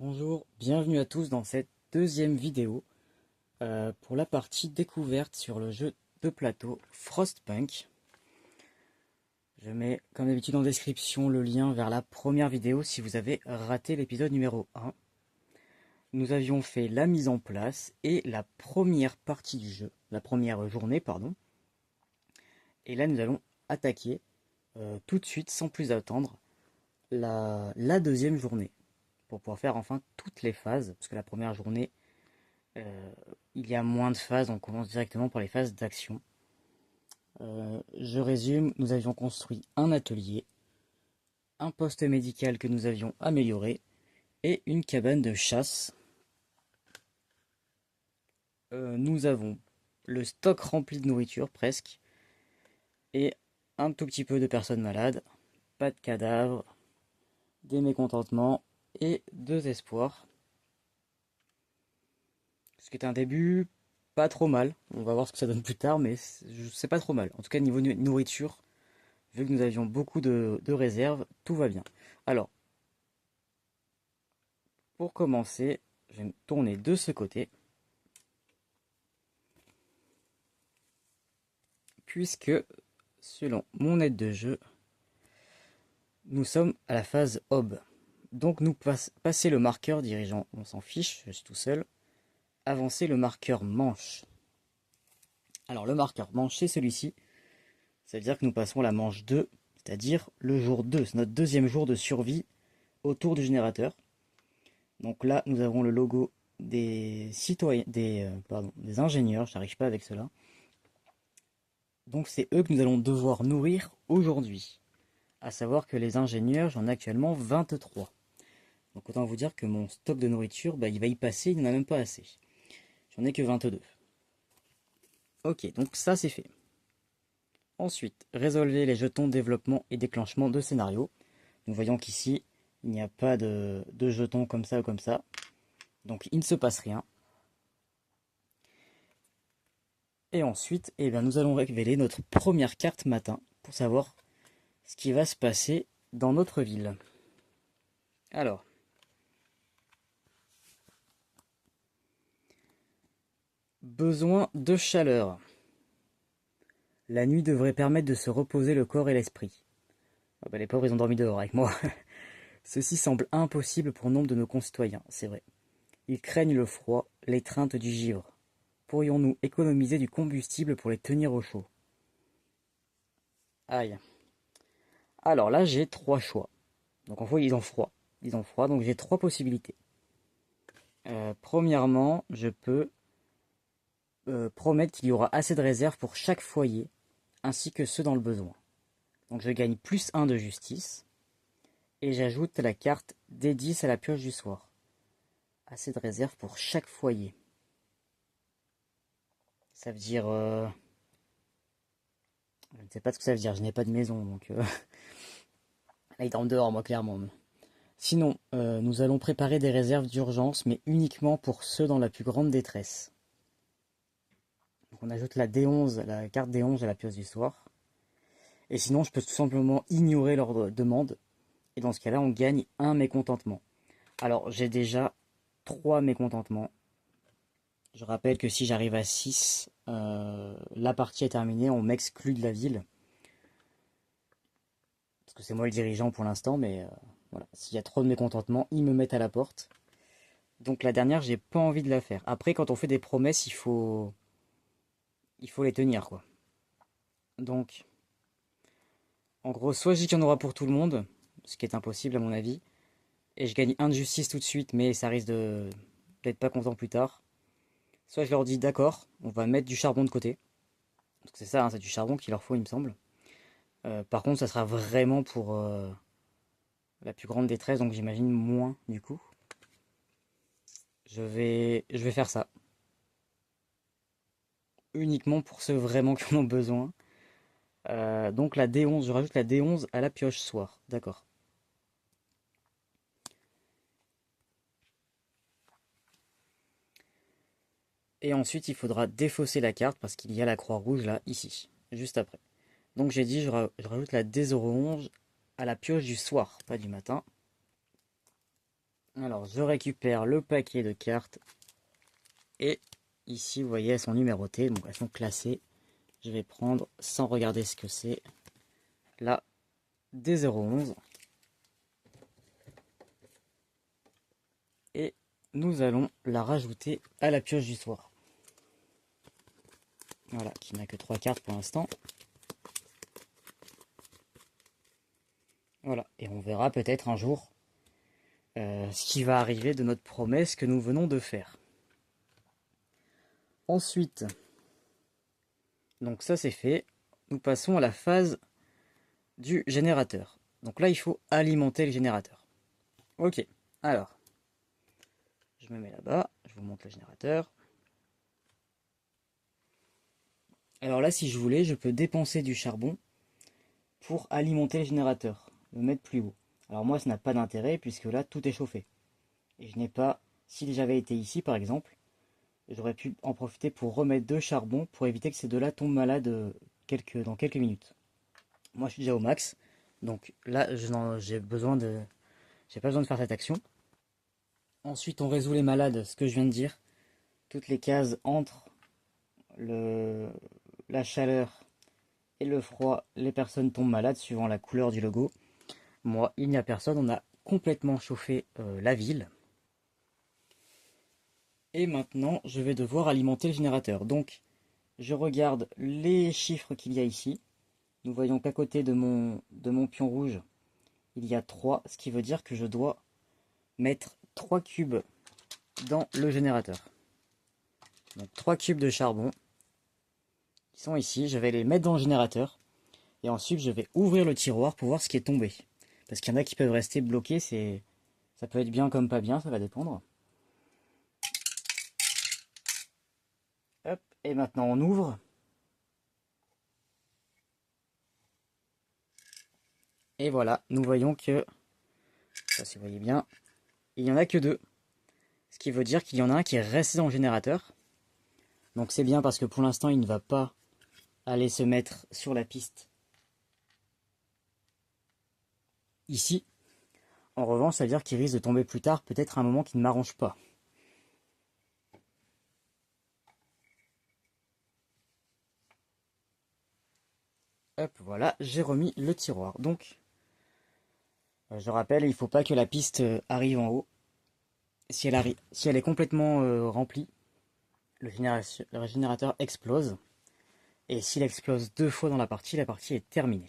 Bonjour, bienvenue à tous dans cette deuxième vidéo pour la partie découverte sur le jeu de plateau Frostpunk. Je mets comme d'habitude en description le lien vers la première vidéo si vous avez raté l'épisode numéro 1. Nous avions fait la mise en place et la première partie du jeu, la première journée pardon. Et là nous allons attaquer tout de suite sans plus attendre la deuxième journée, pour pouvoir faire enfin toutes les phases, parce que la première journée, il y a moins de phases, on commence directement par les phases d'action. Je résume, nous avions construit un atelier, un poste médical que nous avions amélioré, et une cabane de chasse. Nous avons le stock rempli de nourriture, presque, et un tout petit peu de personnes malades, pas de cadavres, des mécontentements et 2 espoirs. Ce qui est un début pas trop mal. On va voir ce que ça donne plus tard, mais c'est pas trop mal. En tout cas, niveau nourriture, vu que nous avions beaucoup de réserves, tout va bien. Alors, pour commencer, je vais me tourner de ce côté, puisque, selon mon aide de jeu, nous sommes à la phase Ob. Donc nous passer le marqueur dirigeant, on s'en fiche, je suis tout seul. Avancer le marqueur manche. Alors le marqueur manche, c'est celui-ci. Ça veut dire que nous passons la manche 2, c'est-à-dire le jour 2. C'est notre deuxième jour de survie autour du générateur. Donc là, nous avons le logo des citoyens, des ingénieurs, je n'arrive pas avec cela. Donc c'est eux que nous allons devoir nourrir aujourd'hui. À savoir que les ingénieurs, j'en ai actuellement 23. Donc autant vous dire que mon stock de nourriture, il va y passer, il n'en a même pas assez. J'en ai que 22. Ok, donc ça c'est fait. Ensuite, résolvez les jetons développement et déclenchement de scénario. Nous voyons qu'ici, il n'y a pas de jetons comme ça ou comme ça. Donc il ne se passe rien. Et ensuite, nous allons révéler notre première carte matin pour savoir ce qui va se passer dans notre ville. Alors, besoin de chaleur. La nuit devrait permettre de se reposer le corps et l'esprit. Les pauvres, ils ont dormi dehors avec moi. Ceci semble impossible pour nombre de nos concitoyens, c'est vrai. Ils craignent le froid, l'étreinte du givre. Pourrions-nous économiser du combustible pour les tenir au chaud? Aïe. Alors là, j'ai 3 choix. Donc en fait, ils ont froid. Ils ont froid, donc j'ai 3 possibilités. Premièrement, je peux promettre qu'il y aura assez de réserves pour chaque foyer, ainsi que ceux dans le besoin. Donc je gagne +1 de justice, et j'ajoute la carte D10 à la pioche du soir. Assez de réserves pour chaque foyer. Ça veut dire... je ne sais pas ce que ça veut dire, je n'ai pas de maison, donc... Là, ils dorment dehors, moi, clairement. Sinon, nous allons préparer des réserves d'urgence, mais uniquement pour ceux dans la plus grande détresse. Donc on ajoute la D11, la carte D11 à la pioche du soir. Et sinon, je peux tout simplement ignorer leur demande. Et dans ce cas-là, on gagne un mécontentement. Alors, j'ai déjà 3 mécontentements. Je rappelle que si j'arrive à 6, la partie est terminée, on m'exclut de la ville. Parce que c'est moi le dirigeant pour l'instant, mais voilà. S'il y a trop de mécontentement, ils me mettent à la porte. Donc la dernière, j'ai pas envie de la faire. Après, quand on fait des promesses, il faut les tenir, quoi. Donc, en gros, soit je dis qu'il y en aura pour tout le monde, ce qui est impossible à mon avis, et je gagne 1 de justice tout de suite, mais ça risque d'être pas content plus tard. Soit je leur dis d'accord, on va mettre du charbon de côté. Donc c'est ça, hein, c'est du charbon qu'il leur faut, il me semble. Par contre, ça sera vraiment pour la plus grande détresse, donc j'imagine moins du coup. Je vais faire ça. Uniquement pour ceux vraiment qui en ont besoin. Donc la D11, je rajoute la D11 à la pioche soir. D'accord. Et ensuite, il faudra défausser la carte parce qu'il y a la croix rouge là, ici, juste après. Donc j'ai dit, je rajoute la D011 à la pioche du soir, pas du matin. Alors, je récupère le paquet de cartes. Et ici, vous voyez, elles sont numérotées, donc elles sont classées. Je vais prendre, sans regarder ce que c'est, la D011. Et nous allons la rajouter à la pioche du soir. Voilà, qui n'a que 3 cartes pour l'instant. Voilà, et on verra peut-être un jour ce qui va arriver de notre promesse que nous venons de faire. Ensuite, donc ça c'est fait, nous passons à la phase du générateur. Donc là, il faut alimenter le générateur. Ok, alors, je me mets là-bas, je vous montre le générateur. Alors là, si je voulais, je peux dépenser du charbon pour alimenter le générateur, le mettre plus haut. Alors moi, ça n'a pas d'intérêt puisque là, tout est chauffé. Et je n'ai pas, si j'avais été ici par exemple, j'aurais pu en profiter pour remettre de charbon pour éviter que ces deux-là tombent malades dans quelques minutes. Moi, je suis déjà au max, donc là, j'ai pas besoin de faire cette action. Ensuite, on résout les malades, ce que je viens de dire. Toutes les cases entre la chaleur et le froid, les personnes tombent malades suivant la couleur du logo. Moi, il n'y a personne, on a complètement chauffé la ville. Et maintenant, je vais devoir alimenter le générateur. Donc, je regarde les chiffres qu'il y a ici. Nous voyons qu'à côté de mon pion rouge, il y a 3, ce qui veut dire que je dois mettre 3 cubes dans le générateur. Donc 3 cubes de charbon qui sont ici, je vais les mettre dans le générateur. Et ensuite, je vais ouvrir le tiroir pour voir ce qui est tombé. Parce qu'il y en a qui peuvent rester bloqués, ça peut être bien comme pas bien, ça va dépendre. Hop, et maintenant on ouvre. Et voilà, nous voyons que, ça si vous voyez bien, il n'y en a que 2. Ce qui veut dire qu'il y en a un qui est resté dans le générateur. Donc c'est bien parce que pour l'instant il ne va pas aller se mettre sur la piste ici. En revanche, ça veut dire qu'il risque de tomber plus tard, peut-être à un moment qui ne m'arrange pas. Hop, voilà, j'ai remis le tiroir. Donc, je rappelle, il ne faut pas que la piste arrive en haut. Si elle est complètement remplie, le générateur explose. Et s'il explose 2 fois dans la partie est terminée.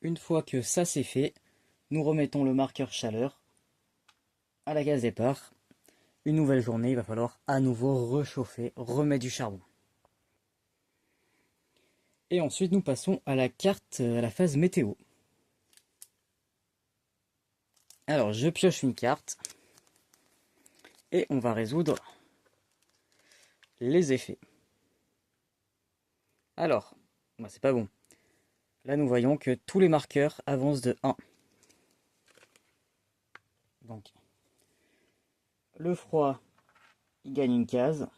Une fois que ça c'est fait, nous remettons le marqueur chaleur à la case départ. Une nouvelle journée, il va falloir à nouveau rechauffer, remettre du charbon. Et ensuite nous passons à la carte, à la phase météo. Alors je pioche une carte et on va résoudre les effets. Alors, c'est pas bon. Là nous voyons que tous les marqueurs avancent de 1. Donc le froid, il gagne une case.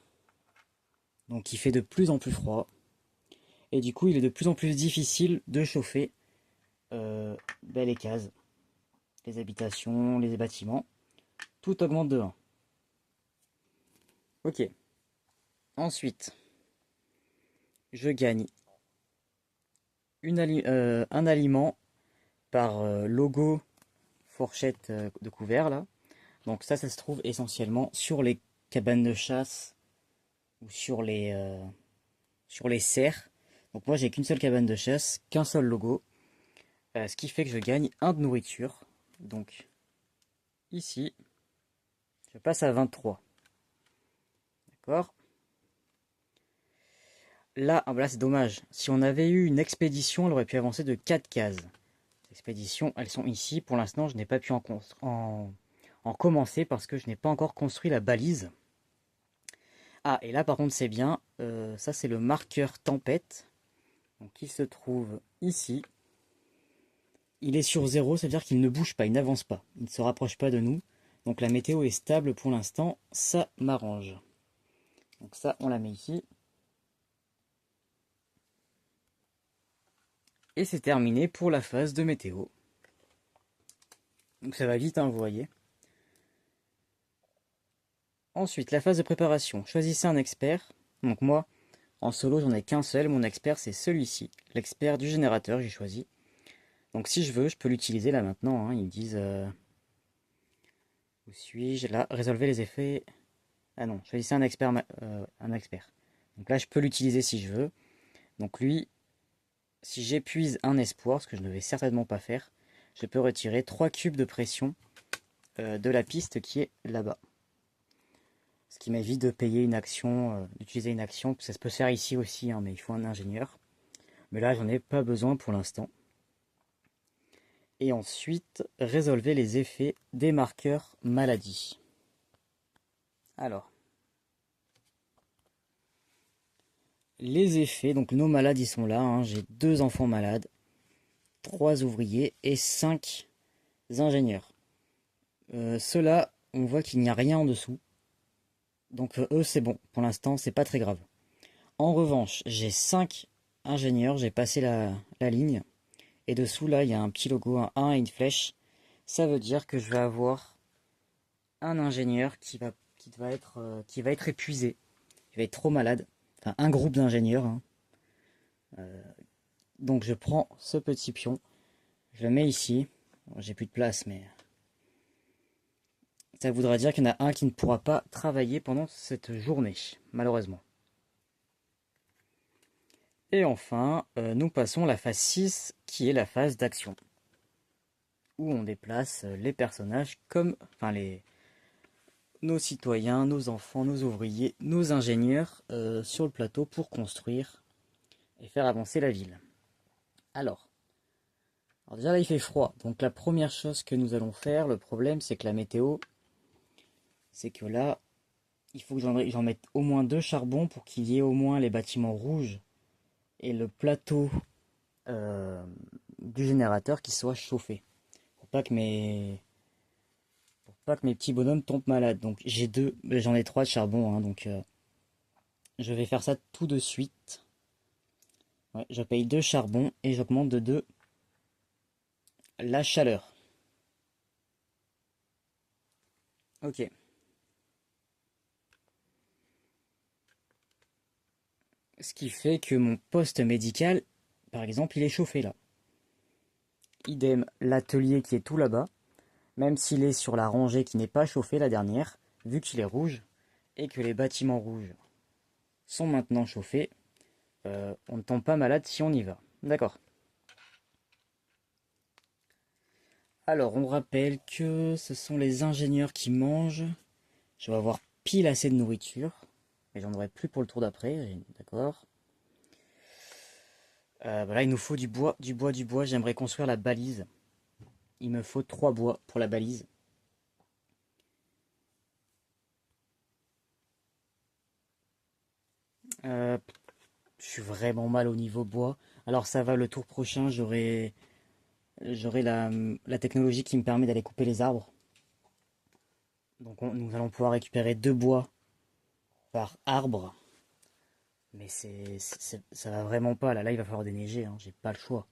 Donc il fait de plus en plus froid. Et du coup il est de plus en plus difficile de chauffer les cases, les habitations, les bâtiments. Tout augmente de 1. Ok. Ensuite, je gagne un aliment par logo fourchette de couvert là. Donc ça se trouve essentiellement sur les cabanes de chasse ou sur les serres. Donc moi j'ai qu'une seule cabane de chasse, qu'un seul logo, ce qui fait que je gagne un de nourriture. Donc ici, je passe à 23. D'accord. Là, là c'est dommage. Si on avait eu une expédition, elle aurait pu avancer de 4 cases. Les expéditions, elles sont ici. Pour l'instant, je n'ai pas pu en commencer parce que je n'ai pas encore construit la balise. Ah, et là par contre c'est bien. Ça c'est le marqueur tempête. Donc il se trouve ici. Il est sur 0, ça veut dire qu'il ne bouge pas, il n'avance pas. Il ne se rapproche pas de nous. Donc la météo est stable pour l'instant. Ça m'arrange. Donc ça, on la met ici. Et c'est terminé pour la phase de météo. Donc ça va vite, hein, vous voyez. Ensuite, la phase de préparation. Choisissez un expert. Donc moi, en solo, j'en ai qu'un seul. Mon expert, c'est celui-ci. L'expert du générateur, j'ai choisi. Donc si je veux, je peux l'utiliser là maintenant, hein. Ils me disent... où suis-je? Là, résolvez les effets... Ah non, choisissez un expert. Un expert. Donc là, je peux l'utiliser si je veux. Donc lui, si j'épuise un espoir, ce que je ne vais certainement pas faire, je peux retirer 3 cubes de pression de la piste qui est là-bas. Ce qui m'évite de payer une action, d'utiliser une action. Ça se peut faire ici aussi, hein, mais il faut un ingénieur. Mais là, j'en ai pas besoin pour l'instant. Et ensuite, résolver les effets des marqueurs maladie. Alors, les effets, donc nos malades, ils sont là, hein. J'ai 2 enfants malades, 3 ouvriers et 5 ingénieurs. Ceux-là, on voit qu'il n'y a rien en dessous. Donc eux, c'est bon. Pour l'instant, c'est pas très grave. En revanche, j'ai 5 ingénieurs, j'ai passé la ligne. Et dessous, là, il y a un petit logo, un 1 et une flèche. Ça veut dire que je vais avoir un ingénieur qui va être épuisé. Il va être trop malade. Enfin, un groupe d'ingénieurs, hein. Donc je prends ce petit pion, je le mets ici. Bon, j'ai plus de place, mais ça voudra dire qu'il y en a un qui ne pourra pas travailler pendant cette journée, malheureusement. Et enfin, nous passons à la phase 6, qui est la phase d'action, où on déplace les personnages comme, enfin nos citoyens, nos enfants, nos ouvriers, nos ingénieurs sur le plateau pour construire et faire avancer la ville. Alors déjà là il fait froid, donc la première chose que nous allons faire, le problème c'est que la météo, c'est que là, il faut que j'en mette au moins 2 charbons pour qu'il y ait au moins les bâtiments rouges et le plateau euh, du générateur qui soit chauffé. Pour pas que mes petits bonhommes tombent malades. Donc j'en ai 3 de charbon, hein, donc je vais faire ça tout de suite. Ouais, je paye 2 charbons et j'augmente de 2 la chaleur. Ok. Ce qui fait que mon poste médical, par exemple, il est chauffé là. Idem, l'atelier qui est tout là-bas, même s'il est sur la rangée qui n'est pas chauffée la dernière, vu qu'il est rouge, et que les bâtiments rouges sont maintenant chauffés, on ne tombe pas malade si on y va. D'accord. Alors, on rappelle que ce sont les ingénieurs qui mangent. Je vais avoir pile assez de nourriture, mais j'en aurai plus pour le tour d'après, d'accord. Voilà, il nous faut du bois, du bois, du bois. J'aimerais construire la balise. Il me faut 3 bois pour la balise. Euh, je suis vraiment mal au niveau bois. Alors ça va, le tour prochain, j'aurai la technologie qui me permet d'aller couper les arbres. Donc nous allons pouvoir récupérer 2 bois par arbre. Mais ça va vraiment pas. Là, il va falloir déneiger, hein. J'ai pas le choix.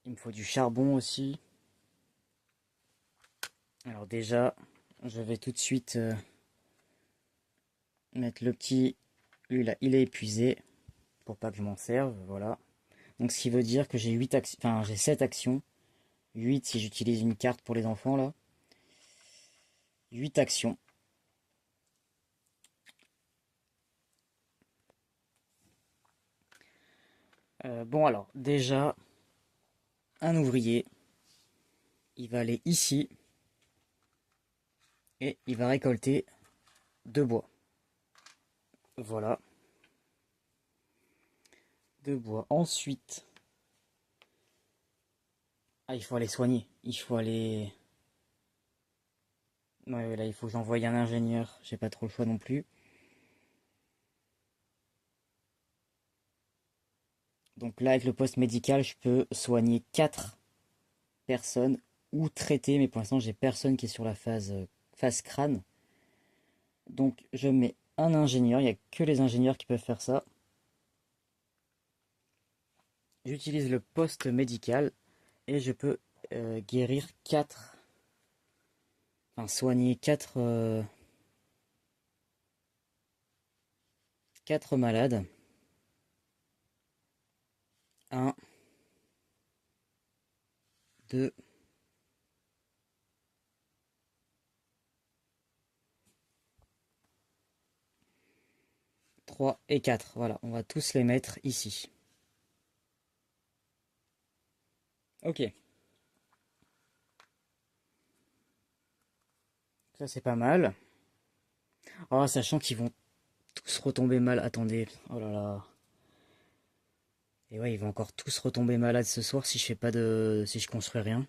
Il me faut du charbon aussi. Alors déjà, je vais tout de suite mettre le petit... Lui là, il est épuisé. Pour pas que je m'en serve, voilà. Donc ce qui veut dire que j'ai 8 actions... Enfin, j'ai 7 actions. 8 si j'utilise une carte pour les enfants, là. 8 actions. Bon alors, déjà, un ouvrier, il va aller ici et il va récolter 2 bois. Voilà, 2 bois. Ensuite, il faut aller soigner. Il faut aller... Ouais, là, il faut que j'envoie un ingénieur. J'ai pas trop le choix non plus. Donc là, avec le poste médical, je peux soigner 4 personnes ou traiter. Mais pour l'instant, j'ai personne qui est sur la phase crâne. Donc je mets un ingénieur. Il n'y a que les ingénieurs qui peuvent faire ça. J'utilise le poste médical et je peux guérir 4, enfin soigner 4 malades. Un, 2, 3 et 4. Voilà, on va tous les mettre ici. Ok, ça c'est pas mal. Oh, sachant qu'ils vont tous retomber mal. Attendez, oh là là. Et ouais, ils vont encore tous retomber malades ce soir si je fais pas de, si je construis rien.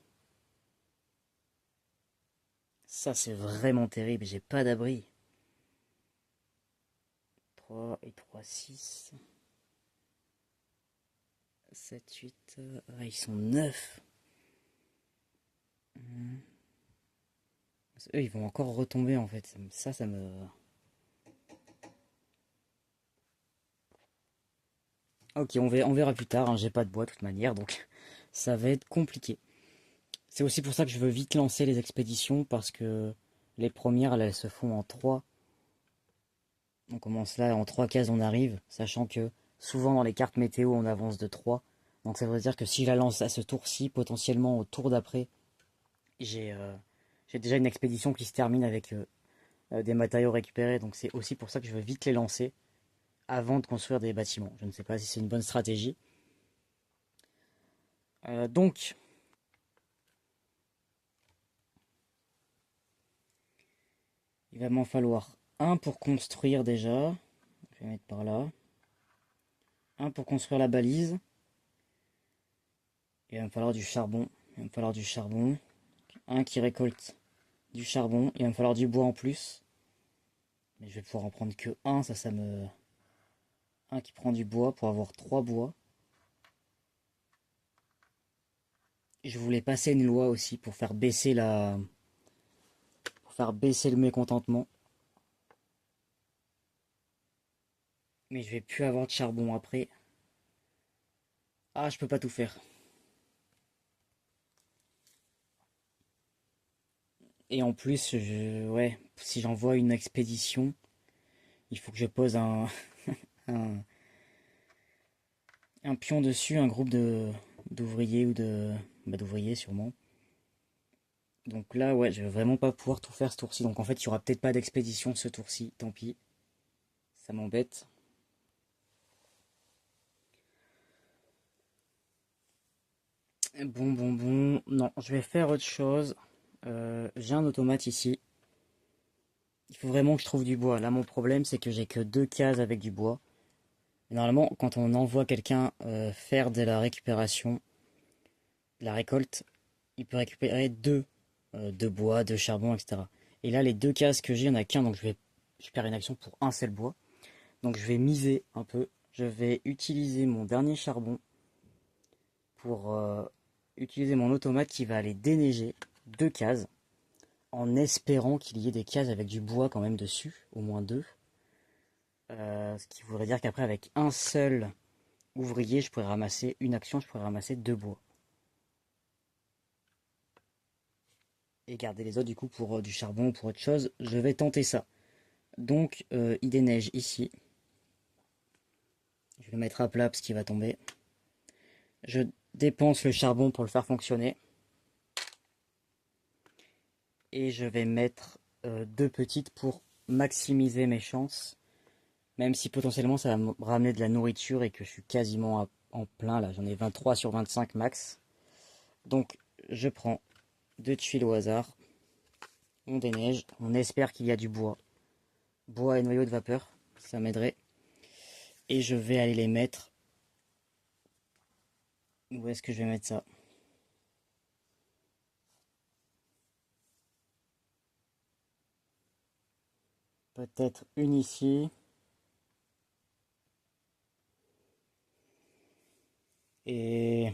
Ça c'est vraiment terrible. J'ai pas d'abri. 3 et 3, 6, 7, 8. Ah, ils sont 9. Eux, ils vont encore retomber en fait. Ça me. Ok, on verra plus tard, hein. J'ai pas de bois de toute manière, donc ça va être compliqué. C'est aussi pour ça que je veux vite lancer les expéditions, parce que les premières, elles se font en 3. On commence là, en 3 cases on arrive, sachant que souvent dans les cartes météo on avance de 3. Donc ça veut dire que si je la lance à ce tour-ci, potentiellement au tour d'après, j'ai j'ai déjà une expédition qui se termine avec des matériaux récupérés. Donc c'est aussi pour ça que je veux vite les lancer avant de construire des bâtiments. Je ne sais pas si c'est une bonne stratégie. Donc, il va m'en falloir un pour construire déjà. Je vais mettre par là. Un pour construire la balise. Il va me falloir du charbon. Il va me falloir du charbon. Un qui récolte du charbon. Il va me falloir du bois en plus. Mais je vais pouvoir en prendre que un. Ça me... Un qui prend du bois pour avoir 3 bois. Et je voulais passer une loi aussi pour faire baisser la... Pour faire baisser le mécontentement. Mais je vais plus avoir de charbon après. Ah, je peux pas tout faire. Et en plus, ouais, si j'envoie une expédition, il faut que je pose un, un pion dessus, un groupe d'ouvriers ou d'ouvriers sûrement. Donc là, ouais, je vais vraiment pas pouvoir tout faire ce tour-ci. Donc en fait, il y aura peut-être pas d'expédition ce tour-ci. Tant pis, ça m'embête. Bon. Non, je vais faire autre chose. J'ai un automate ici. Il faut vraiment que je trouve du bois. Là, mon problème, c'est que j'ai que 2 cases avec du bois. Et normalement, quand on envoie quelqu'un faire de la récupération, de la récolte, il peut récupérer 2 de bois, de charbon, etc. Et là, les 2 cases que j'ai, il n'y en a qu'un, donc je perds une action pour un seul bois. Donc je vais miser un peu. Je vais utiliser mon dernier charbon pour utiliser mon automate qui va aller déneiger 2 cases, en espérant qu'il y ait des cases avec du bois quand même dessus, au moins 2. Ce qui voudrait dire qu'après, avec un seul ouvrier, je pourrais ramasser une action, je pourrais ramasser 2 bois. Et garder les autres du coup pour du charbon ou pour autre chose. Je vais tenter ça. Donc il déneige ici. Je vais le mettre à plat parce qu'il va tomber. Je dépense le charbon pour le faire fonctionner. Et je vais mettre 2 petites pour maximiser mes chances. Même si potentiellement ça va me ramener de la nourriture et que je suis quasiment en plein là. J'en ai 23 sur 25 max. Donc je prends 2 tuiles au hasard. On déneige. On espère qu'il y a du bois. Bois et noyau de vapeur. Ça m'aiderait. Et je vais aller les mettre. Où est-ce que je vais mettre ça? Peut-être une ici. Et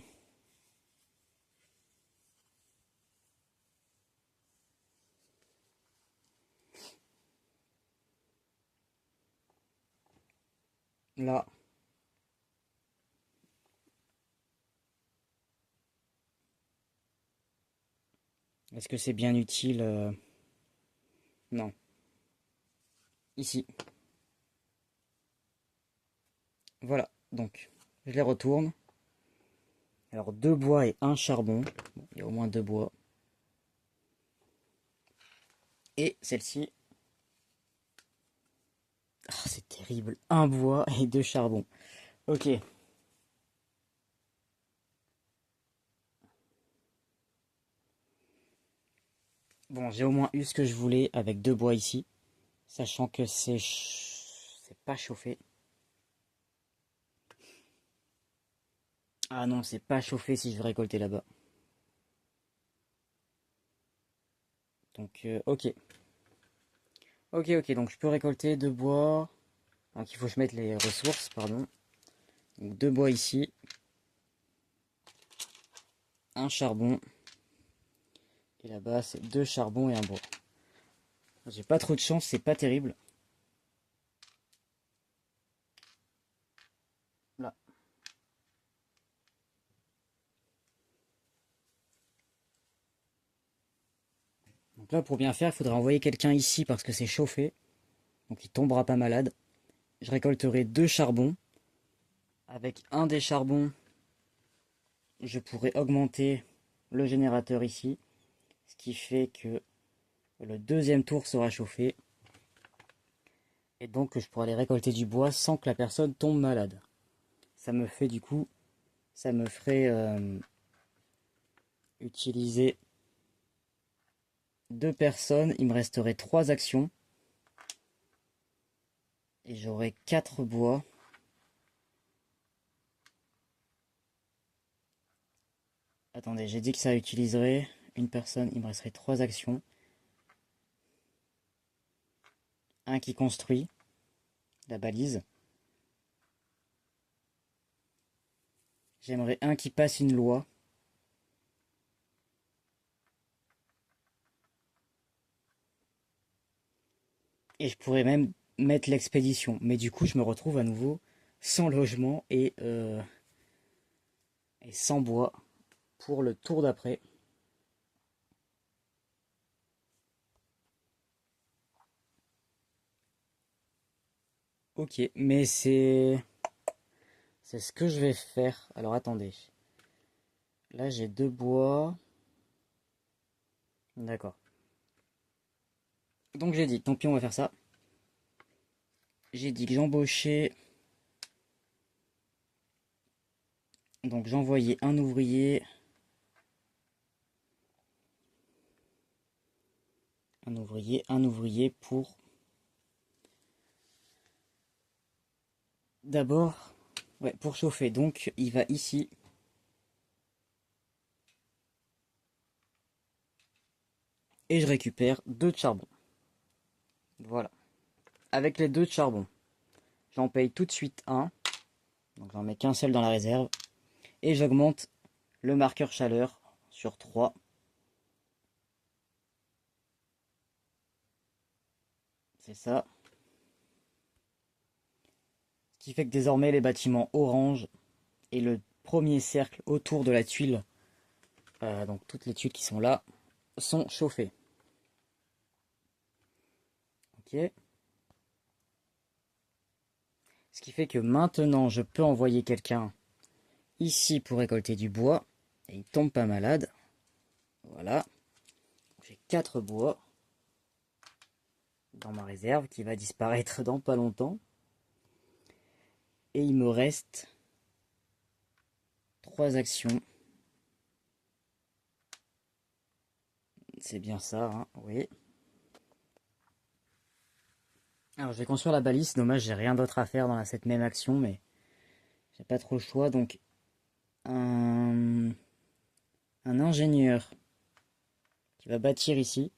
là. Est-ce que c'est bien utile? Non. Ici. Voilà. Donc, je les retourne. Alors, 2 bois et 1 charbon. Bon, il y a au moins 2 bois. Et celle-ci. Ah, c'est terrible. 1 bois et 2 charbons. Ok. Bon, j'ai au moins eu ce que je voulais avec 2 bois ici. Sachant que c'est pas chauffé. Ah non, c'est pas chauffé si je veux récolter là-bas. Donc, ok. Ok, ok, donc je peux récolter 2 bois. Donc il faut que je mette les ressources, pardon. Donc 2 bois ici. Un charbon. Et là-bas, c'est 2 charbons et un bois. J'ai pas trop de chance, c'est pas terrible. Là. Donc là, pour bien faire, il faudrait envoyer quelqu'un ici parce que c'est chauffé. Donc il tombera pas malade. Je récolterai 2 charbons. Avec un des charbons, je pourrais augmenter le générateur ici. Ce qui fait que le deuxième tour sera chauffé. Et donc je pourrai aller récolter du bois sans que la personne tombe malade. Ça me fait du coup, ça me ferait utiliser 2 personnes. Il me resterait 3 actions. Et j'aurai 4 bois. Attendez, j'ai dit que ça utiliserait une personne. Il me resterait 3 actions. Un qui construit la balise. J'aimerais un qui passe une loi. Et je pourrais même mettre l'expédition. Mais du coup, je me retrouve à nouveau sans logement et sans bois pour le tour d'après. Ok, mais c'est ce que je vais faire. Alors attendez. Là, j'ai 2 bois. D'accord. Donc j'ai dit, tant pis, on va faire ça. J'ai dit que j'embauchais. Donc j'envoyais un ouvrier. Un ouvrier pour d'abord, ouais, pour chauffer. Donc il va ici. Et je récupère 2 de charbon. Voilà. Avec les 2 de charbon, j'en paye tout de suite un. Donc j'en mets qu'un seul dans la réserve. Et j'augmente le marqueur chaleur sur 3. C'est ça. Ce qui fait que désormais les bâtiments orange et le premier cercle autour de la tuile, donc toutes les tuiles qui sont là, sont chauffées. Ok. Ce qui fait que maintenant je peux envoyer quelqu'un ici pour récolter du bois. Et il tombe pas malade. Voilà. J'ai 4 bois dans ma réserve qui va disparaître dans pas longtemps. Et il me reste 3 actions. C'est bien ça, hein, oui. Alors je vais construire la balise. Dommage, j'ai rien d'autre à faire dans cette même action, mais j'ai pas trop le choix. Donc un ingénieur qui va bâtir ici.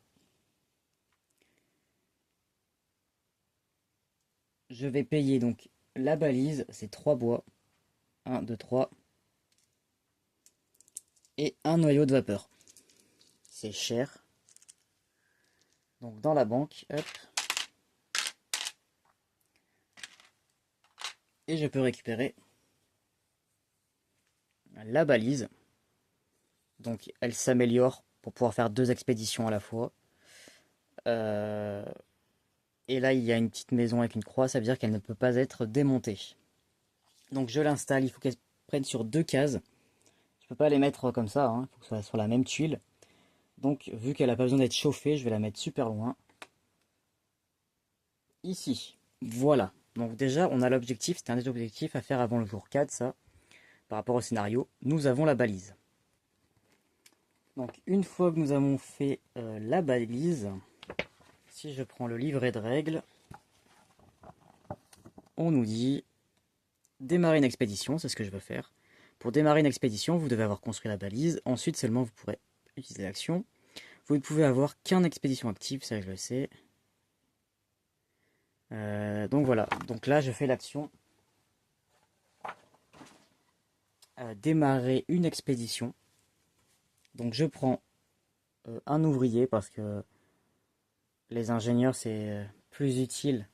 Je vais payer donc la balise, c'est 3 bois. 1, 2, 3. Et un noyau de vapeur. C'est cher. Donc dans la banque, hop. Et je peux récupérer la balise. Donc elle s'améliore pour pouvoir faire 2 expéditions à la fois. Euh, et là, il y a une petite maison avec une croix, ça veut dire qu'elle ne peut pas être démontée. Donc je l'installe, il faut qu'elle prenne sur 2 cases. Je peux pas les mettre comme ça, hein, il faut que ce soit sur la même tuile. Donc vu qu'elle n'a pas besoin d'être chauffée, je vais la mettre super loin. Ici, voilà. Donc déjà, on a l'objectif, c'était un des objectifs à faire avant le jour 4, ça, par rapport au scénario. Nous avons la balise. Donc une fois que nous avons fait la balise, si je prends le livret de règles, on nous dit démarrer une expédition, c'est ce que je veux faire. Pour démarrer une expédition, vous devez avoir construit la balise. Ensuite seulement vous pourrez utiliser l'action. Vous ne pouvez avoir qu'un expédition active, ça je le sais. Donc voilà, donc là je fais l'action. Démarrer une expédition. Donc je prends un ouvrier parce que les ingénieurs c'est plus utile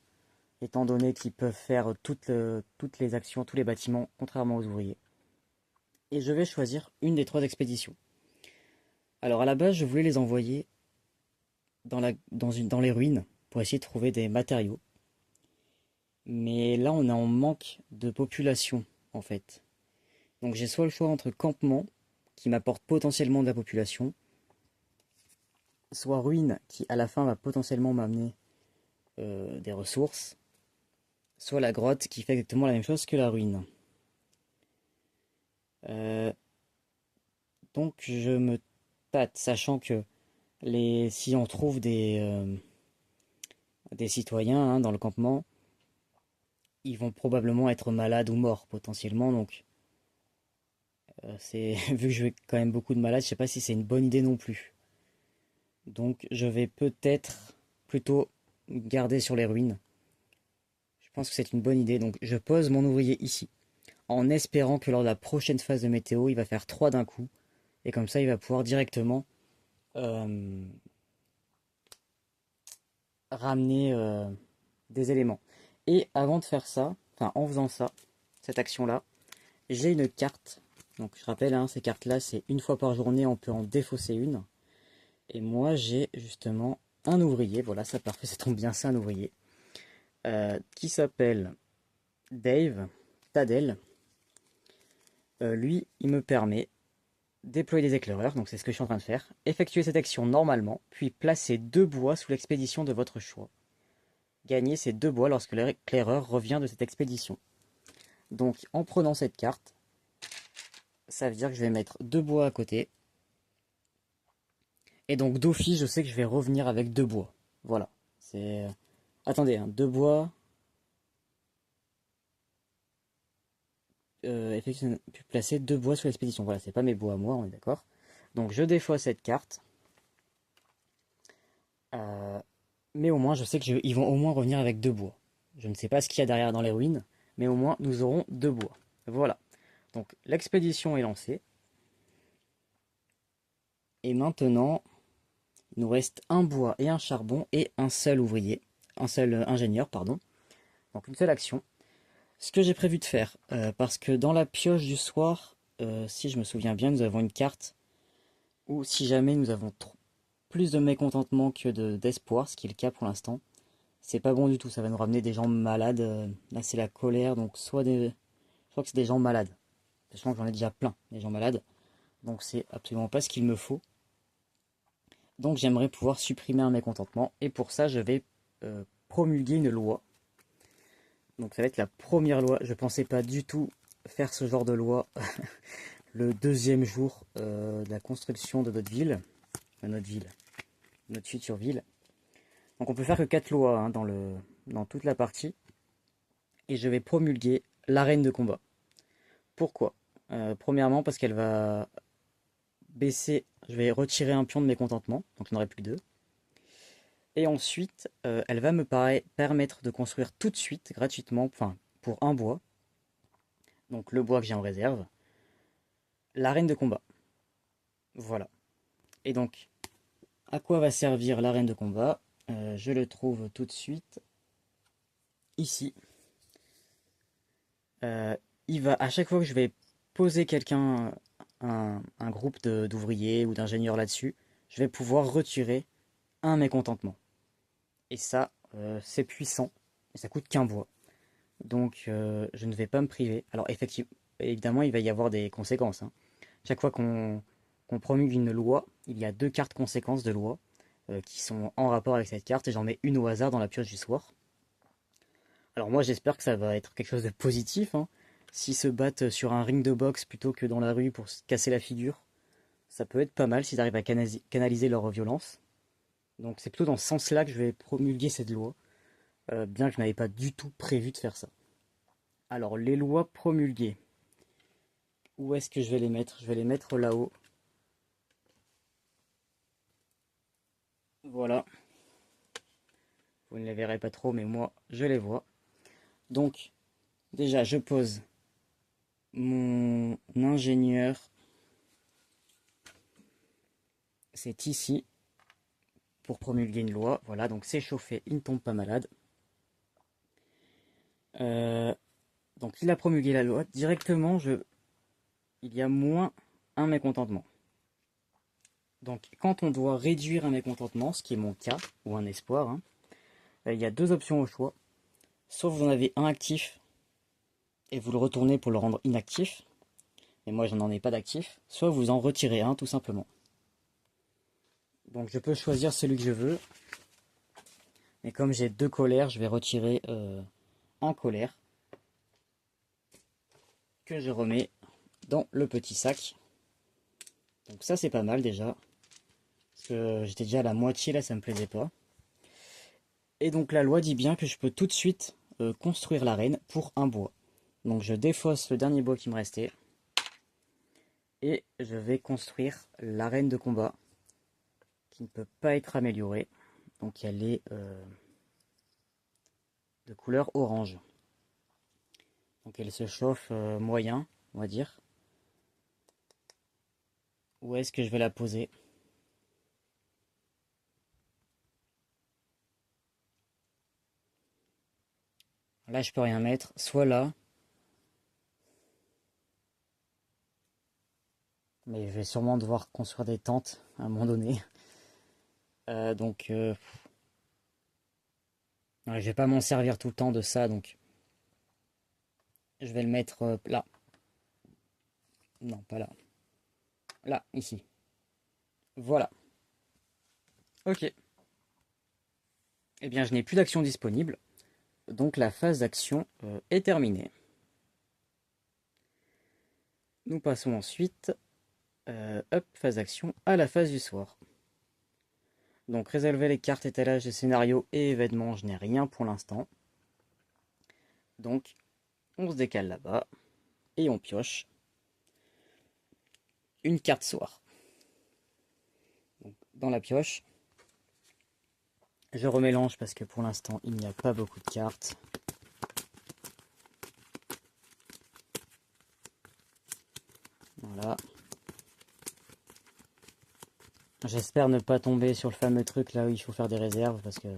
étant donné qu'ils peuvent faire toutes les actions, tous les bâtiments, contrairement aux ouvriers. Et je vais choisir une des 3 expéditions. Alors à la base, je voulais les envoyer dans les ruines pour essayer de trouver des matériaux. Mais là, on est en manque de population, en fait. Donc j'ai soit le choix entre campement, qui m'apporte potentiellement de la population, soit ruine, qui à la fin va potentiellement m'amener des ressources, soit la grotte, qui fait exactement la même chose que la ruine. Euh, donc je me tâte, sachant que si on trouve des citoyens hein, dans le campement, ils vont probablement être malades ou morts potentiellement. Donc, vu que je vais quand même beaucoup de malades, je sais pas si c'est une bonne idée non plus. Donc, je vais peut-être plutôt garder sur les ruines. Je pense que c'est une bonne idée. Donc, je pose mon ouvrier ici, en espérant que lors de la prochaine phase de météo, il va faire 3 d'un coup. Et comme ça, il va pouvoir directement euh, ramener des éléments. Et avant de faire ça, enfin en faisant ça, cette action-là, j'ai une carte. Donc je rappelle, hein, ces cartes-là, c'est une fois par journée, on peut en défausser une. Et moi, j'ai justement un ouvrier, voilà, ça parfait, ça tombe bien, c'est un ouvrier, qui s'appelle Dave Tadel. Lui, il me permet déployer des éclaireurs, donc c'est ce que je suis en train de faire, effectuer cette action normalement, puis placer 2 bois sous l'expédition de votre choix. Gagner ces 2 bois lorsque l'éclaireur revient de cette expédition. Donc en prenant cette carte, ça veut dire que je vais mettre 2 bois à côté. Et donc d'office, je sais que je vais revenir avec 2 bois. Voilà. C'est. Attendez, hein, 2 bois. Effectivement, puis placer 2 bois sous l'expédition. Voilà, c'est pas mes bois à moi, on est d'accord. Donc je défausse cette carte. Euh, mais au moins, je sais qu'ils vont au moins revenir avec 2 bois. Je ne sais pas ce qu'il y a derrière dans les ruines, mais au moins nous aurons 2 bois. Voilà. Donc l'expédition est lancée. Et maintenant, il nous reste un bois et un charbon et un seul ouvrier. Un seul ingénieur, pardon. Donc une seule action. Ce que j'ai prévu de faire, parce que dans la pioche du soir, si je me souviens bien, nous avons une carte où si jamais nous avons plus de mécontentement que d'espoir, ce qui est le cas pour l'instant, c'est pas bon du tout, ça va nous ramener des gens malades. Là c'est la colère, donc je crois que c'est des gens malades. Sachant que j'en ai déjà plein, des gens malades. Donc c'est absolument pas ce qu'il me faut. Donc j'aimerais pouvoir supprimer un mécontentement, et pour ça je vais promulguer une loi. Donc ça va être la première loi. Je pensais pas du tout faire ce genre de loi le 2e jour de la construction de notre ville. Notre future ville. Donc on peut faire que 4 lois hein, dans toute la partie. Et je vais promulguer l'arène de combat. Pourquoi Premièrement parce qu'elle va baisser, je vais retirer un pion de mécontentement, donc il n'y en aurait plus que 2. Et ensuite, elle va me permettre de construire tout de suite, gratuitement, enfin pour un bois, donc le bois que j'ai en réserve, l'arène de combat. Voilà. Et donc, à quoi va servir l'arène de combat Je le trouve tout de suite ici. Il va, à chaque fois que je vais poser quelqu'un, un groupe d'ouvriers ou d'ingénieurs là-dessus, je vais pouvoir retirer un mécontentement. Et ça, c'est puissant, et ça coûte qu'un bois. Donc je ne vais pas me priver. Alors effectivement, évidemment, il va y avoir des conséquences, hein. Chaque fois qu'on promulgue une loi, il y a 2 cartes conséquences de loi qui sont en rapport avec cette carte, et j'en mets une au hasard dans la pioche du soir. Alors moi j'espère que ça va être quelque chose de positif, hein. S'ils se battent sur un ring de boxe plutôt que dans la rue pour se casser la figure, ça peut être pas mal s'ils arrivent à canaliser leur violence. Donc c'est plutôt dans ce sens-là que je vais promulguer cette loi, bien que je n'avais pas du tout prévu de faire ça. Alors les lois promulguées, où est-ce que je vais les mettre? Je vais les mettre là-haut. Voilà. Vous ne les verrez pas trop, mais moi je les vois. Donc déjà je pose mon ingénieur. C'est ici pour promulguer une loi. Voilà, donc c'est chauffé, il ne tombe pas malade. Donc il a promulgué la loi. Directement, il y a moins un mécontentement. Donc quand on doit réduire un mécontentement, ce qui est mon cas, ou un espoir, hein, il y a 2 options au choix. Soit vous en avez un actif, et vous le retournez pour le rendre inactif, mais moi je n'en ai pas d'actif, soit vous en retirez un tout simplement. Donc je peux choisir celui que je veux, mais comme j'ai 2 colères, je vais retirer un colère, que je remets dans le petit sac. Donc ça c'est pas mal déjà, parce que j'étais déjà à la moitié là, ça me plaisait pas. Et donc la loi dit bien que je peux tout de suite construire l'arène pour un bois. Donc je défausse le dernier bois qui me restait, et je vais construire l'arène de combat, qui ne peut pas être améliorée. Donc elle est de couleur orange. Donc elle se chauffe moyen, on va dire. Où est-ce que je vais la poser? Là je peux rien mettre, soit là, mais je vais sûrement devoir construire des tentes à un moment donné. Donc ouais, je vais pas m'en servir tout le temps de ça, donc je vais le mettre là. Non, pas là. Là, ici. Voilà. Ok. Eh bien, je n'ai plus d'action disponible, donc la phase d'action est terminée. Nous passons ensuite, hop, phase d'action, à la phase du soir. Donc résolver les cartes, étalage des scénarios et événements, je n'ai rien pour l'instant. Donc on se décale là-bas et on pioche une carte soir. Donc, dans la pioche, je remélange parce que pour l'instant il n'y a pas beaucoup de cartes. Voilà. J'espère ne pas tomber sur le fameux truc là où il faut faire des réserves parce que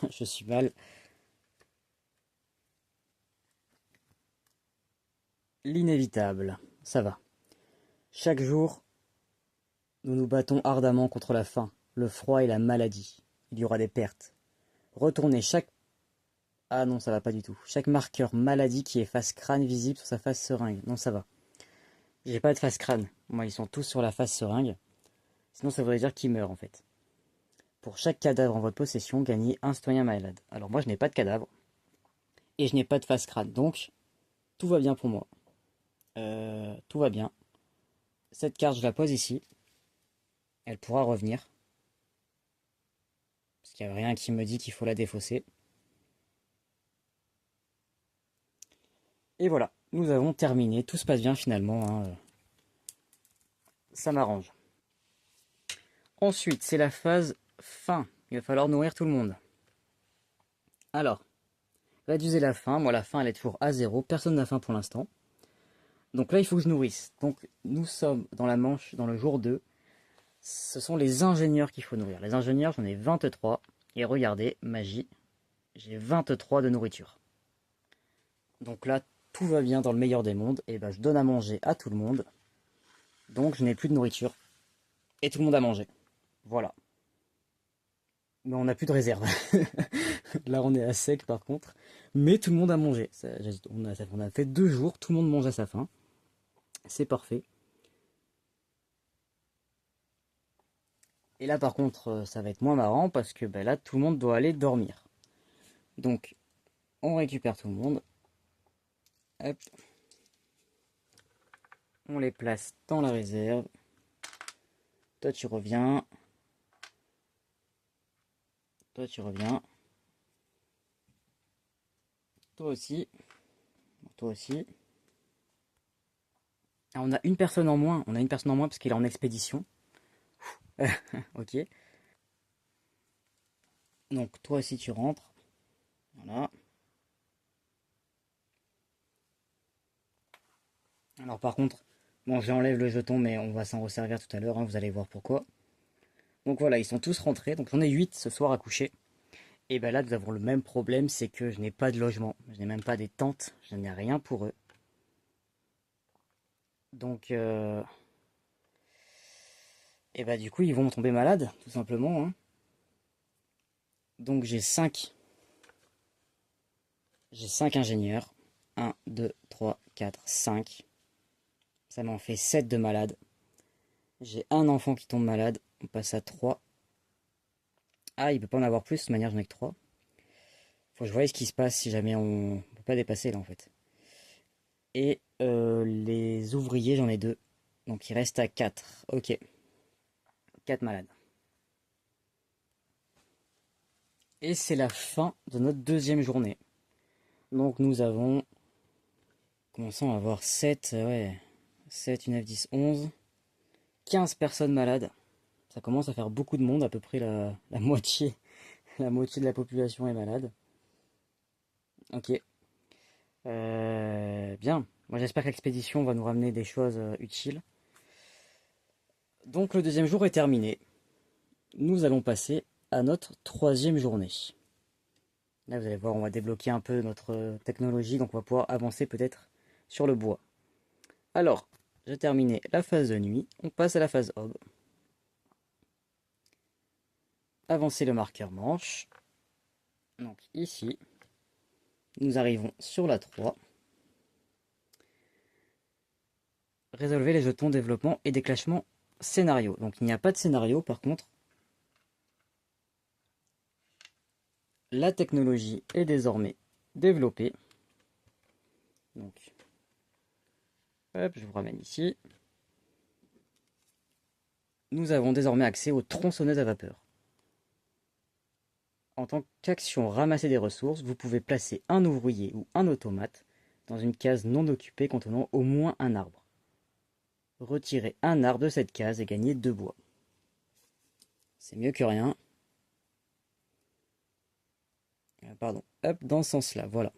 je suis mal. L'inévitable, ça va. Chaque jour, nous nous battons ardemment contre la faim, le froid et la maladie. Il y aura des pertes. Retournez chaque... Ah non, ça va pas du tout. Chaque marqueur maladie qui est face crâne visible sur sa face seringue. Non, ça va. J'ai pas de face crâne. Moi, ils sont tous sur la face seringue. Sinon, ça voudrait dire qu'ils meurent en fait. Pour chaque cadavre en votre possession, gagnez un citoyen malade. Alors moi, je n'ai pas de cadavre. Et je n'ai pas de face crâne. Donc, tout va bien pour moi. Tout va bien. Cette carte, je la pose ici. Elle pourra revenir. Parce qu'il n'y a rien qui me dit qu'il faut la défausser. Et voilà, nous avons terminé. Tout se passe bien finalement, hein. Ça m'arrange. Ensuite, c'est la phase faim. Il va falloir nourrir tout le monde. Alors, réduisez la faim. Moi, la faim, elle est toujours à 0. Personne n'a faim pour l'instant. Donc là, il faut que je nourrisse. Donc, nous sommes dans la manche, dans le jour 2. Ce sont les ingénieurs qu'il faut nourrir. Les ingénieurs, j'en ai 23. Et regardez, magie, j'ai 23 de nourriture. Donc là, tout va bien dans le meilleur des mondes. Et ben, je donne à manger à tout le monde. Donc, je n'ai plus de nourriture et tout le monde a mangé. Voilà. Mais on n'a plus de réserve. Là, on est à sec par contre. Mais tout le monde a mangé. On a fait 2 jours, tout le monde mange à sa faim. C'est parfait. Et là, par contre, ça va être moins marrant parce que ben, là, tout le monde doit aller dormir. Donc, on récupère tout le monde. Hop. On les place dans la réserve. Toi, tu reviens. Toi, tu reviens. Toi aussi. Toi aussi. Ah, on a une personne en moins. On a une personne en moins parce qu'il est en expédition. Ok. Donc, toi aussi, tu rentres. Voilà. Alors, par contre, bon, j'enlève le jeton, mais on va s'en resservir tout à l'heure. Hein, vous allez voir pourquoi. Donc voilà, ils sont tous rentrés. Donc, on est 8 ce soir à coucher. Et ben là, nous avons le même problème, c'est que je n'ai pas de logement. Je n'ai même pas des tentes. Je n'ai rien pour eux. Donc, et bah du coup, ils vont tomber malades, tout simplement. Hein. Donc j'ai cinq ingénieurs. Un, 2, 3, 4, 5. Ça m'en fait 7 de malades. J'ai un enfant qui tombe malade. On passe à 3. Ah, il peut pas en avoir plus, de toute manière, j'en ai que 3. Faut que je voie ce qui se passe si jamais on peut pas dépasser là en fait. Et les ouvriers, j'en ai 2. Donc il reste à 4. Ok. 4 malades. Et c'est la fin de notre deuxième journée. Donc nous avons... Commençons à avoir 7, ouais. 7, 9, 10, 11. 15 personnes malades. Ça commence à faire beaucoup de monde, à peu près la moitié. La moitié de la population est malade. Ok. Bien. Moi j'espère que l'expédition va nous ramener des choses utiles. Donc le deuxième jour est terminé. Nous allons passer à notre troisième journée. Là vous allez voir, on va débloquer un peu notre technologie, donc on va pouvoir avancer peut-être sur le bois. Alors, j'ai terminé la phase de nuit, on passe à la phase aube. Avancer le marqueur manche. Donc ici, nous arrivons sur la 3. Résolvez les jetons développement et déclenchement scénario. Donc il n'y a pas de scénario par contre. La technologie est désormais développée. Donc, hop, je vous ramène ici. Nous avons désormais accès aux tronçonneuses à vapeur. En tant qu'action ramasser des ressources, vous pouvez placer un ouvrier ou un automate dans une case non occupée contenant au moins un arbre. Retirez un arbre de cette case et gagnez 2 bois. C'est mieux que rien. Pardon, hop, dans ce sens-là, voilà.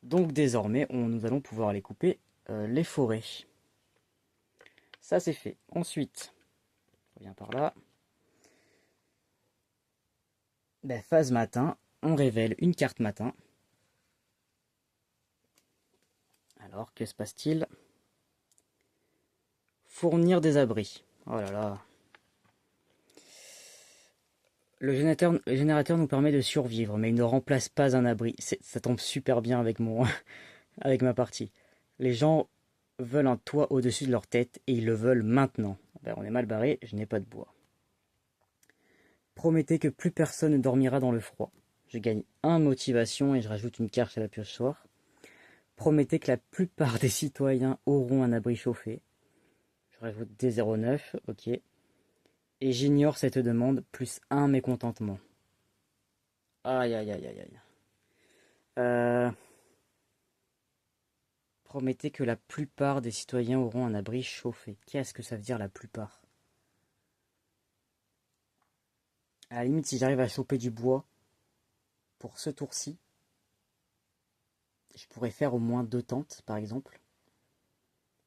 Donc désormais, nous allons pouvoir aller couper les forêts. Ça c'est fait. Ensuite, on revient par là. Ben, phase matin, on révèle une carte matin. Alors, que se passe-t-il? Fournir des abris. Oh là là. Le générateur nous permet de survivre, mais il ne remplace pas un abri. Ça tombe super bien avec avec ma partie. Les gens veulent un toit au-dessus de leur tête et ils le veulent maintenant. Ben, on est mal barré, je n'ai pas de bois. Promettez que plus personne ne dormira dans le froid. Je gagne 1 motivation et je rajoute une carte à la pioche-soir. Promettez que la plupart des citoyens auront un abri chauffé. Je rajoute des 0,9, ok. Et j'ignore cette demande, plus 1 mécontentement. Aïe aïe aïe aïe aïe. Euh, Promettez que la plupart des citoyens auront un abri chauffé. Qu'est-ce que ça veut dire la plupart? À la limite, si j'arrive à choper du bois pour ce tour-ci, je pourrais faire au moins 2 tentes, par exemple.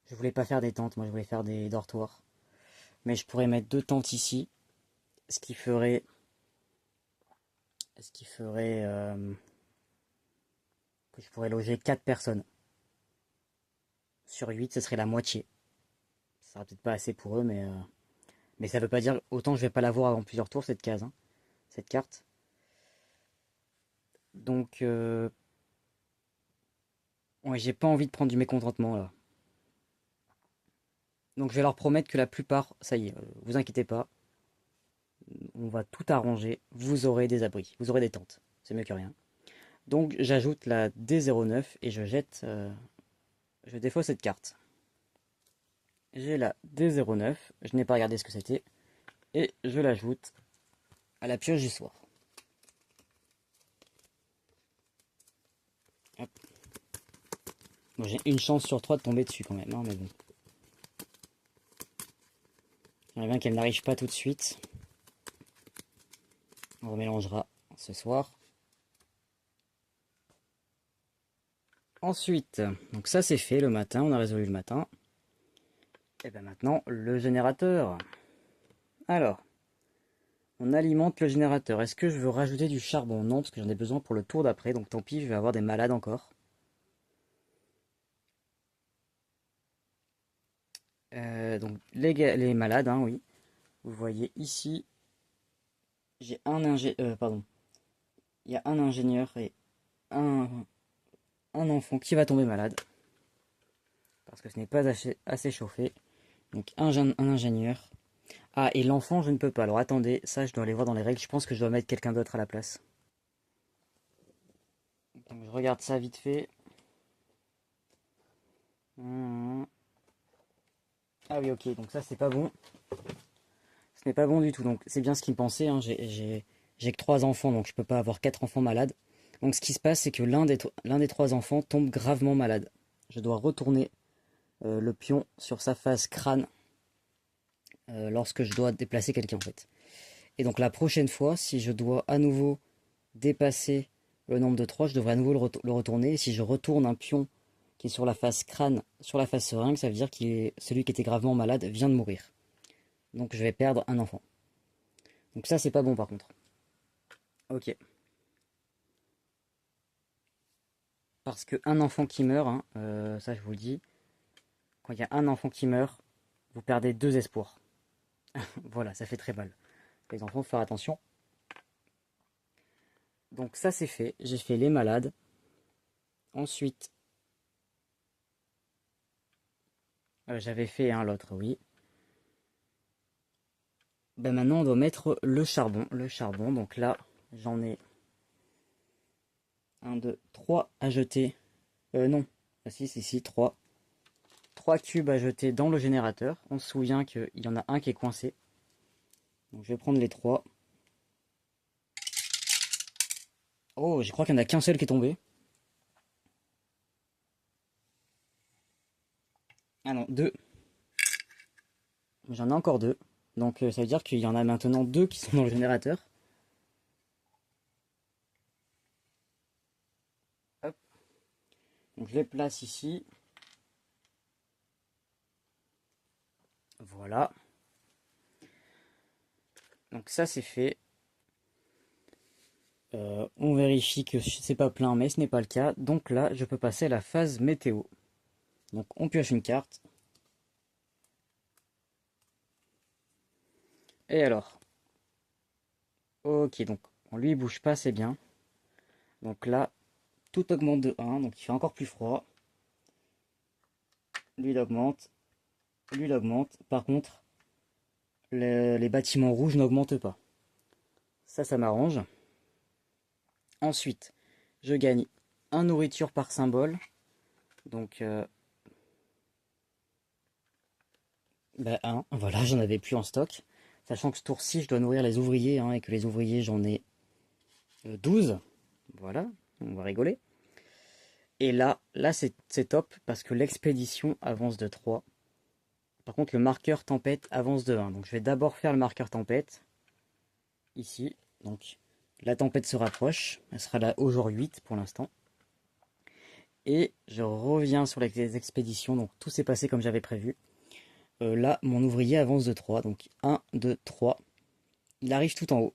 Je voulais pas faire des tentes, moi je voulais faire des dortoirs. Mais je pourrais mettre 2 tentes ici, ce qui ferait, que je pourrais loger 4 personnes. Sur 8, ce serait la moitié. Ça sera peut-être pas assez pour eux, mais Mais ça veut pas dire autant je vais pas l'avoir avant plusieurs tours cette case, hein, cette carte. Donc ouais, j'ai pas envie de prendre du mécontentement là. Donc je vais leur promettre que la plupart, ça y est, vous inquiétez pas, on va tout arranger, vous aurez des abris, vous aurez des tentes, c'est mieux que rien. Donc j'ajoute la D09 et je jette, je défausse cette carte. J'ai la D09, je n'ai pas regardé ce que c'était, et je l'ajoute à la pioche du soir. Hop. Bon, j'ai une chance sur 3 de tomber dessus quand même, hein, mais bon. J'aimerais bien qu'elle n'arrive pas tout de suite. On remélangera ce soir. Ensuite, donc ça c'est fait le matin, on a résolu le matin. Et bien maintenant, le générateur. Alors, on alimente le générateur. Est-ce que je veux rajouter du charbon? Non, parce que j'en ai besoin pour le tour d'après, donc tant pis, je vais avoir des malades encore. Donc les malades, hein, oui. Vous voyez ici, j'ai un pardon. Il y a un ingénieur et un, un enfant qui va tomber malade. Parce que ce n'est pas assez chauffé. Donc un ingénieur. Ah, et l'enfant, je ne peux pas. Alors attendez, ça je dois aller voir dans les règles. Je pense que je dois mettre quelqu'un d'autre à la place. Donc je regarde ça vite fait. Ah oui, ok, donc ça c'est pas bon. Ce n'est pas bon du tout. Donc c'est bien ce qu'il me pensait, hein. J'ai que 3 enfants, donc je peux pas avoir 4 enfants malades. Donc ce qui se passe, c'est que l'un des 3 enfants tombe gravement malade. Je dois retourner le pion sur sa face crâne lorsque je dois déplacer quelqu'un en fait. Et donc la prochaine fois, si je dois à nouveau dépasser le nombre de 3, je devrais à nouveau le retourner. Et si je retourne un pion qui est sur la face crâne, sur la face seringue, ça veut dire que celui qui était gravement malade vient de mourir. Donc je vais perdre un enfant. Donc ça c'est pas bon par contre. Ok. Parce qu'un enfant qui meurt, hein, ça je vous le dis, quand il y a un enfant qui meurt, vous perdez 2 espoirs. Voilà, ça fait très mal. Les enfants, faut faire attention. Donc ça c'est fait, j'ai fait les malades. Ensuite, j'avais fait l'autre, oui. Ben maintenant on doit mettre le charbon. Le charbon, donc là j'en ai 1, 2, 3 à jeter. Non, ah, si, 3. 3 cubes à jeter dans le générateur. On se souvient qu'il y en a un qui est coincé. Donc je vais prendre les 3. Oh, je crois qu'il n'y en a qu'un seul qui est tombé. Ah non, 2. J'en ai encore 2. Donc ça veut dire qu'il y en a maintenant 2 qui sont dans le générateur. Hop. Donc je les place ici. Voilà. Donc ça c'est fait. On vérifie que c'est pas plein, mais ce n'est pas le cas. Donc là, je peux passer à la phase météo. Donc on pioche une carte. Et alors? Ok, donc lui il bouge pas, c'est bien. Donc là, tout augmente de 1, donc il fait encore plus froid. Lui il augmente. Lui il augmente. Par contre, les bâtiments rouges n'augmentent pas. Ça m'arrange. Ensuite, je gagne un nourriture par symbole. Donc, bah 1, voilà, j'en avais plus en stock. Sachant que ce tour-ci, je dois nourrir les ouvriers, hein, et que les ouvriers, j'en ai 12. Voilà, on va rigoler. Et là c'est top, parce que l'expédition avance de 3. Par contre, le marqueur tempête avance de 1. Donc, je vais d'abord faire le marqueur tempête. Ici. Donc, la tempête se rapproche. Elle sera là au jour 8 pour l'instant. Et je reviens sur les expéditions. Donc, tout s'est passé comme j'avais prévu. Là, mon ouvrier avance de 3. Donc, 1, 2, 3. Il arrive tout en haut.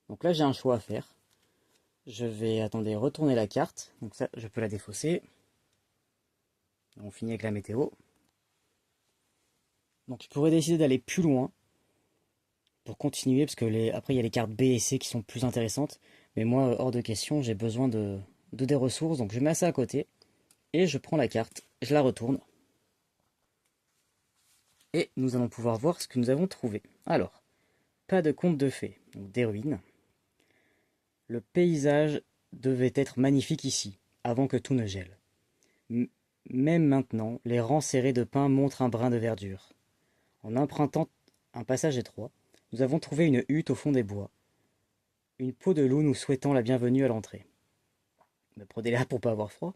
Donc là, j'ai un choix à faire. Je vais, attendez, retourner la carte. Donc ça, je peux la défausser. On finit avec la météo. Donc je pourrais décider d'aller plus loin pour continuer, parce que après il y a les cartes B et C qui sont plus intéressantes. Mais moi, hors de question, j'ai besoin de des ressources, donc je mets ça à côté. Et je prends la carte, je la retourne. Et nous allons pouvoir voir ce que nous avons trouvé. Alors, pas de conte de fées, donc des ruines. Le paysage devait être magnifique ici, avant que tout ne gèle. Même maintenant, les rangs serrés de pins montrent un brin de verdure. En empruntant un passage étroit, nous avons trouvé une hutte au fond des bois. Une peau de loup nous souhaitant la bienvenue à l'entrée. Me prenez là pour pas avoir froid.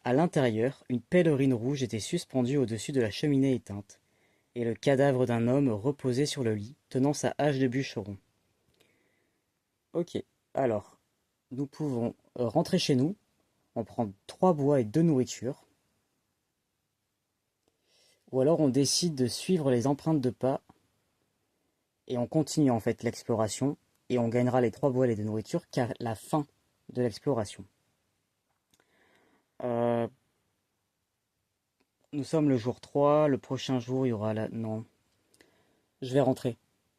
À l'intérieur, une pèlerine rouge était suspendue au-dessus de la cheminée éteinte, et le cadavre d'un homme reposait sur le lit, tenant sa hache de bûcheron. Ok, alors, nous pouvons rentrer chez nous, on prend 3 bois et 2 nourritures, ou alors on décide de suivre les empreintes de pas, et on continue en fait l'exploration, et on gagnera les 3 bois et les 2 nourritures, car la fin de l'exploration. Nous sommes le jour 3, le prochain jour il y aura la... Non, je vais rentrer.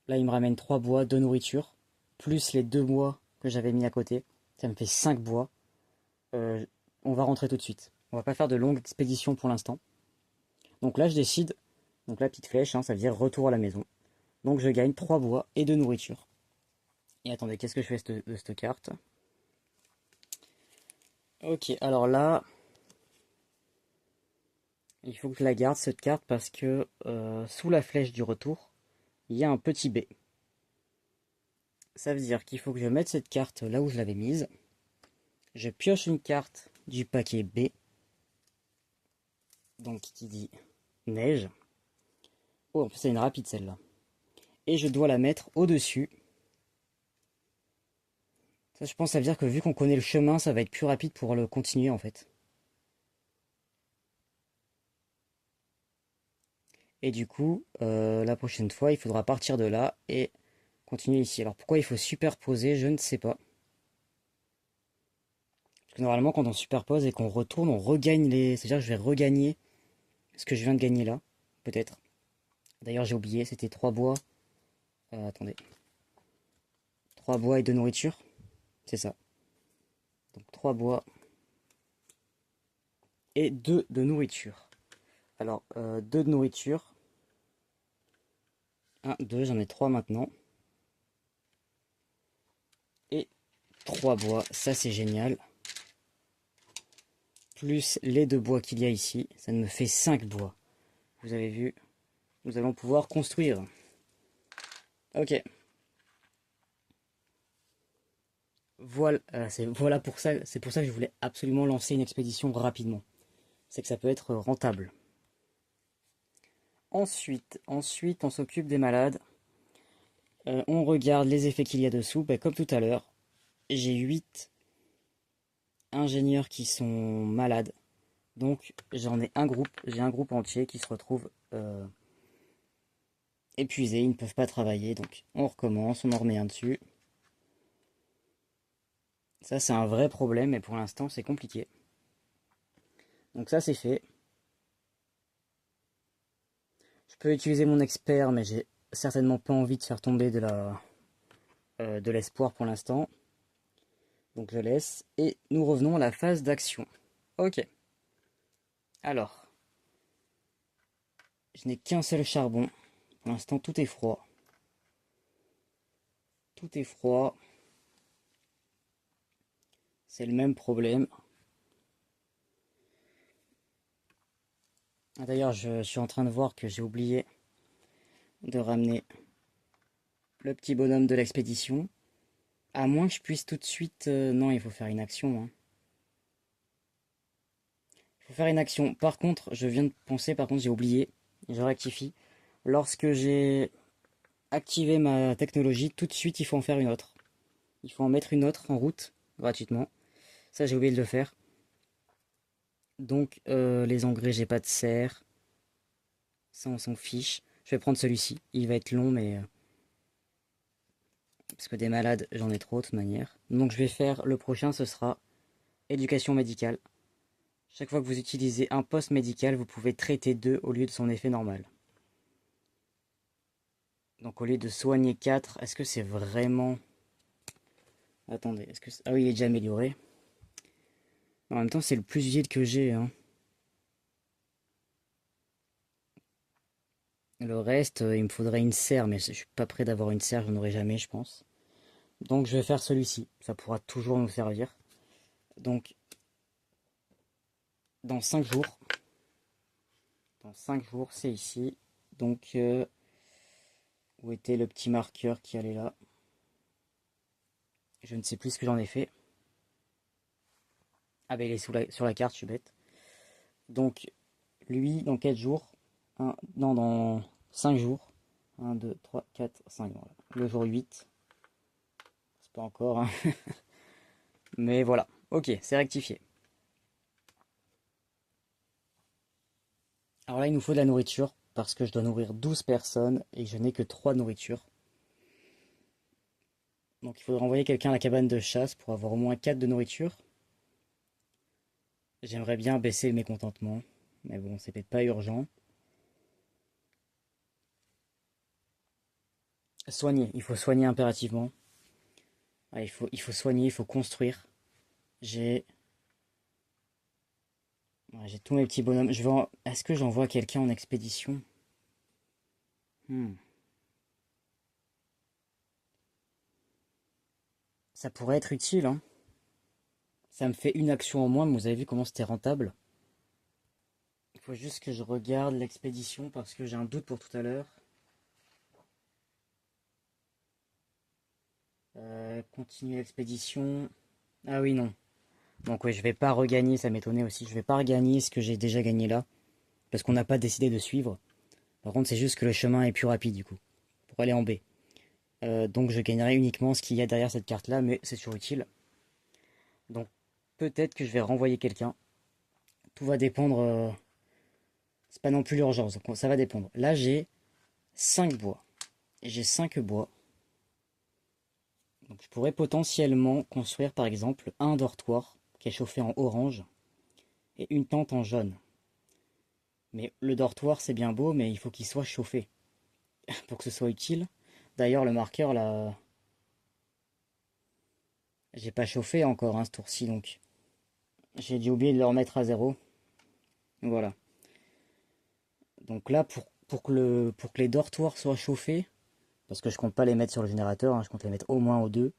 Là il me ramène 3 bois, 2 nourritures, plus les 2 bois que j'avais mis à côté, ça me fait 5 bois. On va rentrer tout de suite. On va pas faire de longue expédition pour l'instant. Donc là je décide, donc la petite flèche, hein, ça veut dire retour à la maison. Donc je gagne 3 bois et 2 nourritures. Et attendez, qu'est-ce que je fais de cette carte? Ok, alors là, il faut que je la garde cette carte parce que sous la flèche du retour, il y a un petit B. Ça veut dire qu'il faut que je mette cette carte là où je l'avais mise. Je pioche une carte du paquet B. Donc qui dit neige. Oh, en plus c'est une rapide celle-là. Et je dois la mettre au-dessus. Ça, je pense, ça veut dire que vu qu'on connaît le chemin, ça va être plus rapide pour le continuer en fait. Et du coup, la prochaine fois, il faudra partir de là et continuer ici. Alors pourquoi il faut superposer, je ne sais pas. Parce que normalement, quand on superpose et qu'on retourne, on regagne les... C'est-à-dire que je vais regagner ce que je viens de gagner là, peut-être. D'ailleurs, j'ai oublié, c'était 3 bois. Attendez. 3 bois et 2 nourriture. C'est ça. Donc 3 bois et 2 de nourriture. Alors, 2 de nourriture. 1, 2, j'en ai 3 maintenant. Et 3 bois, ça c'est génial. Plus les 2 bois qu'il y a ici, ça me fait 5 bois. Vous avez vu, nous allons pouvoir construire. Ok. Voilà, voilà pour ça, c'est pour ça que je voulais absolument lancer une expédition rapidement. C'est que ça peut être rentable. Ensuite, on s'occupe des malades. On regarde les effets qu'il y a dessous. Ben, comme tout à l'heure, j'ai 8 ingénieurs qui sont malades. Donc j'en ai un groupe, j'ai un groupe entier qui se retrouve épuisés, ils ne peuvent pas travailler. Donc on recommence, on en remet un dessus. Ça c'est un vrai problème, mais pour l'instant c'est compliqué. Donc ça c'est fait. Je peux utiliser mon expert, mais j'ai certainement pas envie de faire tomber de l'espoir pour l'instant. Donc je laisse. Et nous revenons à la phase d'action. Ok. Alors, je n'ai qu'un seul charbon. Pour l'instant, tout est froid. Tout est froid. C'est le même problème. D'ailleurs, je suis en train de voir que j'ai oublié de ramener le petit bonhomme de l'expédition. À moins que je puisse tout de suite... non, il faut faire une action. Hein. Il faut faire une action. Par contre, je viens de penser, par contre, j'ai oublié. Je rectifie. Lorsque j'ai activé ma technologie, tout de suite, il faut en faire une autre. Il faut en mettre une autre en route, gratuitement. Ça, j'ai oublié de le faire. Donc, les engrais, j'ai pas de serre. Ça, on s'en fiche. Je vais prendre celui-ci. Il va être long, mais... parce que des malades, j'en ai trop, de toute manière. Donc, je vais faire... Le prochain, ce sera éducation médicale. Chaque fois que vous utilisez un poste médical, vous pouvez traiter 2 au lieu de son effet normal. Donc au lieu de soigner 4, est-ce que c'est vraiment... Attendez, est-ce que... Ah oui, il est déjà amélioré. En même temps, c'est le plus utile que j'ai, hein. Le reste, il me faudrait une serre, mais je suis pas prêt d'avoir une serre, je n'en aurai jamais, je pense. Donc je vais faire celui-ci, ça pourra toujours nous servir. Donc, dans 5 jours, c'est ici. Donc, où était le petit marqueur qui allait là? Je ne sais plus ce que j'en ai fait. Ah ben il est sur la carte, je suis bête. Donc, lui, dans 4 jours, non, dans 5 jours, 1, 2, 3, 4, 5, voilà. Le jour 8, c'est pas encore, hein. Mais voilà, ok, c'est rectifié. Alors là, il nous faut de la nourriture, parce que je dois nourrir 12 personnes, et je n'ai que 3 nourritures. Donc il faudrait envoyer quelqu'un à la cabane de chasse pour avoir au moins 4 de nourriture. J'aimerais bien baisser le mécontentement, mais bon, c'est peut-être pas urgent. Soigner, il faut soigner impérativement. Ah, il faut soigner, il faut construire. J'ai j'ai tous mes petits bonhommes. Est-ce que j'envoie quelqu'un en expédition? Hmm. Ça pourrait être utile, hein. Ça me fait une action en moins, mais vous avez vu comment c'était rentable. Il faut juste que je regarde l'expédition parce que j'ai un doute pour tout à l'heure. Continuer l'expédition. Ah oui, non. Donc ouais, je vais pas regagner, ça m'étonnait aussi. Je vais pas regagner ce que j'ai déjà gagné là. Parce qu'on n'a pas décidé de suivre. Par contre, c'est juste que le chemin est plus rapide du coup. Pour aller en B. Donc je gagnerai uniquement ce qu'il y a derrière cette carte là, mais c'est toujours utile. Donc peut-être que je vais renvoyer quelqu'un. Tout va dépendre. C'est pas non plus l'urgence, donc ça va dépendre. Là j'ai 5 bois. Et j'ai 5 bois. Donc je pourrais potentiellement construire par exemple un dortoir qui est chauffé en orange et une tente en jaune. Mais le dortoir c'est bien beau, mais il faut qu'il soit chauffé pour que ce soit utile. D'ailleurs le marqueur là, j'ai pas chauffé encore ce tour-ci donc j'ai dû oublier de le remettre à zéro. Voilà. Donc là pour que les dortoirs soient chauffés, parce que je compte pas les mettre sur le générateur, hein, je compte les mettre au moins aux deux,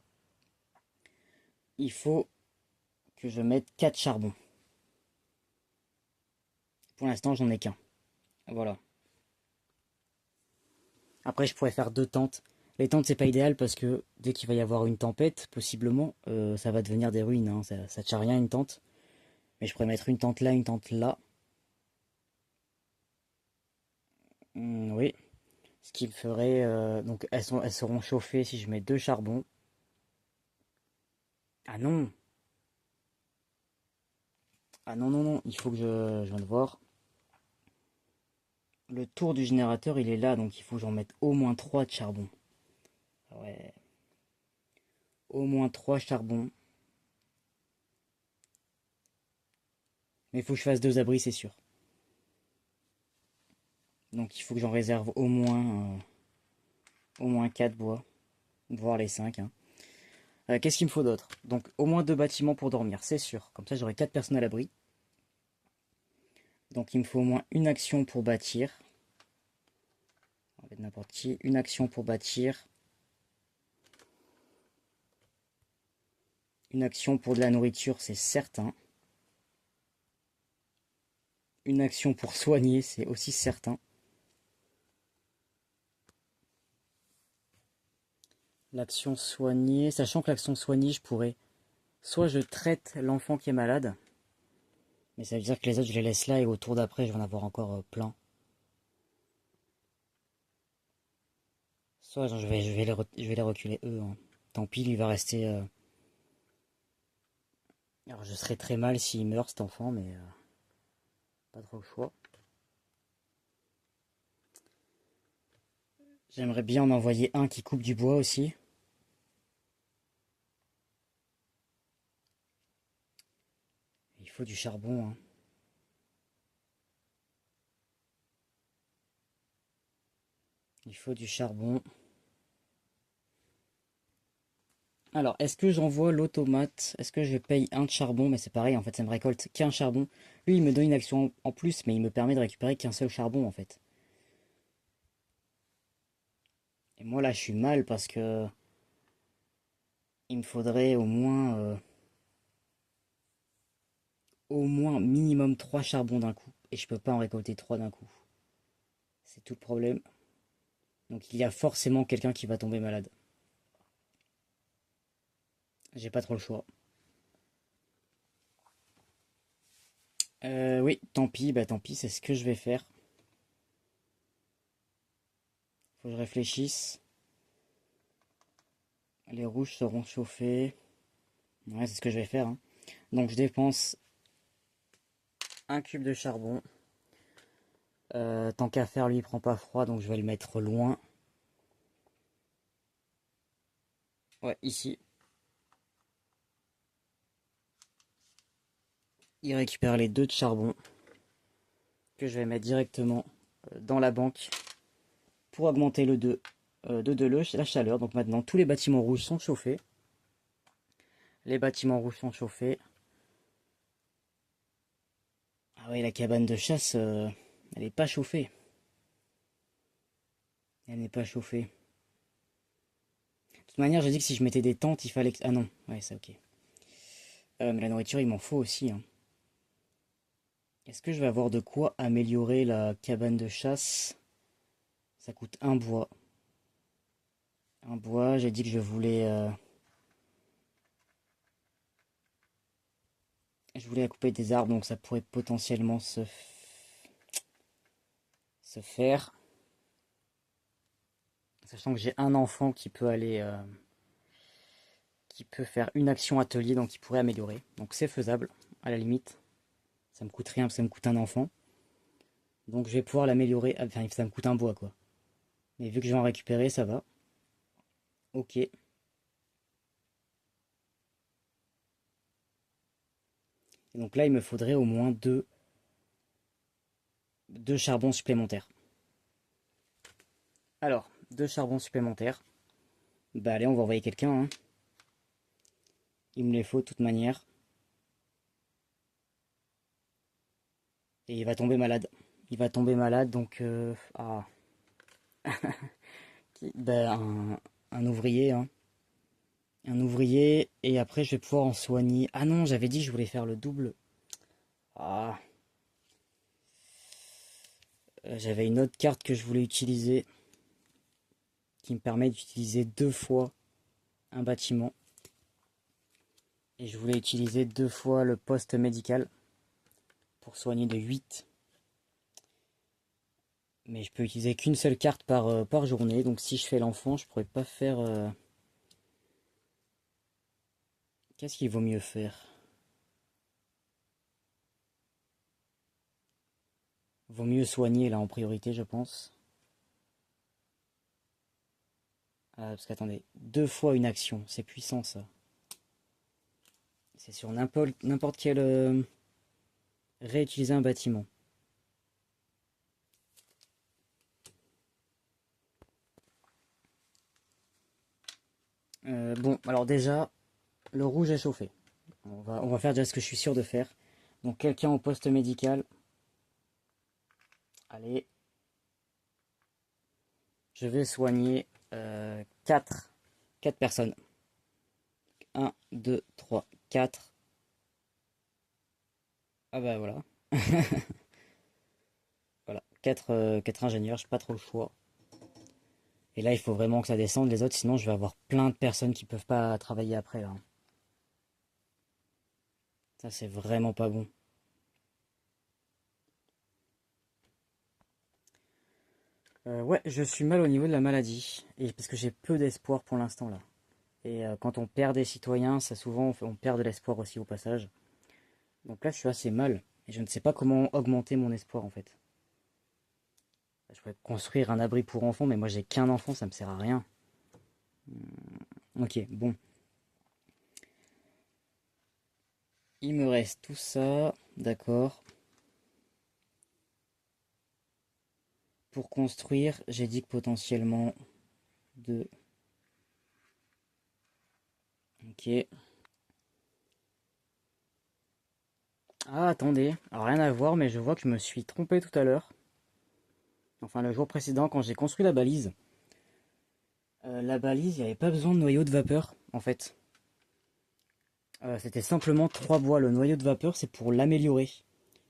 il faut que je mette 4 charbons. Pour l'instant j'en ai qu'un. Voilà. Après, je pourrais faire 2 tentes. Les tentes, c'est pas idéal parce que dès qu'il va y avoir une tempête, possiblement, ça va devenir des ruines, hein. Ça tient rien une tente. Mais je pourrais mettre une tente là, une tente là. Oui. Ce qui me ferait. Donc, elles seront chauffées si je mets 2 charbons. Ah non! Ah non, non, non. Il faut que je viens de voir. Le tour du générateur, il est là. Donc, il faut que j'en mette au moins 3 de charbon. Ouais. Au moins 3 charbons. Mais il faut que je fasse 2 abris, c'est sûr. Donc, il faut que j'en réserve au moins 4 bois. Voire les 5, hein. Qu'est-ce qu'il me faut d'autre? Donc au moins 2 bâtiments pour dormir, c'est sûr. Comme ça j'aurai 4 personnes à l'abri. Donc il me faut au moins une action pour bâtir. On va mettre n'importe qui. Une action pour bâtir. Une action pour de la nourriture, c'est certain. Une action pour soigner, c'est aussi certain. L'action soigner, sachant que l'action soigner, je pourrais... Soit je traite l'enfant qui est malade, mais ça veut dire que les autres, je les laisse là et au tour d'après, je vais en avoir encore plein. Soit je vais les reculer eux, hein. Tant pis, il va rester... Alors je serais très mal s'il meurt cet enfant, mais pas trop le choix. J'aimerais bien en envoyer un qui coupe du bois aussi. Il faut du charbon, hein. Il faut du charbon. Alors, est-ce que j'envoie l'automate? Est-ce que je paye un de charbon? Mais c'est pareil, en fait, ça me récolte qu'un charbon. Lui, il me donne une action en plus, mais il me permet de récupérer qu'un seul charbon, en fait. Et moi, là, je suis mal parce que il me faudrait au moins minimum 3 charbons d'un coup. Et je peux pas en récolter 3 d'un coup. C'est tout le problème. Donc, il y a forcément quelqu'un qui va tomber malade. J'ai pas trop le choix. Oui, tant pis, c'est ce que je vais faire. Faut que je réfléchisse. Les rouges seront chauffés. Ouais, c'est ce que je vais faire, hein. Donc je dépense un cube de charbon. Tant qu'à faire, lui, il prend pas froid, donc je vais le mettre loin. Ouais, ici. Il récupère les 2 de charbon que je vais mettre directement dans la banque pour augmenter la chaleur. Donc maintenant, tous les bâtiments rouges sont chauffés. Les bâtiments rouges sont chauffés. Ah ouais, la cabane de chasse, elle n'est pas chauffée. Elle n'est pas chauffée. De toute manière, j'ai dit que si je mettais des tentes, il fallait que... Ah non, ouais, c'est ok. Mais la nourriture, il m'en faut aussi, hein. Est-ce que je vais avoir de quoi améliorer la cabane de chasse? Ça coûte un bois. Un bois, j'ai dit que je voulais couper des arbres, donc ça pourrait potentiellement se faire. Sachant que j'ai un enfant qui peut faire une action atelier, donc il pourrait améliorer. Donc c'est faisable, à la limite. Ça me coûte rien, ça me coûte un enfant. Donc je vais pouvoir l'améliorer. Enfin, ça me coûte un bois, quoi. Mais vu que je vais en récupérer, ça va. Ok. Et donc là, il me faudrait au moins deux charbons supplémentaires. Alors, 2 charbons supplémentaires. Bah allez, on va envoyer quelqu'un, hein. Il me les faut de toute manière. Et il va tomber malade. Il va tomber malade, donc... Ben, un ouvrier, hein. Un ouvrier, et après je vais pouvoir en soigner. Ah non, j'avais dit que je voulais faire le double. Ah, j'avais une autre carte que je voulais utiliser, qui me permet d'utiliser 2 fois un bâtiment. Et je voulais utiliser 2 fois le poste médical pour soigner de 8. Mais je peux utiliser qu'une seule carte par journée. Donc si je fais l'enfant, je pourrais pas faire... Qu'est-ce qu'il vaut mieux faire? Vaut mieux soigner là en priorité, je pense. Parce qu'attendez, 2 fois une action, c'est puissant ça. C'est sur n'importe quel... réutiliser un bâtiment. Bon, alors déjà, le rouge est chauffé. On va faire déjà ce que je suis sûr de faire. Donc quelqu'un au poste médical. Allez. Je vais soigner 4 personnes. 1, 2, 3, 4. Ah bah voilà. Voilà. 4 ingénieurs, j'ai pas trop le choix. Et là, il faut vraiment que ça descende les autres, sinon je vais avoir plein de personnes qui peuvent pas travailler après là. Ça, c'est vraiment pas bon. Ouais, je suis mal au niveau de la maladie. Et parce que j'ai peu d'espoir pour l'instant là. Et quand on perd des citoyens, ça souvent on perd de l'espoir aussi au passage. Donc là, je suis assez mal. Et je ne sais pas comment augmenter mon espoir en fait. Je pourrais construire un abri pour enfants, mais moi j'ai qu'un enfant, ça me sert à rien. Ok, bon. Il me reste tout ça, d'accord. Pour construire, j'ai dit que potentiellement 2. Ok. Ah, attendez. Alors, rien à voir, mais je vois que je me suis trompé tout à l'heure. Enfin, le jour précédent, quand j'ai construit la balise. La balise, il n'y avait pas besoin de noyau de vapeur, en fait. C'était simplement 3 bois. Le noyau de vapeur, c'est pour l'améliorer.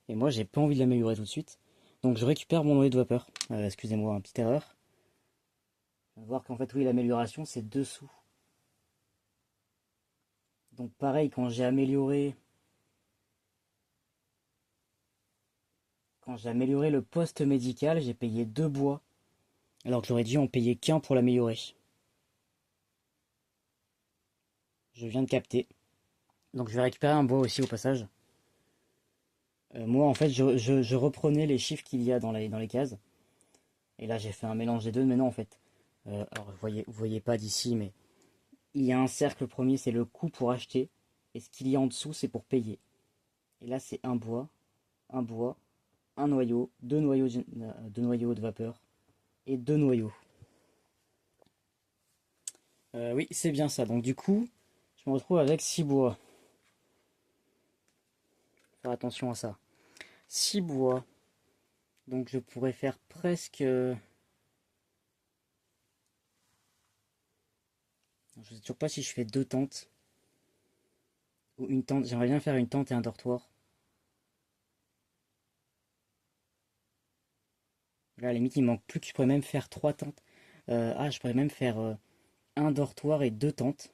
Et moi, j'ai pas envie de l'améliorer tout de suite. Donc, je récupère mon noyau de vapeur. Excusez-moi, une petite erreur. On va voir qu'en fait, oui, l'amélioration, c'est dessous. Donc, pareil, quand j'ai amélioré le poste médical, j'ai payé 2 bois. Alors que j'aurais dû en payer qu'un pour l'améliorer. Je viens de capter. Donc, je vais récupérer un bois aussi au passage. Moi, en fait, je reprenais les chiffres qu'il y a dans les cases. Et là, j'ai fait un mélange des deux. Mais non, en fait. Alors, vous voyez pas d'ici, mais il y a un cercle premier, c'est le coût pour acheter. Et ce qu'il y a en dessous, c'est pour payer. Et là, c'est un bois, un noyau, deux noyaux de vapeur et 2 noyaux. Oui, c'est bien ça. Donc, du coup, je me retrouve avec 6 bois. Faire attention à ça. 6 bois. Donc, je pourrais faire presque. Je sais toujours pas si je fais 2 tentes ou une tente. J'aimerais bien faire une tente et un dortoir. Là, à la limite, il manque plus que je pourrais même faire 3 tentes. Je pourrais même faire un dortoir et 2 tentes.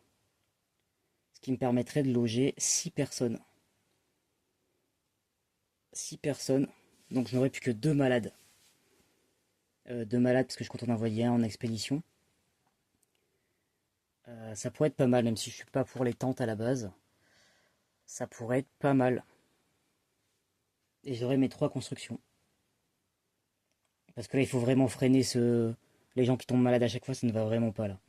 Ce qui me permettrait de loger 6 personnes. 6 personnes. Donc, je n'aurais plus que 2 malades. 2 malades parce que je compte en envoyer un en expédition. Ça pourrait être pas mal, même si je suis pas pour les tentes à la base. Ça pourrait être pas mal. Et j'aurai mes 3 constructions. Parce que là, il faut vraiment freiner les gens qui tombent malades à chaque fois, ça ne va vraiment pas là.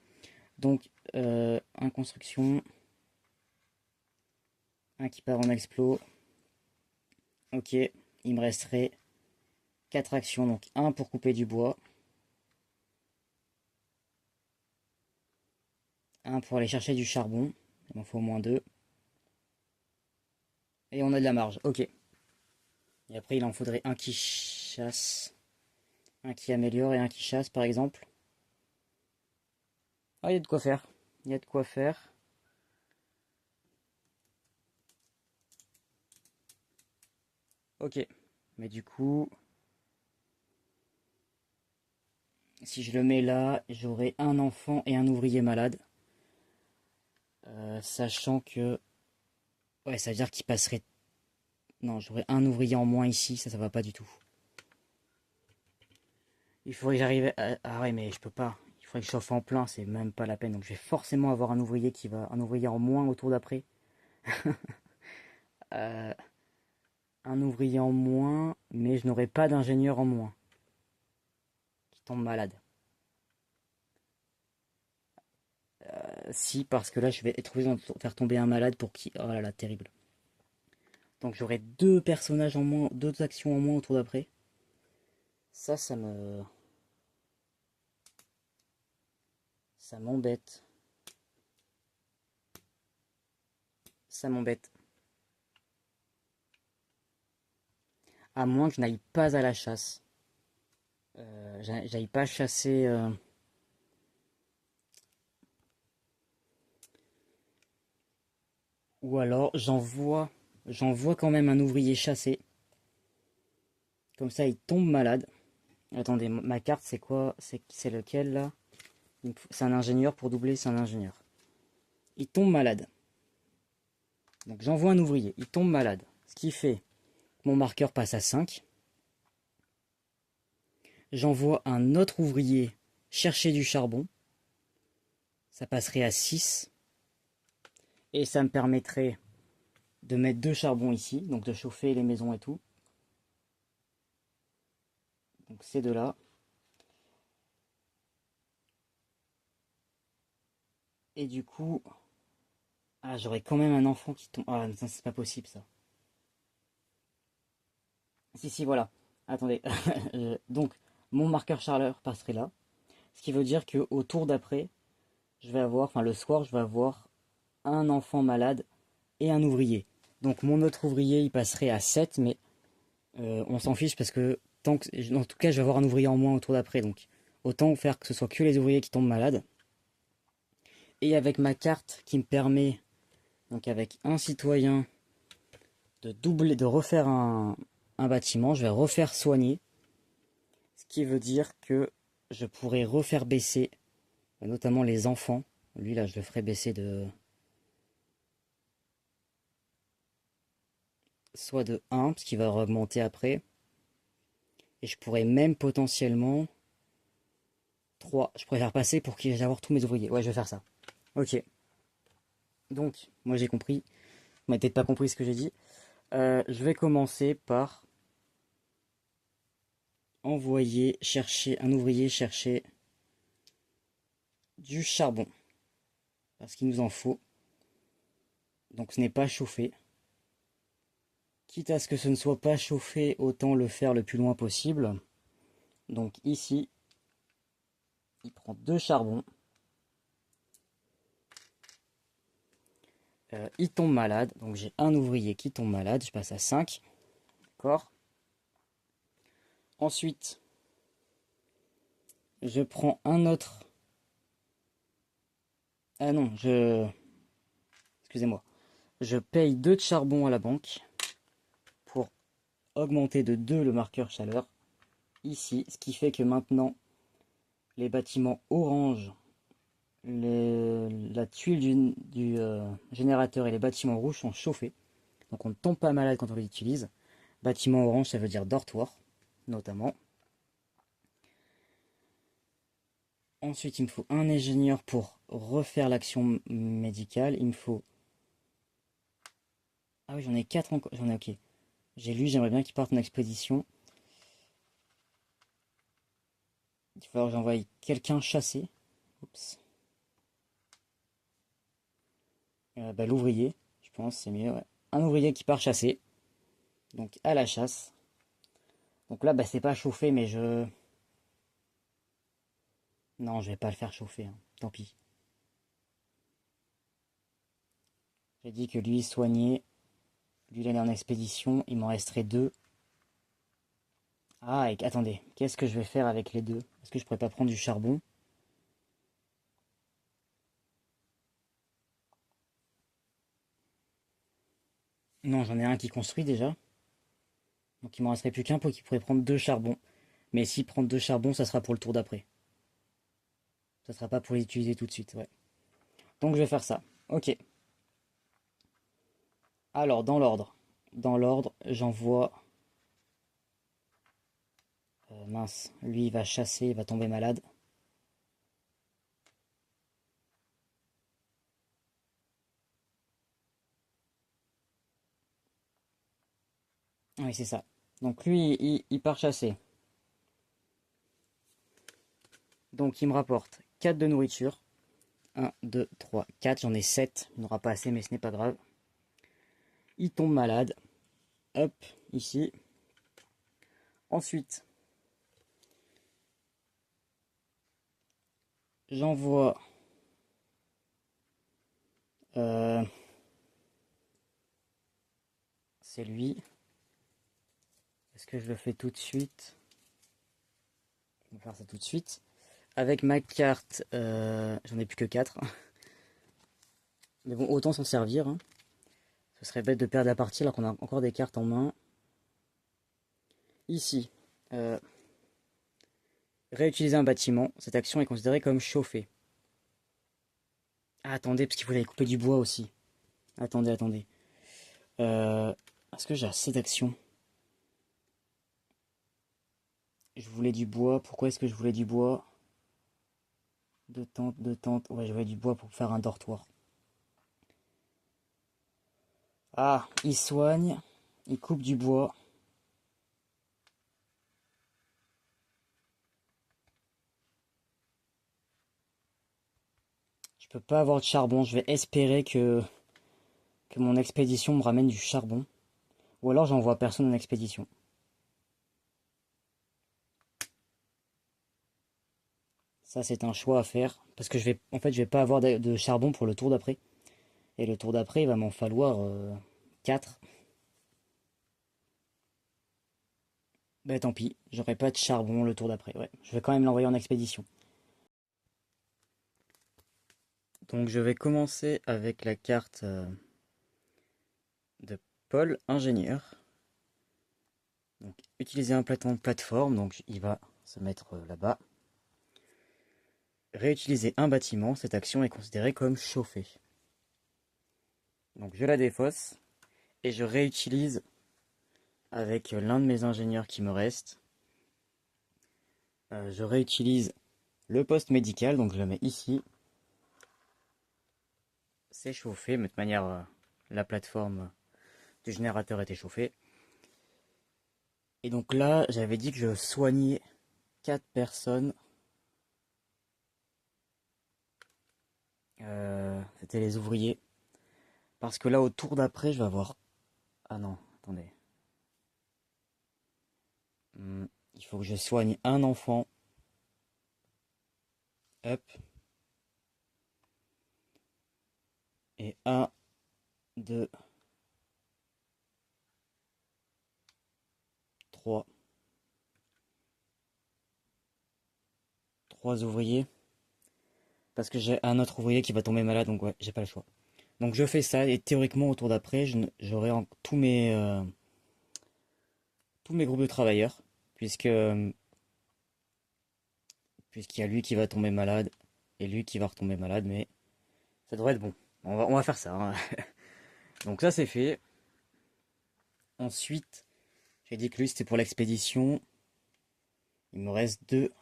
Donc, un construction. Un qui part en explo. Ok, il me resterait 4 actions. Donc, un pour couper du bois. Un pour aller chercher du charbon. Il m'en faut au moins 2. Et on a de la marge. Ok. Et après, il en faudrait un qui chasse. Un qui améliore et un qui chasse, par exemple. Ah, il y a de quoi faire. Il y a de quoi faire. Ok. Mais du coup, si je le mets là, j'aurai un enfant et un ouvrier malade. Sachant que... Ouais, ça veut dire qu'il passerait... Non, j'aurai un ouvrier en moins ici, ça va pas du tout. Il faudrait que j'arrive à... Ah ouais, mais je peux pas. Il faudrait que je chauffe en plein, c'est même pas la peine. Donc je vais forcément avoir un ouvrier un ouvrier en moins au tour d'après. Euh, un ouvrier en moins, mais je n'aurai pas d'ingénieur en moins. Qui tombe malade. Si, parce que là, je vais être obligé de faire tomber un malade pour qui... Oh là là, terrible. Donc j'aurai 2 personnages en moins, 2 actions en moins au tour d'après. Ça me... Ça m'embête. Ça m'embête. À moins que je n'aille pas à la chasse. J'aille pas chasser... Ou alors j'envoie quand même un ouvrier chasser. Comme ça, il tombe malade. Attendez, ma carte, c'est quoi? C'est lequel, là? C'est un ingénieur pour doubler, c'est un ingénieur. Il tombe malade. Donc j'envoie un ouvrier, il tombe malade. Ce qui fait que mon marqueur passe à 5. J'envoie un autre ouvrier chercher du charbon. Ça passerait à 6. Et ça me permettrait de mettre 2 charbons ici, donc de chauffer les maisons et tout. Donc ces deux-là. Et du coup... Ah, j'aurais quand même un enfant qui tombe... Ah, non, c'est pas possible, ça. Si, si, voilà. Attendez. Donc, mon marqueur chaleur passerait là. Ce qui veut dire qu'au tour d'après, je vais avoir, enfin le soir, je vais avoir un enfant malade et un ouvrier. Donc mon autre ouvrier, il passerait à 7, mais on s'en fiche parce que en tout cas, je vais avoir un ouvrier en moins au tour d'après. Donc autant faire que ce soit que les ouvriers qui tombent malades. Et avec ma carte qui me permet, donc avec un citoyen, de doubler, de refaire un bâtiment, je vais refaire soigner. Ce qui veut dire que je pourrais refaire baisser, notamment les enfants. Lui là, je le ferai baisser de soit de 1, parce qu'il va augmenter après. Et je pourrais même potentiellement 3. Je pourrais faire passer pour qu'il y ait avoir tous mes ouvriers. Ouais, je vais faire ça. Ok. Donc, moi j'ai compris. Vous m'avez peut-être pas compris ce que j'ai dit. Je vais commencer par envoyer, chercher un ouvrier, chercher du charbon. Parce qu'il nous en faut. Donc ce n'est pas chauffé. Quitte à ce que ce ne soit pas chauffé, autant le faire le plus loin possible. Donc ici, il prend 2 charbons. Il tombe malade. Donc j'ai un ouvrier qui tombe malade. Je passe à 5. D'accord. Ensuite, je prends un autre. Ah non, excusez-moi. Je paye 2 de charbon à la banque pour augmenter de 2 le marqueur chaleur. Ici, ce qui fait que maintenant, les bâtiments orange, la tuile du générateur et les bâtiments rouges sont chauffés. Donc on ne tombe pas malade quand on les utilise. Bâtiment orange, ça veut dire dortoir, notamment. Ensuite, il me faut un ingénieur pour refaire l'action médicale. Il me faut... Ah oui, j'en ai 4 encore. J'en ai, ok. J'ai lu, j'aimerais bien qu'il parte en expédition. Il va falloir que j'envoie quelqu'un chasser. Oups. Bah, l'ouvrier, je pense, c'est mieux. Ouais. Un ouvrier qui part chasser. Donc à la chasse. Donc là, bah, c'est pas chauffé, mais je... Non, je vais pas le faire chauffer, hein. Tant pis. J'ai dit que lui soigner. Lui, il allait en expédition. Il m'en resterait 2. Ah, et attendez. Qu'est-ce que je vais faire avec les 2? Est-ce que je pourrais pas prendre du charbon? Non, j'en ai un qui construit déjà. Donc il m'en resterait plus qu'un pour qu'il pourrait prendre 2 charbons. Mais s'il prend 2 charbons, ça sera pour le tour d'après. Ça sera pas pour les utiliser tout de suite, ouais. Donc je vais faire ça. Ok. Alors, dans l'ordre. Dans l'ordre, j'envoie... mince, lui il va chasser, il va tomber malade. Oui, c'est ça. Donc lui, il part chasser. Donc il me rapporte 4 de nourriture. 1, 2, 3, 4. J'en ai 7. Il n'aura pas assez, mais ce n'est pas grave. Il tombe malade. Hop, ici. Ensuite, j'envoie... c'est lui. Est-ce que je le fais tout de suite? On va faire ça tout de suite. Avec ma carte, j'en ai plus que 4. Mais bon, autant s'en servir, hein. Ce serait bête de perdre la partie alors qu'on a encore des cartes en main. Ici, réutiliser un bâtiment. Cette action est considérée comme chauffée. Ah, attendez, parce qu'il faut aller couper du bois aussi. Attendez, attendez. Est-ce que j'ai assez d'actions? Je voulais du bois. Pourquoi est-ce que je voulais du bois? Deux tentes, deux tentes. Ouais, je voulais du bois pour faire un dortoir. Ah, il soigne. Il coupe du bois. Je peux pas avoir de charbon. Je vais espérer que mon expédition me ramène du charbon. Ou alors j'envoie personne en expédition. Ça, c'est un choix à faire. Parce que en fait, je vais pas avoir de charbon pour le tour d'après. Et le tour d'après, il va m'en falloir 4. Bah tant pis, j'aurai pas de charbon le tour d'après. Ouais, je vais quand même l'envoyer en expédition. Donc je vais commencer avec la carte de Paul ingénieur. Donc utiliser un platon de plateforme, donc il va se mettre là-bas. Réutiliser un bâtiment, cette action est considérée comme chauffée. Donc je la défausse et je réutilise avec l'un de mes ingénieurs qui me reste. Je réutilise le poste médical, donc je le mets ici. C'est chauffé, mais de toute manière, la plateforme du générateur était chauffée. Et donc là, j'avais dit que je soignais 4 personnes. C'était les ouvriers. Parce que là, au tour d'après, je vais avoir... Ah non, attendez. Il faut que je soigne un enfant. Hop. Et 1, 2, 3. 3 ouvriers. Parce que j'ai un autre ouvrier qui va tomber malade, donc ouais, j'ai pas le choix. Donc je fais ça, et théoriquement, au tour d'après, j'aurai tous mes groupes de travailleurs. Puisque puisqu'il y a lui qui va tomber malade, et lui qui va retomber malade, mais ça devrait être bon. On va faire ça, hein. Donc ça c'est fait. Ensuite, j'ai dit que lui c'était pour l'expédition. Il me reste 2.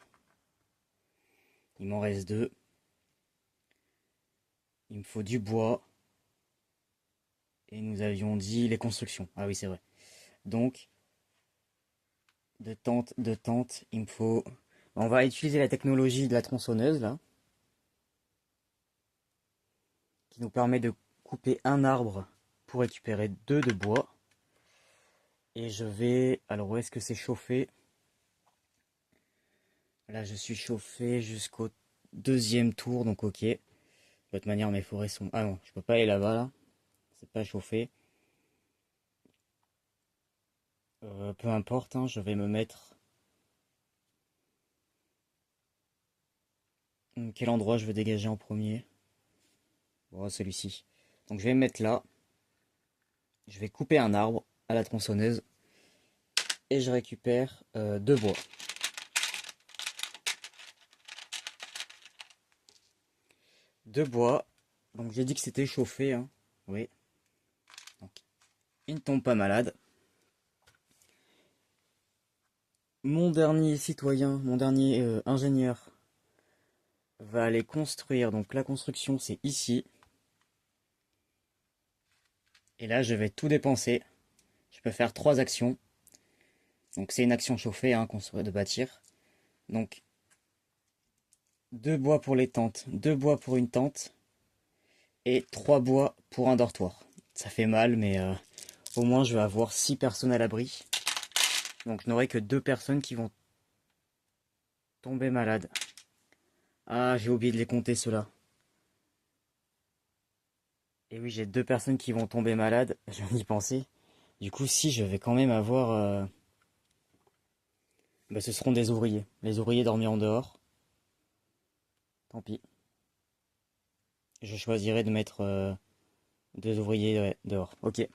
Il m'en reste 2. Il me faut du bois. Et nous avions dit les constructions. Ah oui, c'est vrai. Donc, de tente, il me faut... On va utiliser la technologie de la tronçonneuse, là. Qui nous permet de couper un arbre pour récupérer 2 de bois. Et je vais... Alors, où est-ce que c'est chauffé? Là, je suis chauffé jusqu'au 2e tour, donc ok. De toute manière, mes forêts sont... Ah non, je peux pas aller là-bas, là. C'est pas chauffé. Peu importe, hein, je vais me mettre... Quel endroit je veux dégager en premier? Bon, celui-ci. Donc je vais me mettre là. Je vais couper un arbre à la tronçonneuse. Et je récupère 2 bois. Deux bois. Donc j'ai dit que c'était chauffé, hein. Oui. Donc, il ne tombe pas malade. Mon dernier citoyen, mon dernier ingénieur va aller construire. Donc la construction c'est ici. Et là je vais tout dépenser. Je peux faire 3 actions. Donc c'est une action chauffée, hein, construire, de bâtir. Donc 2 bois pour les tentes, 2 bois pour une tente et 3 bois pour un dortoir. Ça fait mal, mais au moins je vais avoir 6 personnes à l'abri. Donc je n'aurai que 2 personnes qui vont tomber malades. Ah, j'ai oublié de les compter ceux-là. Et oui, j'ai 2 personnes qui vont tomber malades, je viens d'y penser. Du coup, si je vais quand même avoir... bah, ce seront des ouvriers. Les ouvriers dormiront dehors. Tant pis. Je choisirai de mettre 2 ouvriers dehors. Ok.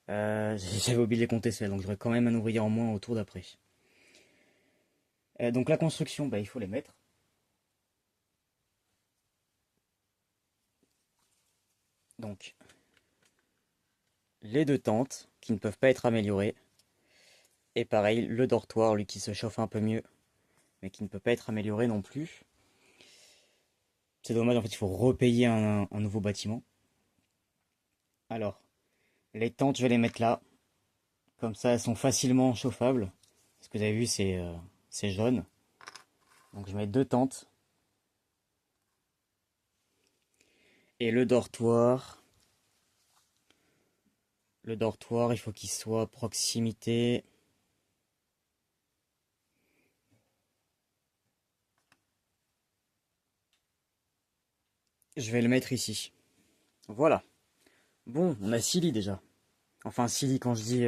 J'avais oublié de les compter celles, donc j'aurai quand même un ouvrier en moins au tour d'après. Donc la construction, bah, il faut les mettre. Donc les 2 tentes qui ne peuvent pas être améliorées. Et pareil, le dortoir, lui qui se chauffe un peu mieux, mais qui ne peut pas être amélioré non plus. C'est dommage, en fait, il faut repayer un nouveau bâtiment. Alors, les tentes, je vais les mettre là. Comme ça, elles sont facilement chauffables. Ce que vous avez vu, c'est jaune. Donc je mets 2 tentes. Et le dortoir, il faut qu'il soit à proximité. Je vais le mettre ici. Voilà. Bon, on a 6 lits déjà. Enfin, 6 lits quand je dis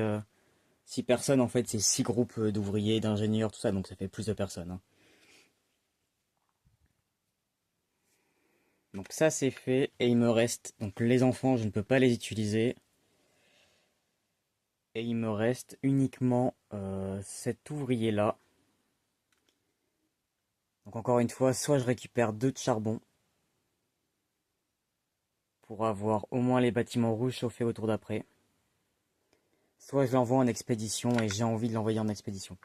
6 personnes, en fait, c'est 6 groupes d'ouvriers, d'ingénieurs, tout ça, donc ça fait plus de personnes, hein. Donc ça c'est fait, et il me reste, donc les enfants, je ne peux pas les utiliser. Et il me reste uniquement cet ouvrier-là. Donc encore une fois, soit je récupère 2 de charbon, pour avoir au moins les bâtiments rouges chauffés au tour d'après. Soit je l'envoie en expédition, et j'ai envie de l'envoyer en expédition.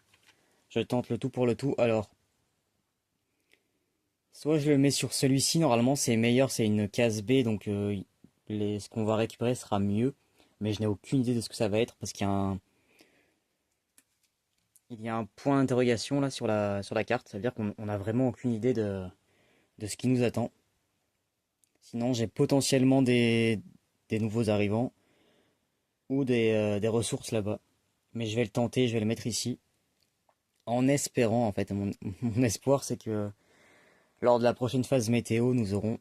Je tente le tout pour le tout, alors. Soit je le mets sur celui-ci, normalement c'est meilleur, c'est une case B, donc ce qu'on va récupérer sera mieux. Mais je n'ai aucune idée de ce que ça va être, parce il y a un point d'interrogation là sur la carte, ça veut dire qu'on n'a vraiment aucune idée de ce qui nous attend. Sinon j'ai potentiellement des nouveaux arrivants, ou des ressources là-bas. Mais je vais le tenter, je vais le mettre ici. En espérant, en fait, mon espoir c'est que lors de la prochaine phase météo, nous aurons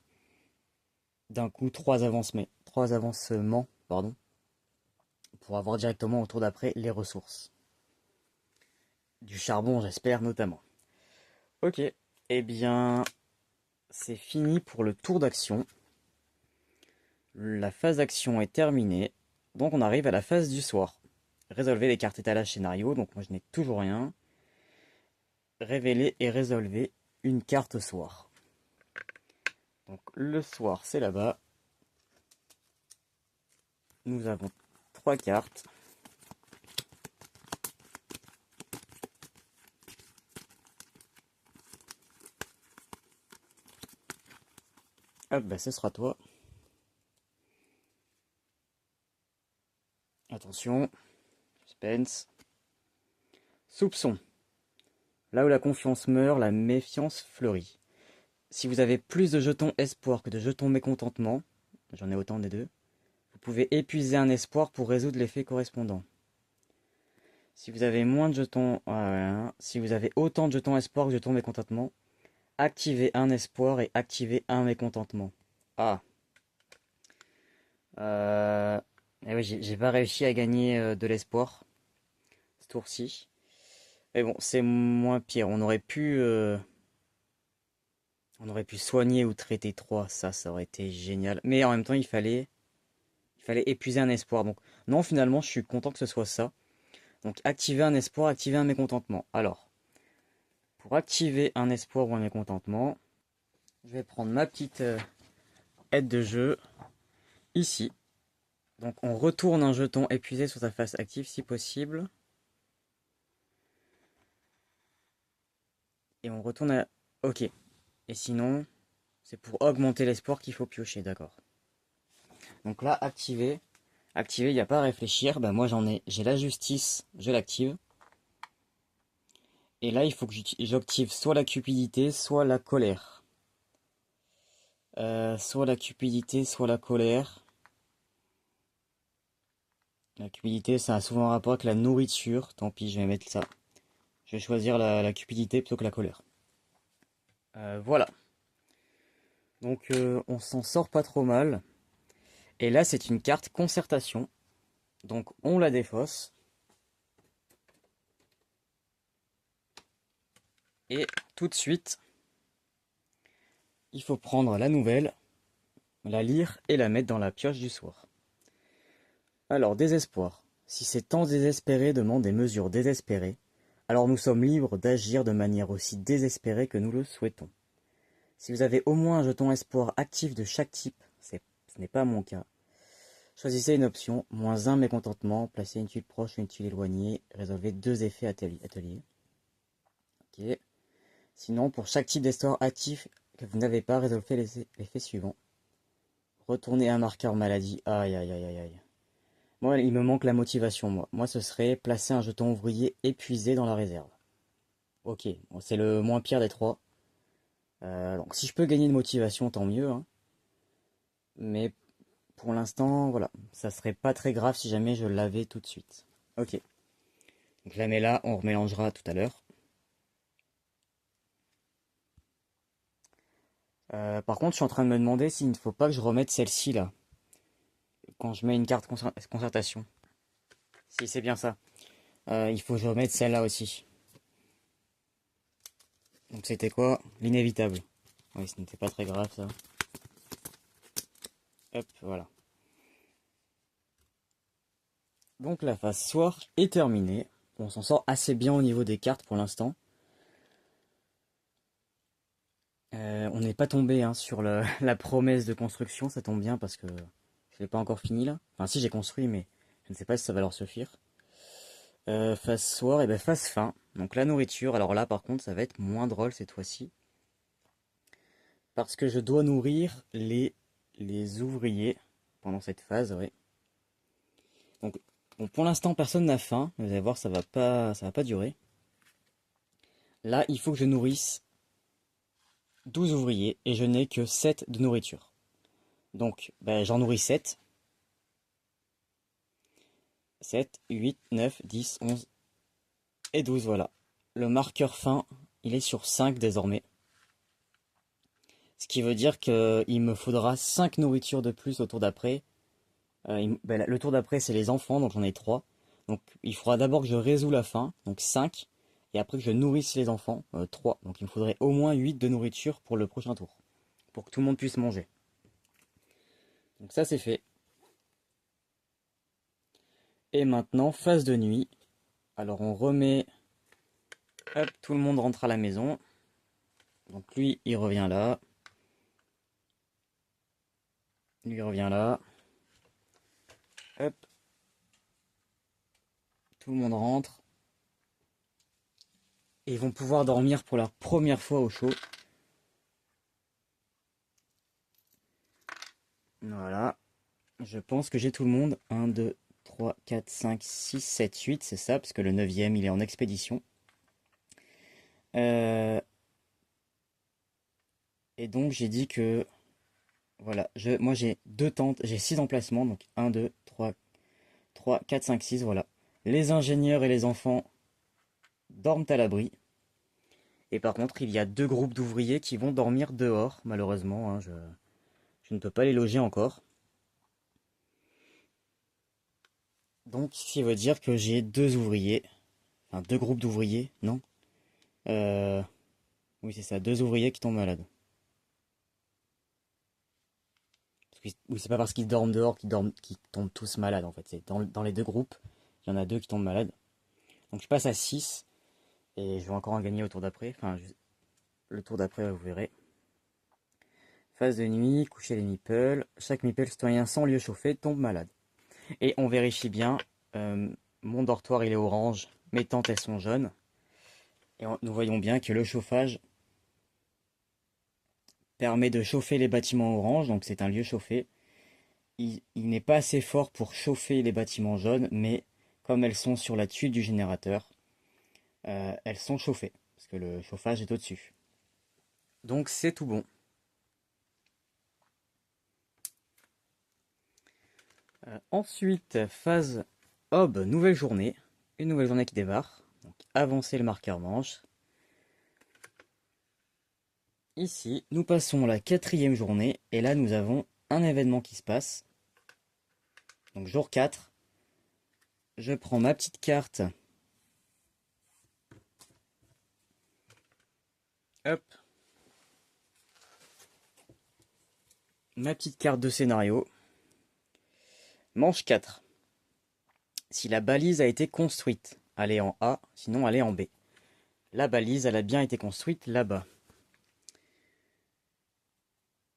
d'un coup 3 avancements, pardon, pour avoir directement au tour d'après les ressources. Du charbon, j'espère notamment. Ok, eh bien, c'est fini pour le tour d'action. La phase d'action est terminée. Donc on arrive à la phase du soir. Résolvez les cartes étalage scénario, donc moi je n'ai toujours rien. Révéler et résolver une carte soir. Donc le soir c'est là-bas. Nous avons 3 cartes. Hop, bah ce sera toi. Attention, suspense. Soupçon. Là où la confiance meurt, la méfiance fleurit. Si vous avez plus de jetons espoir que de jetons mécontentement, j'en ai autant des deux, vous pouvez épuiser un espoir pour résoudre l'effet correspondant. Si vous avez moins de jetons, si vous avez autant de jetons espoir que de jetons mécontentement, activez un espoir et activez un mécontentement. Ah. Eh oui, j'ai pas réussi à gagner de l'espoir ce tour-ci. Mais bon, c'est moins pire. On aurait pu soigner ou traiter 3, ça aurait été génial. Mais en même temps, il fallait épuiser un espoir. Donc non, finalement, je suis content que ce soit ça. Donc activer un espoir, activer un mécontentement. Alors, pour activer un espoir ou un mécontentement, je vais prendre ma petite aide de jeu ici. Donc on retourne un jeton épuisé sur sa face active si possible. Et on retourne à... Ok. Et sinon, c'est pour augmenter l'espoir qu'il faut piocher, d'accord. Donc là, activer. Activer, il n'y a pas à réfléchir. Bah moi j'ai la justice, je l'active. Et là, il faut que j'active soit la cupidité, soit la colère. Soit la cupidité, soit la colère. La cupidité, ça a souvent un rapport avec la nourriture. Tant pis, je vais mettre ça. Je vais choisir la cupidité plutôt que la colère. Voilà. Donc on s'en sort pas trop mal. Et là, c'est une carte concertation. Donc on la défausse. Et tout de suite, il faut prendre la nouvelle, la lire et la mettre dans la pioche du soir. Alors, désespoir. Si ces temps désespérés demandent des mesures désespérées, alors nous sommes libres d'agir de manière aussi désespérée que nous le souhaitons. Si vous avez au moins un jeton espoir actif de chaque type, ce n'est pas mon cas, choisissez une option, -1 mécontentement, placez une tuile proche ou une tuile éloignée, résolvez 2 effets atelier. Ok. Sinon, pour chaque type d'espoir actif que vous n'avez pas, résolvez l'effet suivant. Retournez un marqueur maladie. Aïe aïe aïe aïe aïe. Moi, il me manque la motivation, moi. Moi, ce serait placer un jeton ouvrier épuisé dans la réserve. Ok, bon, c'est le moins pire des 3. Donc si je peux gagner de motivation, tant mieux, hein. Mais pour l'instant, voilà, ça serait pas très grave si jamais je l'avais tout de suite. Ok, donc je la mets là, on remélangera tout à l'heure. Par contre, je suis en train de me demander s'il ne faut pas que je remette celle-ci là, quand je mets une carte concertation. Si c'est bien ça. Il faut que je remette celle-là aussi. Donc c'était quoi? L'inévitable. Oui, ce n'était pas très grave ça. Hop, voilà. Donc la phase soir est terminée. On s'en sort assez bien au niveau des cartes pour l'instant. On n'est pas tombé hein, sur la promesse de construction, ça tombe bien parce que je l'ai pas encore fini là. Enfin si j'ai construit mais je ne sais pas si ça va leur suffire. Phase soir et ben phase faim. Donc la nourriture, alors là par contre ça va être moins drôle cette fois-ci. Parce que je dois nourrir les ouvriers pendant cette phase, ouais. Donc bon, pour l'instant personne n'a faim, vous allez voir ça va pas durer. Là il faut que je nourrisse 12 ouvriers et je n'ai que 7 de nourriture. Donc ben, j'en nourris 7. 7, 8, 9, 10, 11 et 12, voilà. Le marqueur faim, il est sur 5 désormais. Ce qui veut dire qu'il me faudra 5 nourritures de plus au tour d'après. Ben, le tour d'après, c'est les enfants, donc j'en ai 3. Donc il faudra d'abord que je résous la faim, donc 5. Et après que je nourrisse les enfants, 3. Donc il me faudrait au moins 8 de nourriture pour le prochain tour. Pour que tout le monde puisse manger. Donc ça c'est fait. Et maintenant, phase de nuit. Alors on remet... Hop, tout le monde rentre à la maison. Donc lui, il revient là. Lui revient là. Hop. Tout le monde rentre. Et ils vont pouvoir dormir pour la première fois au chaud. Voilà. Je pense que j'ai tout le monde. 1, 2, 3, 4, 5, 6, 7, 8. C'est ça, parce que le neuvième, il est en expédition. Euh, Et donc j'ai dit que... Voilà. Moi j'ai 2 tentes. J'ai 6 emplacements. Donc 1, 2, 3, 3, 4, 5, 6. Voilà. Les ingénieurs et les enfants dorment à l'abri. Et par contre, il y a 2 groupes d'ouvriers qui vont dormir dehors, malheureusement. Hein, je ne peux pas les loger encore. Donc, ce qui veut dire que j'ai 2 ouvriers. Enfin, 2 groupes d'ouvriers, non? Euh, oui, c'est ça, 2 ouvriers qui tombent malades. Oui, c'est pas parce qu'ils dorment dehors qu'ils tombent tous malades, en fait. C'est dans les 2 groupes, il y en a 2 qui tombent malades. Donc, je passe à 6. Et je vais encore en gagner au tour d'après. Enfin, le tour d'après, vous verrez. Phase de nuit, coucher les meeples. Chaque meeple citoyen sans lieu chauffé tombe malade. Et on vérifie bien. euh, Mon dortoir, il est orange. Mes tentes, elles sont jaunes. Et nous voyons bien que le chauffage permet de chauffer les bâtiments orange. Donc c'est un lieu chauffé. Il n'est pas assez fort pour chauffer les bâtiments jaunes. Mais comme elles sont sur la tuile du générateur, elles sont chauffées. Parce que le chauffage est au-dessus. Donc c'est tout bon. Ensuite, phase Hob, nouvelle journée. Une nouvelle journée qui démarre. Donc, avancer le marqueur manche. Ici, nous passons la 4e journée. Et là, nous avons un événement qui se passe. Donc, jour 4. Je prends ma petite carte. Hop. Ma petite carte de scénario. Manche 4. Si la balise a été construite, elle est en A, sinon elle est en B. La balise, elle a bien été construite là-bas.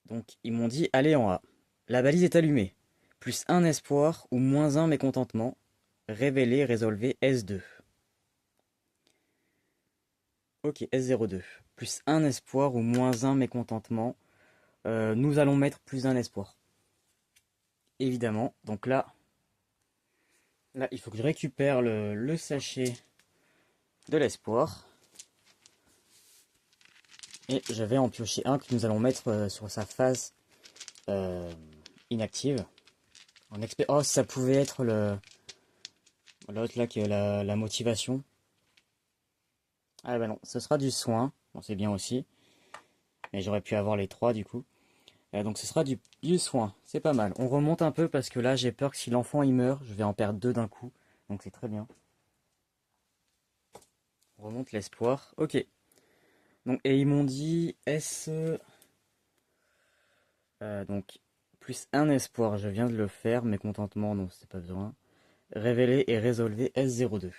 Donc, ils m'ont dit, allez en A. La balise est allumée. Plus 1 espoir ou moins 1 mécontentement. Révéler, résolver S2. Ok, S02. Plus 1 espoir ou moins 1 mécontentement. Nous allons mettre plus 1 espoir. Évidemment. Donc là, il faut que je récupère le sachet de l'espoir. Et je vais en piocher un que nous allons mettre sur sa phase inactive. Oh, ça pouvait être l'autre là qui est la motivation. Ah bah non, ce sera du soin. Bon, c'est bien aussi. Mais j'aurais pu avoir les 3 du coup. Donc ce sera du soin, c'est pas mal. On remonte un peu parce que là j'ai peur que si l'enfant il meurt, je vais en perdre 2 d'un coup. Donc c'est très bien. On remonte l'espoir. Ok. Donc, et ils m'ont dit donc plus un espoir, je viens de le faire, mécontentement, non, c'est pas besoin. Révéler et résolver S02.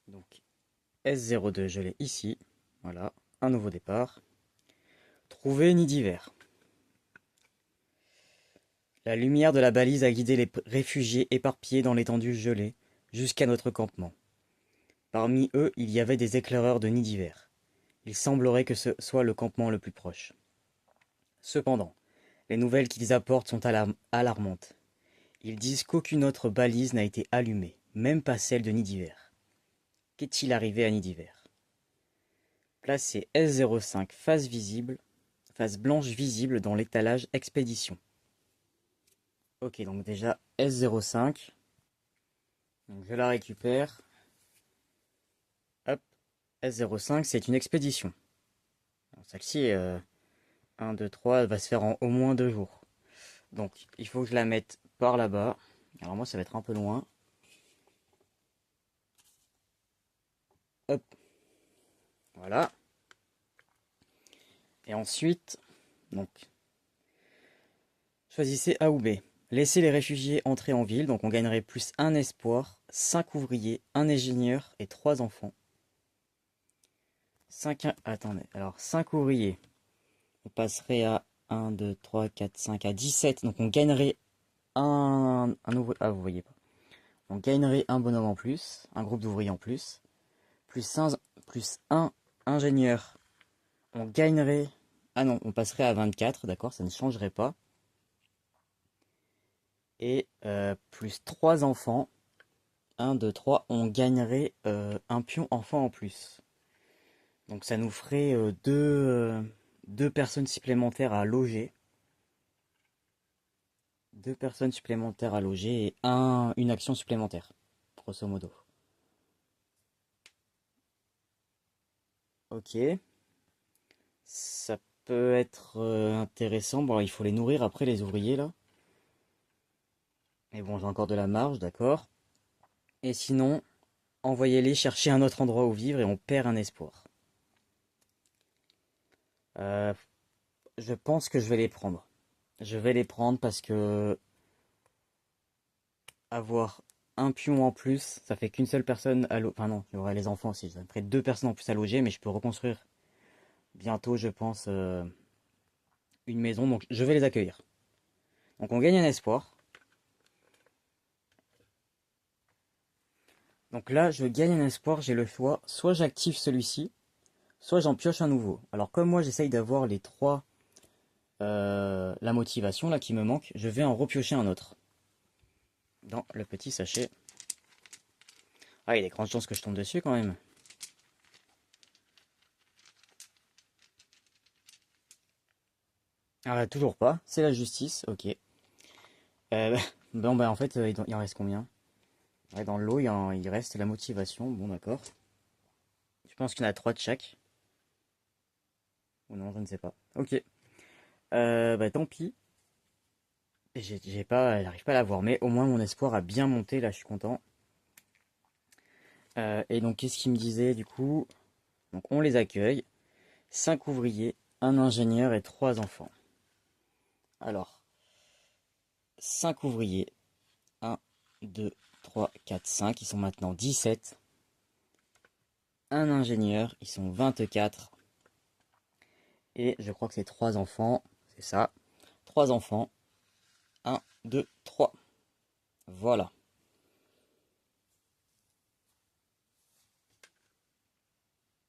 Donc S02, je l'ai ici. Voilà, un nouveau départ. Trouver nid d'hiver. La lumière de la balise a guidé les réfugiés éparpillés dans l'étendue gelée jusqu'à notre campement. Parmi eux, il y avait des éclaireurs de nids d'hiver. Il semblerait que ce soit le campement le plus proche. Cependant, les nouvelles qu'ils apportent sont alarmantes. Ils disent qu'aucune autre balise n'a été allumée, même pas celle de nid d'hiver. Qu'est-il arrivé à nid d'hiver? Placez S05 face blanche visible dans l'étalage expédition. Ok, donc déjà S05. Donc je la récupère. Hop, S05, c'est une expédition. Celle-ci, 1, 2, 3, elle va se faire en au moins 2 jours. Donc il faut que je la mette par là-bas. Alors moi ça va être un peu loin. Hop, voilà. Et ensuite, donc, choisissez A ou B. Laissez les réfugiés entrer en ville, donc on gagnerait plus un espoir, 5 ouvriers, un ingénieur et 3 enfants. 5, attendez, alors 5 ouvriers, on passerait à 1, 2, 3, 4, 5, à 17, donc on gagnerait un ouvrier, ah vous voyez pas, on gagnerait un bonhomme en plus, un groupe d'ouvriers en plus, plus un ingénieur, on gagnerait, ah non, on passerait à 24, d'accord, ça ne changerait pas, et plus 3 enfants, 1, 2, 3, on gagnerait un pion enfant en plus. Donc ça nous ferait deux personnes supplémentaires à loger. 2 personnes supplémentaires à loger et une action supplémentaire, grosso modo. Ok. Ça peut être intéressant. Bon, il faut les nourrir après, les ouvriers, là. Mais bon, j'ai encore de la marge, d'accord. Et sinon, envoyez-les chercher un autre endroit où vivre et on perd un espoir. Euh, je pense que je vais les prendre. Je vais les prendre parce que avoir un pion en plus, ça fait qu'une seule personne à loger. Enfin non, il y aurait les enfants aussi. Ça ferait 2 personnes en plus à loger, mais je peux reconstruire bientôt, je pense, une maison. Donc je vais les accueillir. Donc on gagne un espoir. Donc là, je gagne un espoir, j'ai le choix. Soit j'active celui-ci, soit j'en pioche un nouveau. Alors comme moi, j'essaye d'avoir les 3, la motivation là qui me manque, je vais en repiocher un autre. Dans le petit sachet. Ah, il y a des grandes chances que je tombe dessus quand même. Ah, toujours pas. C'est la justice, ok. Bon, bah en fait, il en reste combien? Ouais, dans l'eau, il reste la motivation. Bon, d'accord. Je pense qu'il y en a 3 de chaque. Ou non, je ne sais pas. Ok. Bah tant pis. J'ai pas, j'arrive pas à l'avoir, mais au moins mon espoir a bien monté, là je suis content. Et donc qu'est-ce qu'il me disait du coup? Donc on les accueille. 5 ouvriers, un ingénieur et 3 enfants. Alors, 5 ouvriers. 1, 2, 3, 4, 5. Ils sont maintenant 17. Un ingénieur, ils sont 24. Et je crois que c'est 3 enfants. C'est ça. 3 enfants. 1, 2, 3. Voilà.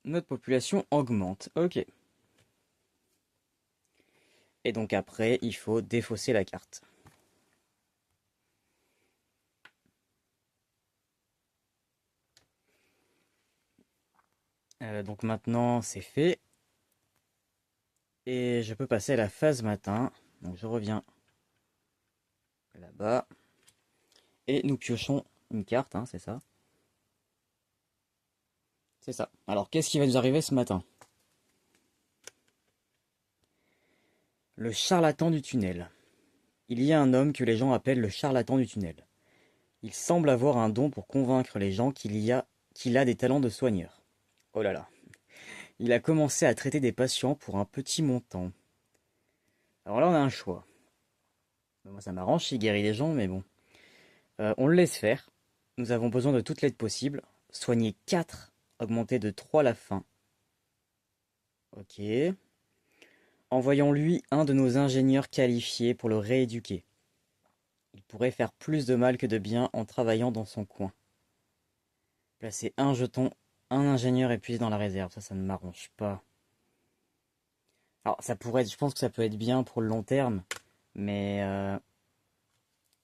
Notre population augmente. Ok. Et donc après, il faut défausser la carte. Donc maintenant, c'est fait. Et je peux passer à la phase matin. Donc je reviens là-bas. Et nous piochons une carte, hein, c'est ça. C'est ça. Alors, qu'est-ce qui va nous arriver ce matin? Le charlatan du tunnel. Il y a un homme que les gens appellent le charlatan du tunnel. Il semble avoir un don pour convaincre les gens qu'il a des talents de soigneur. Oh là là. Il a commencé à traiter des patients pour un petit montant. Alors là, on a un choix. Moi, ça m'arrange s'il guérit les gens, mais bon. On le laisse faire. Nous avons besoin de toute l'aide possible. Soigner 4, augmenter de 3 la faim. Ok. Envoyons-lui un de nos ingénieurs qualifiés pour le rééduquer. Il pourrait faire plus de mal que de bien en travaillant dans son coin. Placer un jeton, un ingénieur épuisé dans la réserve. Ça ne m'arrange pas. Alors, ça pourrait être, je pense que ça peut être bien pour le long terme, mais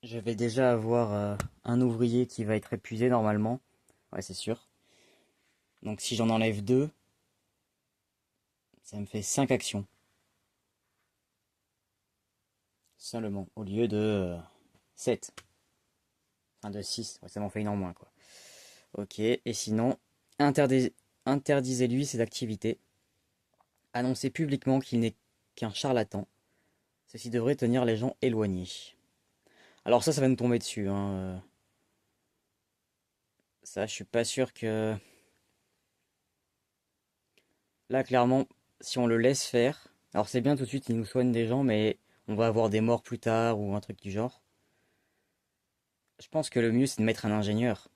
je vais déjà avoir un ouvrier qui va être épuisé normalement. Ouais, c'est sûr. Donc si j'en enlève 2, ça me fait 5 actions. Seulement, au lieu de 7. Enfin de 6. Ouais, ça m'en fait une en moins, quoi. Ok, et sinon, interdisez-lui ses activités. Annoncez publiquement qu'il n'est qu'un charlatan. Ceci devrait tenir les gens éloignés. Alors ça va nous tomber dessus, hein. Ça, je suis pas sûr que... Là, clairement, si on le laisse faire... Alors c'est bien tout de suite, il nous soigne des gens, mais on va avoir des morts plus tard ou un truc du genre. Je pense que le mieux, c'est de mettre un ingénieur.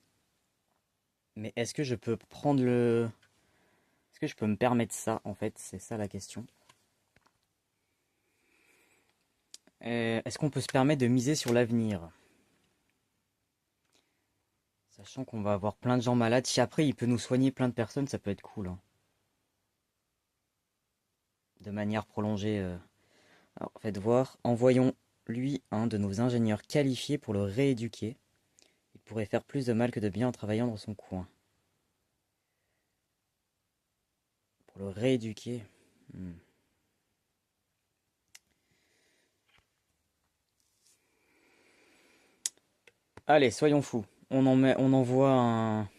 Mais est-ce que je peux prendre le... Est-ce que je peux me permettre ça, en fait? C'est ça la question. Est-ce qu'on peut se permettre de miser sur l'avenir? Sachant qu'on va avoir plein de gens malades. Si après, il peut nous soigner plein de personnes, ça peut être cool, hein. De manière prolongée. Alors, faites voir. Envoyons-lui un de nos ingénieurs qualifiés pour le rééduquer. Il pourrait faire plus de mal que de bien en travaillant dans son coin. Pour le rééduquer. Hmm. Allez, soyons fous. On envoie un...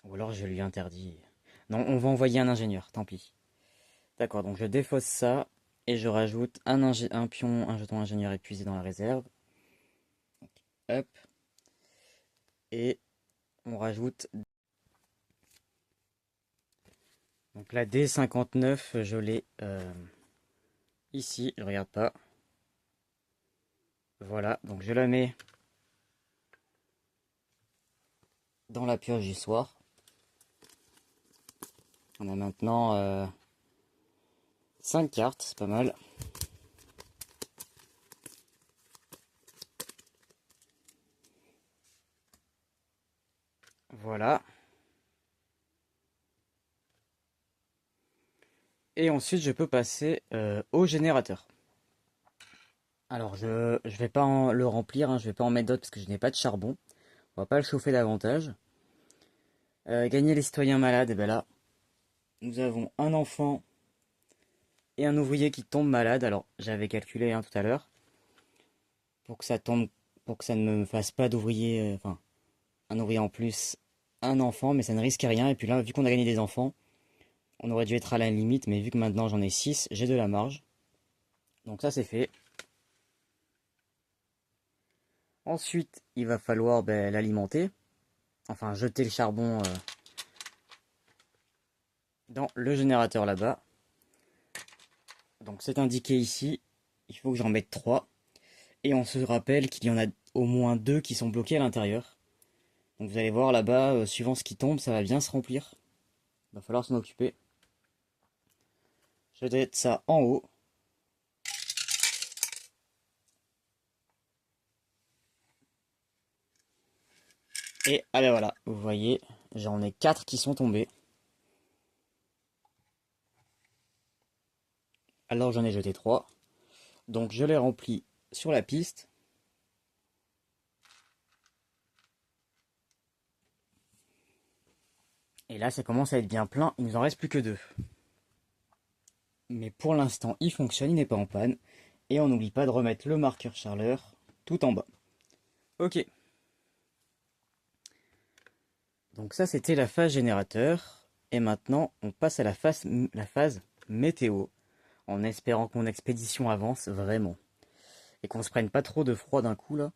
Ou alors je lui interdis. Non, on va envoyer un ingénieur, tant pis. D'accord, donc je défausse ça et je rajoute un pion, un jeton ingénieur épuisé dans la réserve. Hop. Et on rajoute... Donc la D59, je l'ai ici, je regarde pas. Voilà, donc je la mets dans la pioche du soir. On a maintenant 5 cartes, c'est pas mal. Voilà. Et ensuite, je peux passer au générateur. Alors, je vais pas le remplir, hein, je vais pas en mettre d'autres parce que je n'ai pas de charbon. On va pas le chauffer davantage. Gagner les citoyens malades, et ben là, nous avons un enfant et un ouvrier qui tombe malade. Alors, j'avais calculé tout à l'heure pour que ça tombe, pour que ça ne me fasse pas d'ouvrier, enfin, un ouvrier en plus, un enfant, mais ça ne risque rien. Et puis là, vu qu'on a gagné des enfants, on aurait dû être à la limite, mais vu que maintenant j'en ai 6, j'ai de la marge. Donc ça, c'est fait. Ensuite, il va falloir l'alimenter, enfin jeter le charbon dans le générateur là-bas. Donc c'est indiqué ici, il faut que j'en mette 3. Et on se rappelle qu'il y en a au moins 2 qui sont bloqués à l'intérieur. Donc vous allez voir là-bas, suivant ce qui tombe, ça va bien se remplir. Il va falloir s'en occuper. Je vais mettre ça en haut. Et ah ben voilà, vous voyez, j'en ai 4 qui sont tombés. Alors j'en ai jeté 3. Donc je les remplis sur la piste. Et là ça commence à être bien plein, il nous en reste plus que 2. Mais pour l'instant il fonctionne, il n'est pas en panne. Et on n'oublie pas de remettre le marqueur charleur tout en bas. Ok. Donc ça, c'était la phase générateur. Et maintenant, on passe à la phase météo, en espérant que mon expédition avance vraiment. Et qu'on se prenne pas trop de froid d'un coup, là.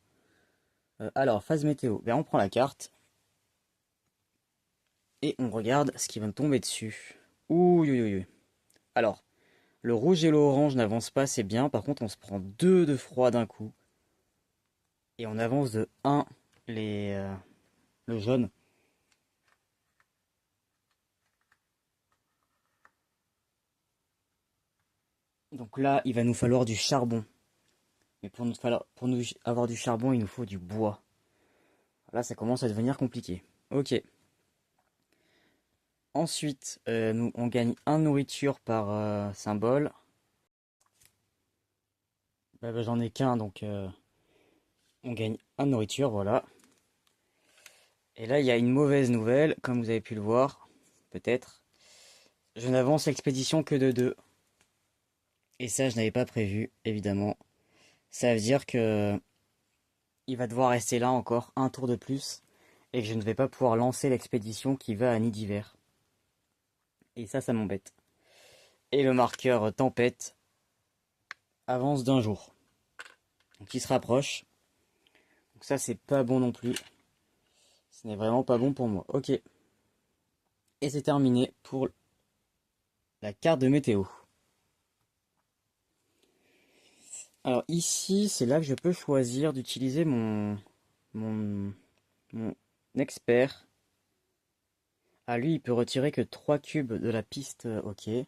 Alors, phase météo. Ben, on prend la carte. Et on regarde ce qui va me tomber dessus. Ouh, ouh, ouh, ouh. Alors, le rouge et l'orange n'avancent pas, c'est bien. Par contre, on se prend 2 de froid d'un coup. Et on avance de 1 le jaune. Donc là, il va nous falloir du charbon. Mais pour nous avoir du charbon, il nous faut du bois. Là, ça commence à devenir compliqué. Ok. Ensuite, on gagne un nourriture par symbole. Bah, j'en ai qu'un, donc on gagne un nourriture, voilà. Et là, il y a une mauvaise nouvelle, comme vous avez pu le voir, peut-être. Je n'avance l'expédition que de 2. Et ça, je n'avais pas prévu, évidemment. Ça veut dire que il va devoir rester là encore un tour de plus. Et que je ne vais pas pouvoir lancer l'expédition qui va à Nidiver. Et ça m'embête. Et le marqueur tempête avance d'un jour. Donc il se rapproche. Donc ça, c'est pas bon non plus. Ce n'est vraiment pas bon pour moi. Ok. Et c'est terminé pour la carte de météo. Alors ici, c'est là que je peux choisir d'utiliser mon, mon expert. Ah, lui, il peut retirer que 3 cubes de la piste, ok. Et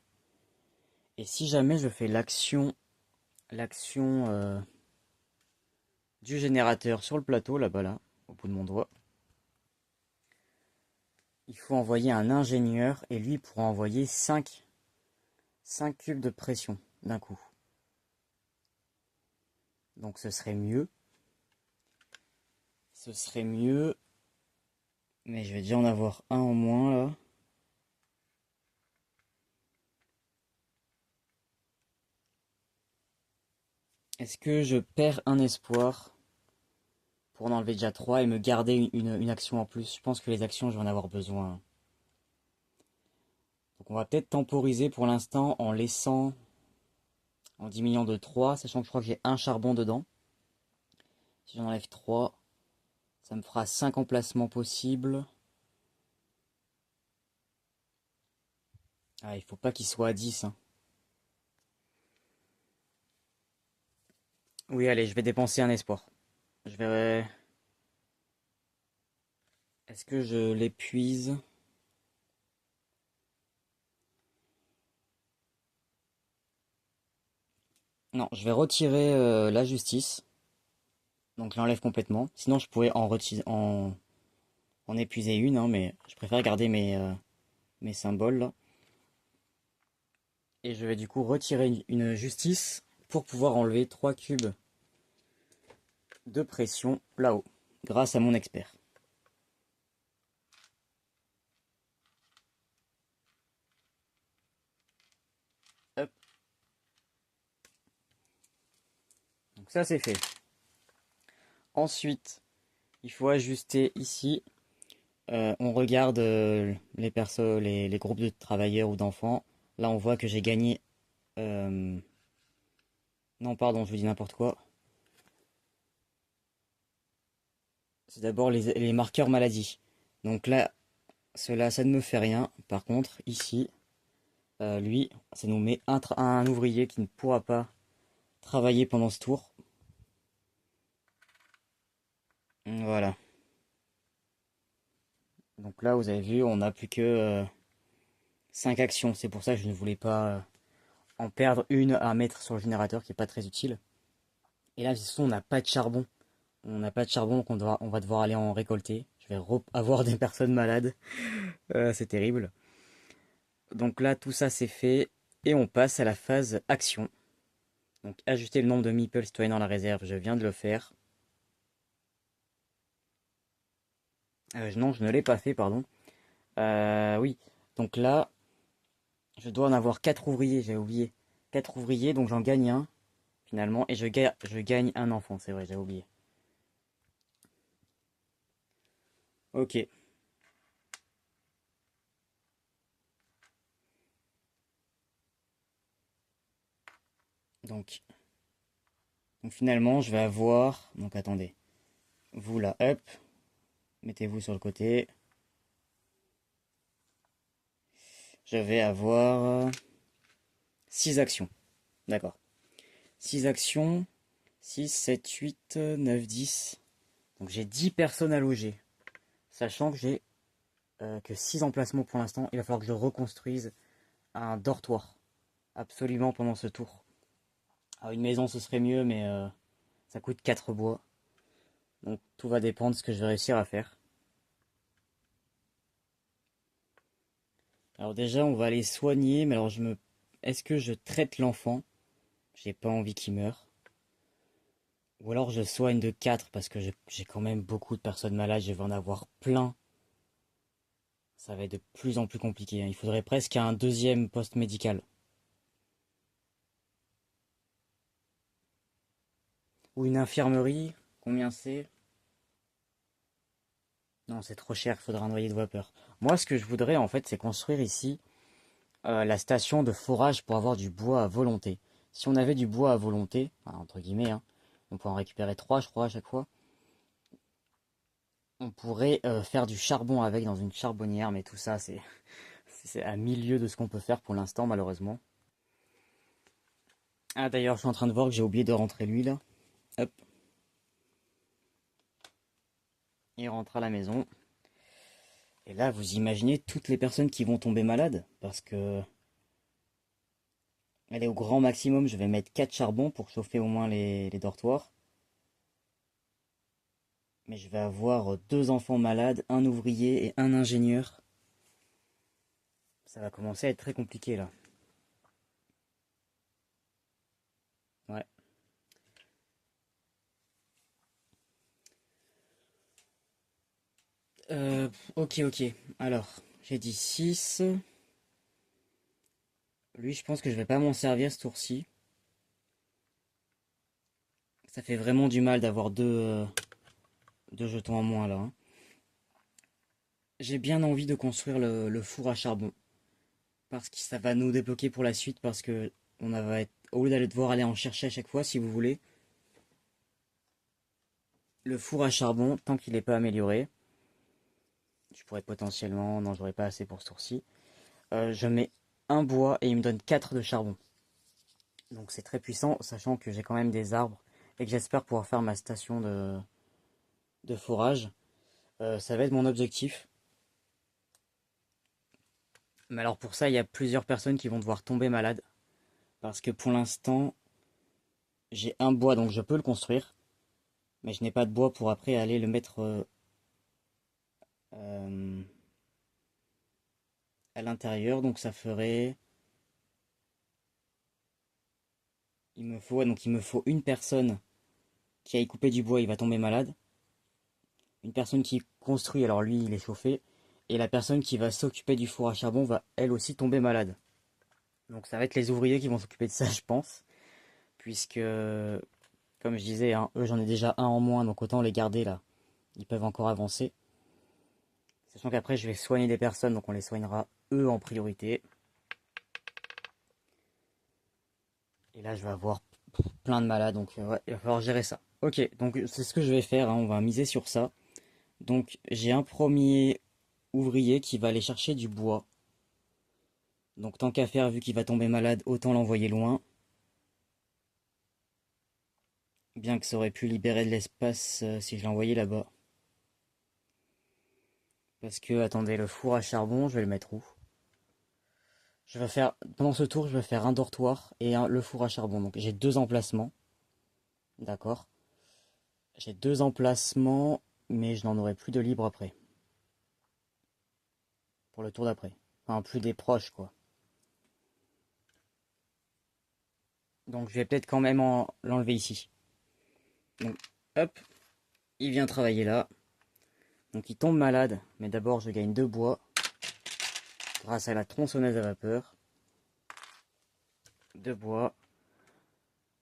si jamais je fais l'action du générateur sur le plateau, là-bas, là, au bout de mon doigt, il faut envoyer un ingénieur et lui pourra envoyer 5 cubes de pression d'un coup. Donc ce serait mieux. Ce serait mieux. Mais je vais déjà en avoir un en moins là. Est-ce que je perds un espoir pour en enlever déjà 3 et me garder une action en plus? Je pense que les actions, je vais en avoir besoin. Donc on va peut-être temporiser pour l'instant en diminuant de 3, sachant que je crois que j'ai un charbon dedans. Si j'en enlève 3, ça me fera 5 emplacements possibles. Ah, il faut pas qu'il soit à 10, hein. Oui, allez, je vais dépenser un espoir. Je vais... Est-ce que je l'épuise? Non, je vais retirer la justice. Donc je l'enlève complètement. Sinon, je pourrais en épuiser une, hein, mais je préfère garder mes symboles là. Et je vais du coup retirer une justice pour pouvoir enlever 3 cubes de pression là-haut, grâce à mon expert. Hop. Donc ça c'est fait. Ensuite, il faut ajuster ici. On regarde les groupes de travailleurs ou d'enfants. Là, on voit que j'ai gagné. euh, Non, pardon, je vous dis n'importe quoi. C'est d'abord les marqueurs maladie. Donc là, cela, ça ne me fait rien. Par contre, ici, lui, ça nous met un ouvrier qui ne pourra pas travailler pendant ce tour. Voilà. Donc là, vous avez vu, on n'a plus que 5 actions. C'est pour ça que je ne voulais pas en perdre une à mettre sur le générateur qui est pas très utile. Et là, de toute façon, on n'a pas de charbon. On n'a pas de charbon, donc on va devoir aller en récolter. Je vais avoir des personnes malades. C'est terrible. Donc là, tout ça c'est fait. Et on passe à la phase action. Donc ajuster le nombre de meeples citoyens dans la réserve, je viens de le faire. Non, je ne l'ai pas fait, pardon. Oui, donc là, je dois en avoir 4 ouvriers, j'ai oublié. 4 ouvriers, donc j'en gagne un, finalement. Et je gagne un enfant, c'est vrai, j'ai oublié. Ok. Donc finalement, je vais avoir... Donc attendez. Vous là, hop. Mettez-vous sur le côté. Je vais avoir 6 actions. D'accord. 6 actions. 6, 7, 8, 9, 10. Donc j'ai 10 personnes à loger. Sachant que j'ai que 6 emplacements pour l'instant. Il va falloir que je reconstruise un dortoir. Absolument pendant ce tour. Alors une maison ce serait mieux, mais ça coûte 4 bois. Donc tout va dépendre de ce que je vais réussir à faire. Alors déjà on va aller soigner, mais alors est-ce que je traite l'enfant? J'ai pas envie qu'il meure. Ou alors je soigne de 4 parce que j'ai quand même beaucoup de personnes malades, je vais en avoir plein. Ça va être de plus en plus compliqué, hein. Il faudrait presque un deuxième poste médical. Ou une infirmerie. Combien c'est? Non, c'est trop cher, il faudra un noyer de vapeur. Moi, ce que je voudrais, en fait, c'est construire ici la station de forage pour avoir du bois à volonté. Si on avait du bois à volonté, enfin, entre guillemets, hein, on peut en récupérer 3, je crois, à chaque fois. On pourrait faire du charbon avec dans une charbonnière, mais tout ça, c'est à milieu de ce qu'on peut faire pour l'instant, malheureusement. Ah, d'ailleurs, je suis en train de voir que j'ai oublié de rentrer lui, là. Hop. Il rentre à la maison. Et là, vous imaginez toutes les personnes qui vont tomber malades, parce que elle est au grand maximum. Je vais mettre 4 charbons pour chauffer au moins les dortoirs. Mais je vais avoir 2 enfants malades, un ouvrier et un ingénieur. Ça va commencer à être très compliqué là. Ouais. Ok, ok. Alors, j'ai dit 6. Lui, je pense que je vais pas m'en servir ce tour-ci. Ça fait vraiment du mal d'avoir deux jetons en moins là, hein. J'ai bien envie de construire le four à charbon. Parce que ça va nous débloquer pour la suite. Parce que va être, au lieu d'aller devoir aller en chercher à chaque fois, si vous voulez, le four à charbon, tant qu'il n'est pas amélioré, je pourrais potentiellement... Non, j'aurais pas assez pour ce tour-ci. Je mets un bois et il me donne 4 de charbon. Donc c'est très puissant, sachant que j'ai quand même des arbres et que j'espère pouvoir faire ma station de forage. Ça va être mon objectif. Mais alors pour ça, il y a plusieurs personnes qui vont devoir tomber malades. Parce que pour l'instant, j'ai un bois, donc je peux le construire. Mais je n'ai pas de bois pour après aller le mettre euh, à l'intérieur. Donc ça ferait... il me faut une personne qui aille couper du bois, il va tomber malade. Une personne qui construit, alors lui il est chauffé. Et la personne qui va s'occuper du four à charbon va elle aussi tomber malade. Donc ça va être les ouvriers qui vont s'occuper de ça, je pense. Puisque, comme je disais, hein, eux j'en ai déjà un en moins, donc autant les garder là. Ils peuvent encore avancer. Sachant qu'après je vais soigner des personnes, donc on les soignera eux en priorité. Et là je vais avoir plein de malades, donc ouais, il va falloir gérer ça. Ok, donc c'est ce que je vais faire, hein, on va miser sur ça. Donc j'ai un premier ouvrier qui va aller chercher du bois. Donc tant qu'à faire, vu qu'il va tomber malade, autant l'envoyer loin. Bien que ça aurait pu libérer de l'espace si je l'envoyais là-bas. Parce que, attendez, le four à charbon, je vais le mettre où? Pendant ce tour, je vais faire un dortoir et le four à charbon. Donc j'ai 2 emplacements. D'accord. J'ai 2 emplacements, mais je n'en aurai plus de libre après. Pour le tour d'après. Enfin, plus des proches, quoi. Donc je vais peut-être quand même l'enlever ici. Donc, hop, il vient travailler là. Donc il tombe malade, mais d'abord je gagne 2 bois. Grâce à la tronçonneuse à vapeur. 2 bois.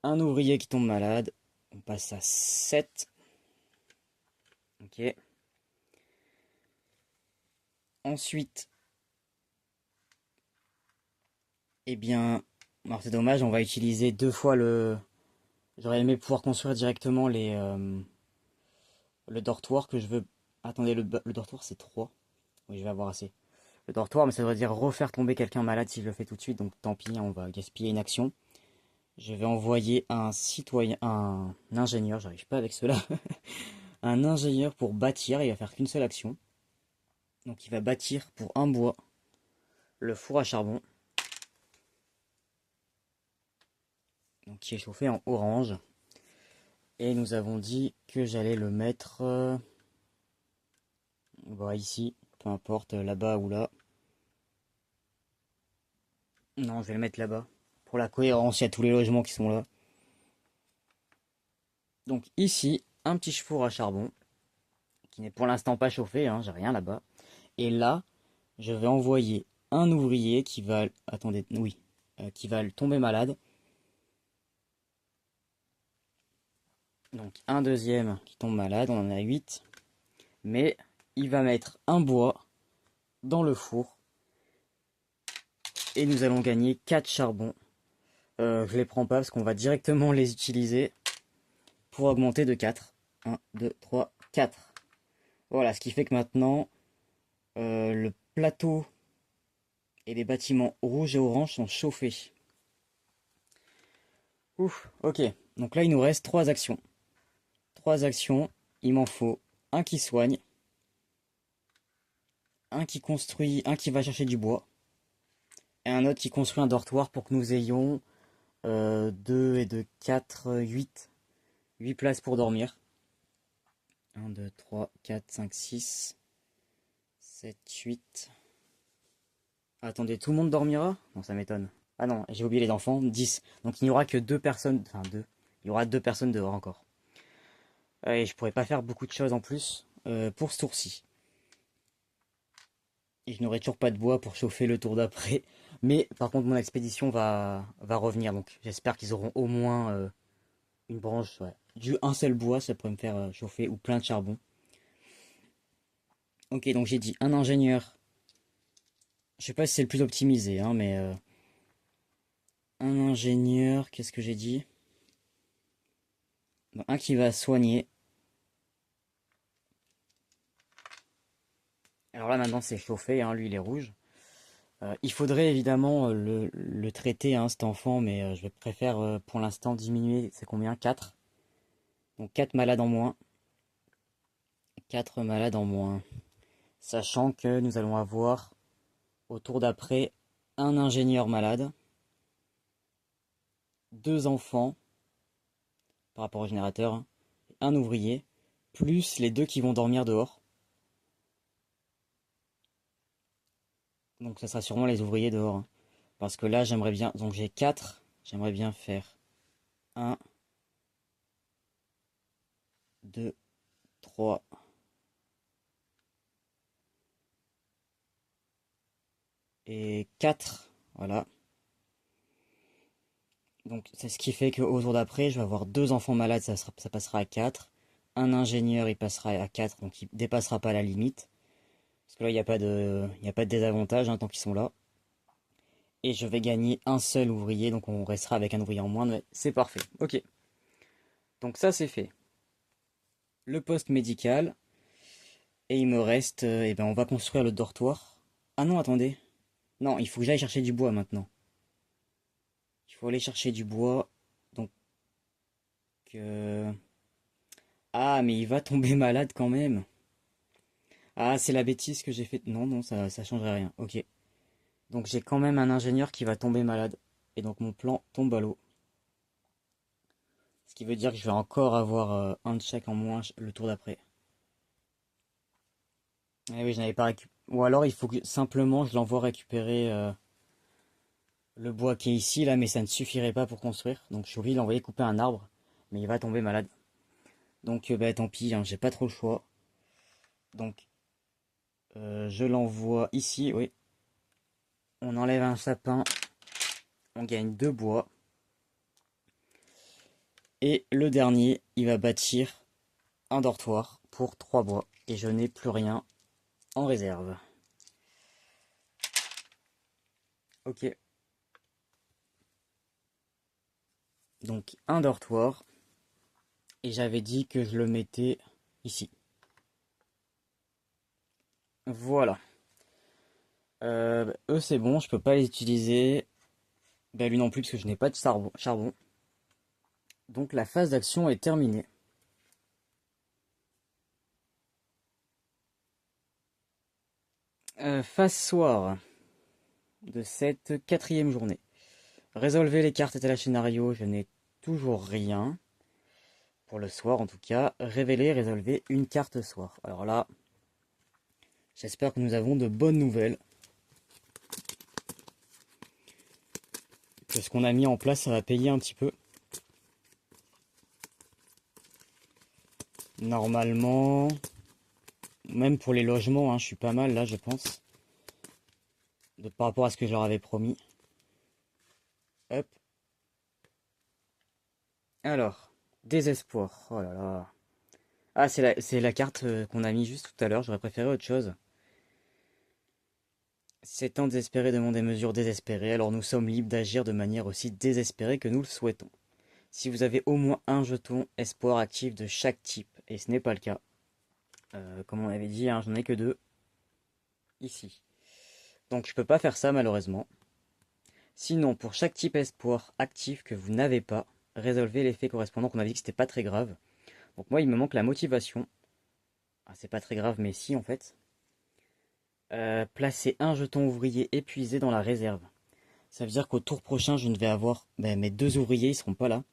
Un ouvrier qui tombe malade. On passe à 7. Ok. Ensuite, eh bien, Alors c'est dommage, on va utiliser deux fois le... J'aurais aimé pouvoir construire directement le dortoir que je veux... Attendez, le dortoir c'est 3. Oui, je vais avoir assez. Le dortoir, mais ça veut dire refaire tomber quelqu'un malade si je le fais tout de suite, donc tant pis, on va gaspiller une action. Je vais envoyer un citoyen, un ingénieur, j'arrive pas avec cela, un ingénieur pour bâtir, il va faire qu'une seule action. Donc il va bâtir pour un bois le four à charbon, donc qui est chauffé en orange. Et nous avons dit que j'allais le mettre ici, peu importe, là-bas ou là. Non, je vais le mettre là-bas. Pour la cohérence, il y a tous les logements qui sont là. Donc ici, un petit four à charbon, qui n'est pour l'instant pas chauffé, hein, j'ai rien là-bas. Et là, je vais envoyer un ouvrier qui va... Attendez, oui. Qui va tomber malade. Donc un deuxième qui tombe malade, on en a 8. Mais il va mettre un bois dans le four. Et nous allons gagner 4 charbons. Je les prends pas parce qu'on va directement les utiliser pour augmenter de 4. 1, 2, 3, 4. Voilà, ce qui fait que maintenant, le plateau et les bâtiments rouges et orange sont chauffés. Ouf, ok. Donc là, il nous reste 3 actions. 3 actions, il m'en faut un qui soigne, un qui construit, un qui va chercher du bois, et un autre qui construit un dortoir pour que nous ayons 2 et 2, 4, 8. 8 places pour dormir. 1, 2, 3, 4, 5, 6, 7, 8. Attendez, tout le monde dormira? Non, ça m'étonne. Ah non, j'ai oublié les enfants, 10. Donc il n'y aura que 2 personnes, enfin 2. Il y aura 2 personnes dehors encore. Et je pourrais pas faire beaucoup de choses en plus pour ce tour-ci. Et je n'aurai toujours pas de bois pour chauffer le tour d'après. Mais par contre, mon expédition va revenir. Donc j'espère qu'ils auront au moins une branche. Ouais. Un seul bois, ça pourrait me faire chauffer ou plein de charbon. Ok, donc j'ai dit un ingénieur. Je sais pas si c'est le plus optimisé, hein, mais un ingénieur, qu'est-ce que j'ai dit? Un qui va soigner. Alors là maintenant c'est chauffé, hein, lui il est rouge. Il faudrait évidemment le traiter, hein, cet enfant, mais je préfère pour l'instant diminuer, c'est combien? 4. Donc 4 malades en moins. 4 malades en moins. Sachant que nous allons avoir au tour d'après un ingénieur malade, 2 enfants par rapport au générateur, hein, un ouvrier, plus les 2 qui vont dormir dehors. Donc ça sera sûrement les ouvriers dehors, hein. Parce que là j'aimerais bien, donc j'ai 4, j'aimerais bien faire 1, 2, 3, et 4, voilà. Donc c'est ce qui fait qu'au tour d'après, je vais avoir 2 enfants malades, ça passera à 4. Un ingénieur, il passera à 4, donc il dépassera pas la limite. Parce que là, il n'y a pas de désavantage, hein, tant qu'ils sont là. Et je vais gagner un seul ouvrier, donc on restera avec un ouvrier en moins, mais c'est parfait. Ok. Donc ça, c'est fait. Le poste médical. Et il me reste, eh ben, on va construire le dortoir. Ah non, attendez. Non, il faut que j'aille chercher du bois maintenant. Il faut aller chercher du bois. Donc... Ah, mais il va tomber malade quand même. Ah, c'est la bêtise que j'ai faite. Non, non, ça changerait rien. Ok. Donc j'ai quand même un ingénieur qui va tomber malade. Et donc mon plan tombe à l'eau. Ce qui veut dire que je vais encore avoir un check en moins le tour d'après. Eh oui, je n'avais pas récupéré. Ou alors il faut que simplement je l'envoie récupérer le bois qui est ici, là, mais ça ne suffirait pas pour construire. Donc je suis obligé de l'envoyer couper un arbre. Mais il va tomber malade. Donc bah, tant pis, hein, j'ai pas trop le choix. Donc je l'envoie ici, oui. On enlève un sapin. On gagne 2 bois. Et le dernier, il va bâtir un dortoir pour 3 bois. Et je n'ai plus rien en réserve. Ok. Donc un dortoir. Et j'avais dit que je le mettais ici. Voilà. Eux c'est bon, je peux pas les utiliser. Ben, lui non plus parce que je n'ai pas de charbon. Donc la phase d'action est terminée. Phase soir de cette quatrième journée. Résolvez les cartes étalage scénario, je n'ai toujours rien. Pour le soir en tout cas. Révéler, résolver une carte soir. Alors là, j'espère que nous avons de bonnes nouvelles. Que ce qu'on a mis en place, ça va payer un petit peu. Normalement, même pour les logements, hein, je suis pas mal là, je pense. Par rapport à ce que je leur avais promis. Hop. Alors, désespoir. Oh là là. Ah, c'est la carte qu'on a mis juste tout à l'heure. J'aurais préféré autre chose. C'est temps désespéré demande des mesures désespérées. Alors nous sommes libres d'agir de manière aussi désespérée que nous le souhaitons. Si vous avez au moins un jeton espoir actif de chaque type, et ce n'est pas le cas, comme on avait dit, hein, j'en ai que deux ici. Donc je peux pas faire ça malheureusement. Sinon, pour chaque type espoir actif que vous n'avez pas, résolvez l'effet correspondant qu'on avait dit que c'était pas très grave. Donc moi il me manque la motivation. Ah, c'est pas très grave mais si en fait. Placez un jeton ouvrier épuisé dans la réserve. Ça veut dire qu'au tour prochain je ne vais avoir mes deux ouvriers, ils seront pas là.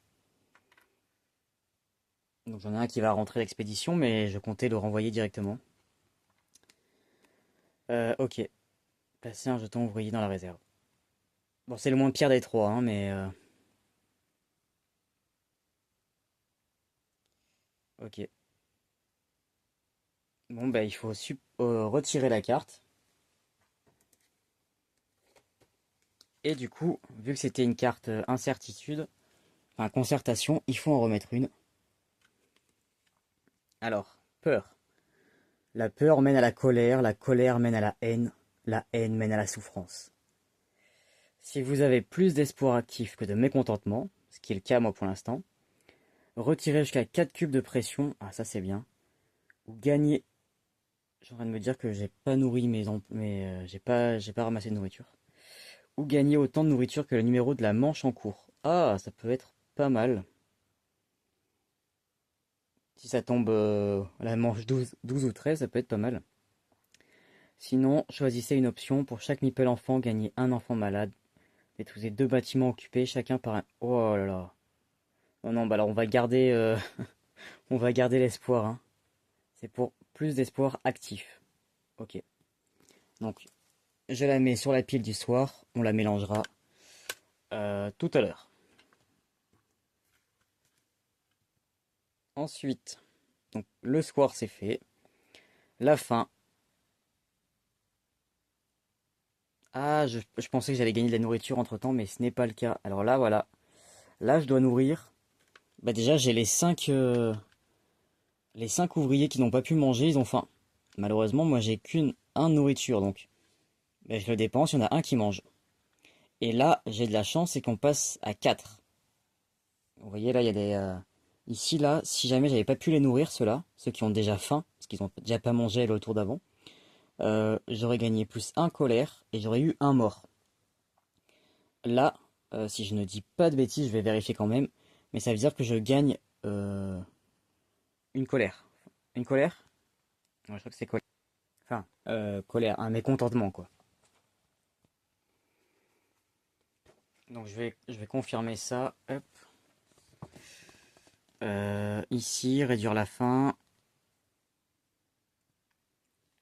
Donc j'en ai un qui va rentrer l'expédition mais je comptais le renvoyer directement. Ok. Placer un jeton ouvrier dans la réserve. Bon, c'est le moins pire des trois, hein, mais... ok. Bon, bah, il faut retirer la carte. Et du coup, vu que c'était une carte incertitude, enfin concertation, il faut en remettre une. Alors, peur. La peur mène à la colère mène à la haine mène à la souffrance. Si vous avez plus d'espoir actif que de mécontentement, ce qui est le cas moi pour l'instant, retirez jusqu'à 4 cubes de pression, ah ça c'est bien, ou gagnez. Je suis en train de me dire que j'ai pas nourri j'ai pas ramassé de nourriture. Ou gagner autant de nourriture que le numéro de la manche en cours. Ah, ça peut être pas mal. Si ça tombe à la manche 12 ou 13, ça peut être pas mal. Sinon, choisissez une option. Pour chaque meeple enfant, gagnez un enfant malade. Détruisez deux bâtiments occupés, chacun par un... Oh là là. Non, non, bah alors on va garder, on va garder l'espoir, hein. C'est pour plus d'espoir actif. Ok. Donc, je la mets sur la pile du soir. On la mélangera tout à l'heure. Ensuite, donc le soir c'est fait. La faim. Ah, je pensais que j'allais gagner de la nourriture entre temps, mais ce n'est pas le cas. Alors là, voilà. Là, je dois nourrir. Bah déjà, j'ai les cinq ouvriers qui n'ont pas pu manger, ils ont faim. Malheureusement, moi, j'ai un nourriture, donc bah, je le dépense, il y en a un qui mange. Et là, j'ai de la chance, c'est qu'on passe à 4. Vous voyez, là, il y a des... Ici, là, si jamais j'avais pas pu les nourrir, ceux-là, ceux qui ont déjà faim, parce qu'ils ont déjà pas mangé le tour d'avant, j'aurais gagné plus un colère et j'aurais eu un mort. Là, si je ne dis pas de bêtises, je vais vérifier quand même, mais ça veut dire que je gagne une colère. Une colère? Ouais, je crois que c'est colère. Enfin, colère, un mécontentement, quoi. Donc je vais confirmer ça. Hop. Ici, réduire la faim.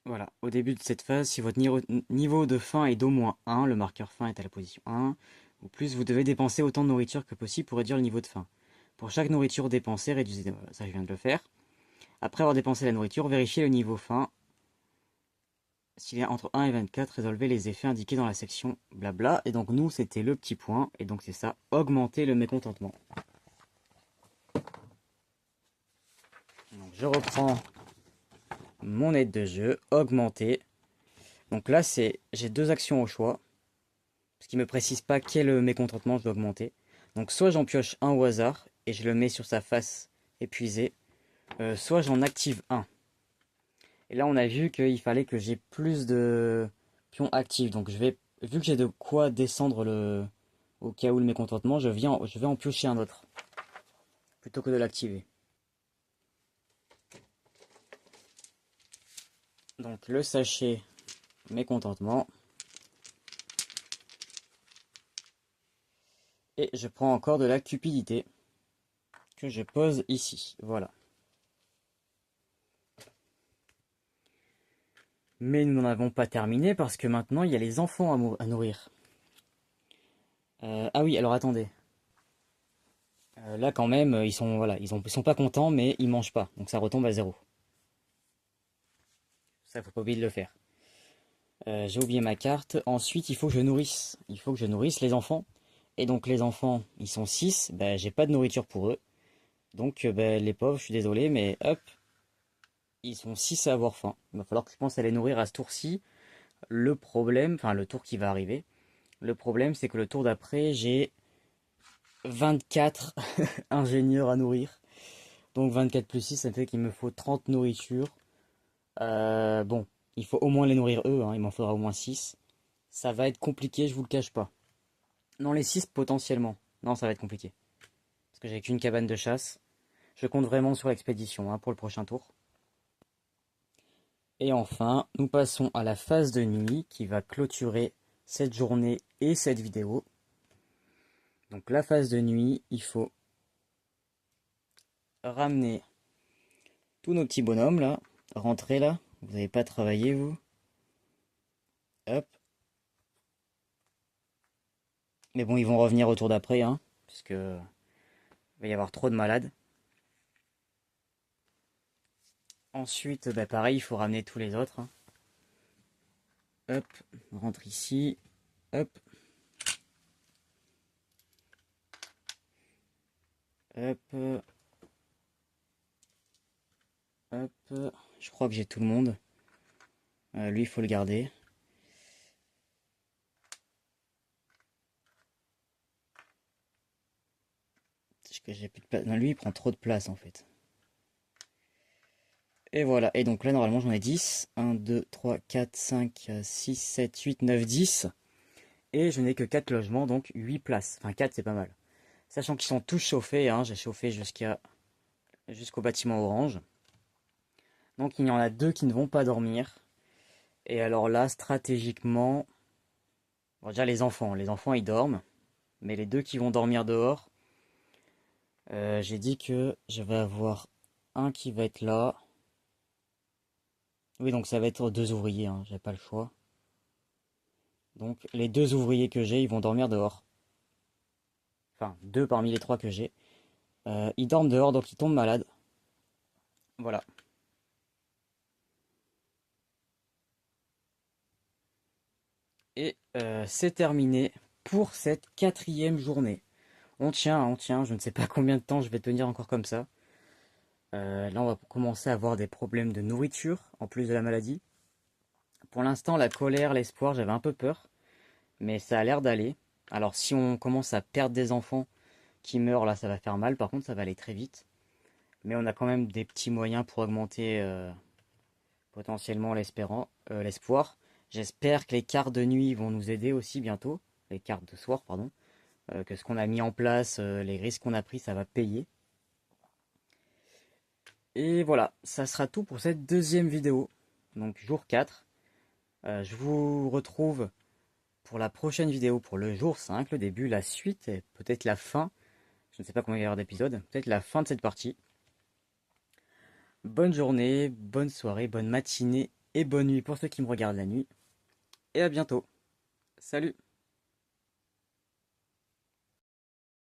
Voilà, au début de cette phase, si votre niveau de faim est d'au moins 1, le marqueur faim est à la position 1, ou plus, vous devez dépenser autant de nourriture que possible pour réduire le niveau de faim. Pour chaque nourriture dépensée, réduisez... Ça, je viens de le faire. Après avoir dépensé la nourriture, vérifiez le niveau faim. S'il est entre 1 et 24, résolvez les effets indiqués dans la section blabla. Et donc nous, c'était le petit point. Et donc c'est ça, augmenter le mécontentement. Donc je reprends mon aide de jeu, augmenter. Donc là, j'ai deux actions au choix. Parce qu'il ne me précise pas quel mécontentement je dois augmenter. Donc soit j'en pioche un au hasard et je le mets sur sa face épuisée, soit j'en active un. Et là on a vu qu'il fallait que j'ai plus de pions actifs. Donc vu que j'ai de quoi descendre au cas où le mécontentement, je vais en piocher un autre plutôt que de l'activer. Donc le sachet mécontentement. Et je prends encore de la cupidité que je pose ici. Voilà. Mais nous n'en avons pas terminé parce que maintenant il y a les enfants à nourrir. Ah oui, alors attendez. Là quand même, ils sont voilà, ils sont pas contents, mais ils mangent pas, donc ça retombe à zéro. Ça faut pas oublier de le faire. J'ai oublié ma carte. Ensuite, il faut que je nourrisse. Il faut que je nourrisse les enfants. Et donc les enfants, ils sont 6. Ben, j'ai pas de nourriture pour eux. Donc ben, les pauvres, je suis désolé, mais hop, ils sont 6 à avoir faim. Il va falloir que je pense à les nourrir à ce tour-ci. Le problème, enfin le tour qui va arriver. Le problème, c'est que le tour d'après, j'ai 24 ingénieurs à nourrir. Donc 24 plus 6, ça fait qu'il me faut 30 nourritures. Bon, il faut au moins les nourrir eux, hein, il m'en faudra au moins 6. Ça va être compliqué, je vous le cache pas. Non, les 6 potentiellement. Non, ça va être compliqué. Parce que j'ai qu'une cabane de chasse. Je compte vraiment sur l'expédition, hein, pour le prochain tour. Et enfin, nous passons à la phase de nuit qui va clôturer cette journée et cette vidéo. Donc la phase de nuit, il faut ramener tous nos petits bonhommes là. Rentrer là. Vous n'avez pas travaillé vous. Hop. Mais bon, ils vont revenir au tour d'après, hein. Parce que il va y avoir trop de malades. Ensuite, bah pareil, il faut ramener tous les autres, hein. Hop, on rentre ici. Hop. Hop. Hop. Je crois que j'ai tout le monde. Lui, il faut le garder. Parce que j'ai plus de place. Non, lui, il prend trop de place en fait. Et voilà. Et donc là, normalement, j'en ai 10. 1, 2, 3, 4, 5, 6, 7, 8, 9, 10. Et je n'ai que 4 logements, donc 8 places. Enfin, 4, c'est pas mal. Sachant qu'ils sont tous chauffés, hein. J'ai chauffé jusqu'au bâtiment orange. Donc il y en a 2 qui ne vont pas dormir. Et alors là, stratégiquement, bon, déjà les enfants ils dorment. Mais les 2 qui vont dormir dehors, j'ai dit que je vais avoir un qui va être là. Oui, donc ça va être 2 ouvriers, hein, j'ai pas le choix. Donc les 2 ouvriers que j'ai, ils vont dormir dehors. Enfin, 2 parmi les 3 que j'ai. Ils dorment dehors, donc ils tombent malades. Voilà. Et c'est terminé pour cette 4e journée. On tient, je ne sais pas combien de temps je vais tenir encore comme ça. Là, on va commencer à avoir des problèmes de nourriture, en plus de la maladie. Pour l'instant, la colère, l'espoir, j'avais un peu peur, mais ça a l'air d'aller. Alors, si on commence à perdre des enfants qui meurent, là, ça va faire mal. Par contre, ça va aller très vite. Mais on a quand même des petits moyens pour augmenter potentiellement l'espoir. J'espère que les cartes de nuit vont nous aider aussi bientôt. Les cartes de soir, pardon. Que ce qu'on a mis en place, les risques qu'on a pris, ça va payer. Et voilà, ça sera tout pour cette 2e vidéo. Donc jour 4. Je vous retrouve pour la prochaine vidéo pour le jour 5, le début, la suite et peut-être la fin. Je ne sais pas combien il va y avoir d'épisodes. Peut-être la fin de cette partie. Bonne journée, bonne soirée, bonne matinée et bonne nuit pour ceux qui me regardent la nuit. Et à bientôt. Salut!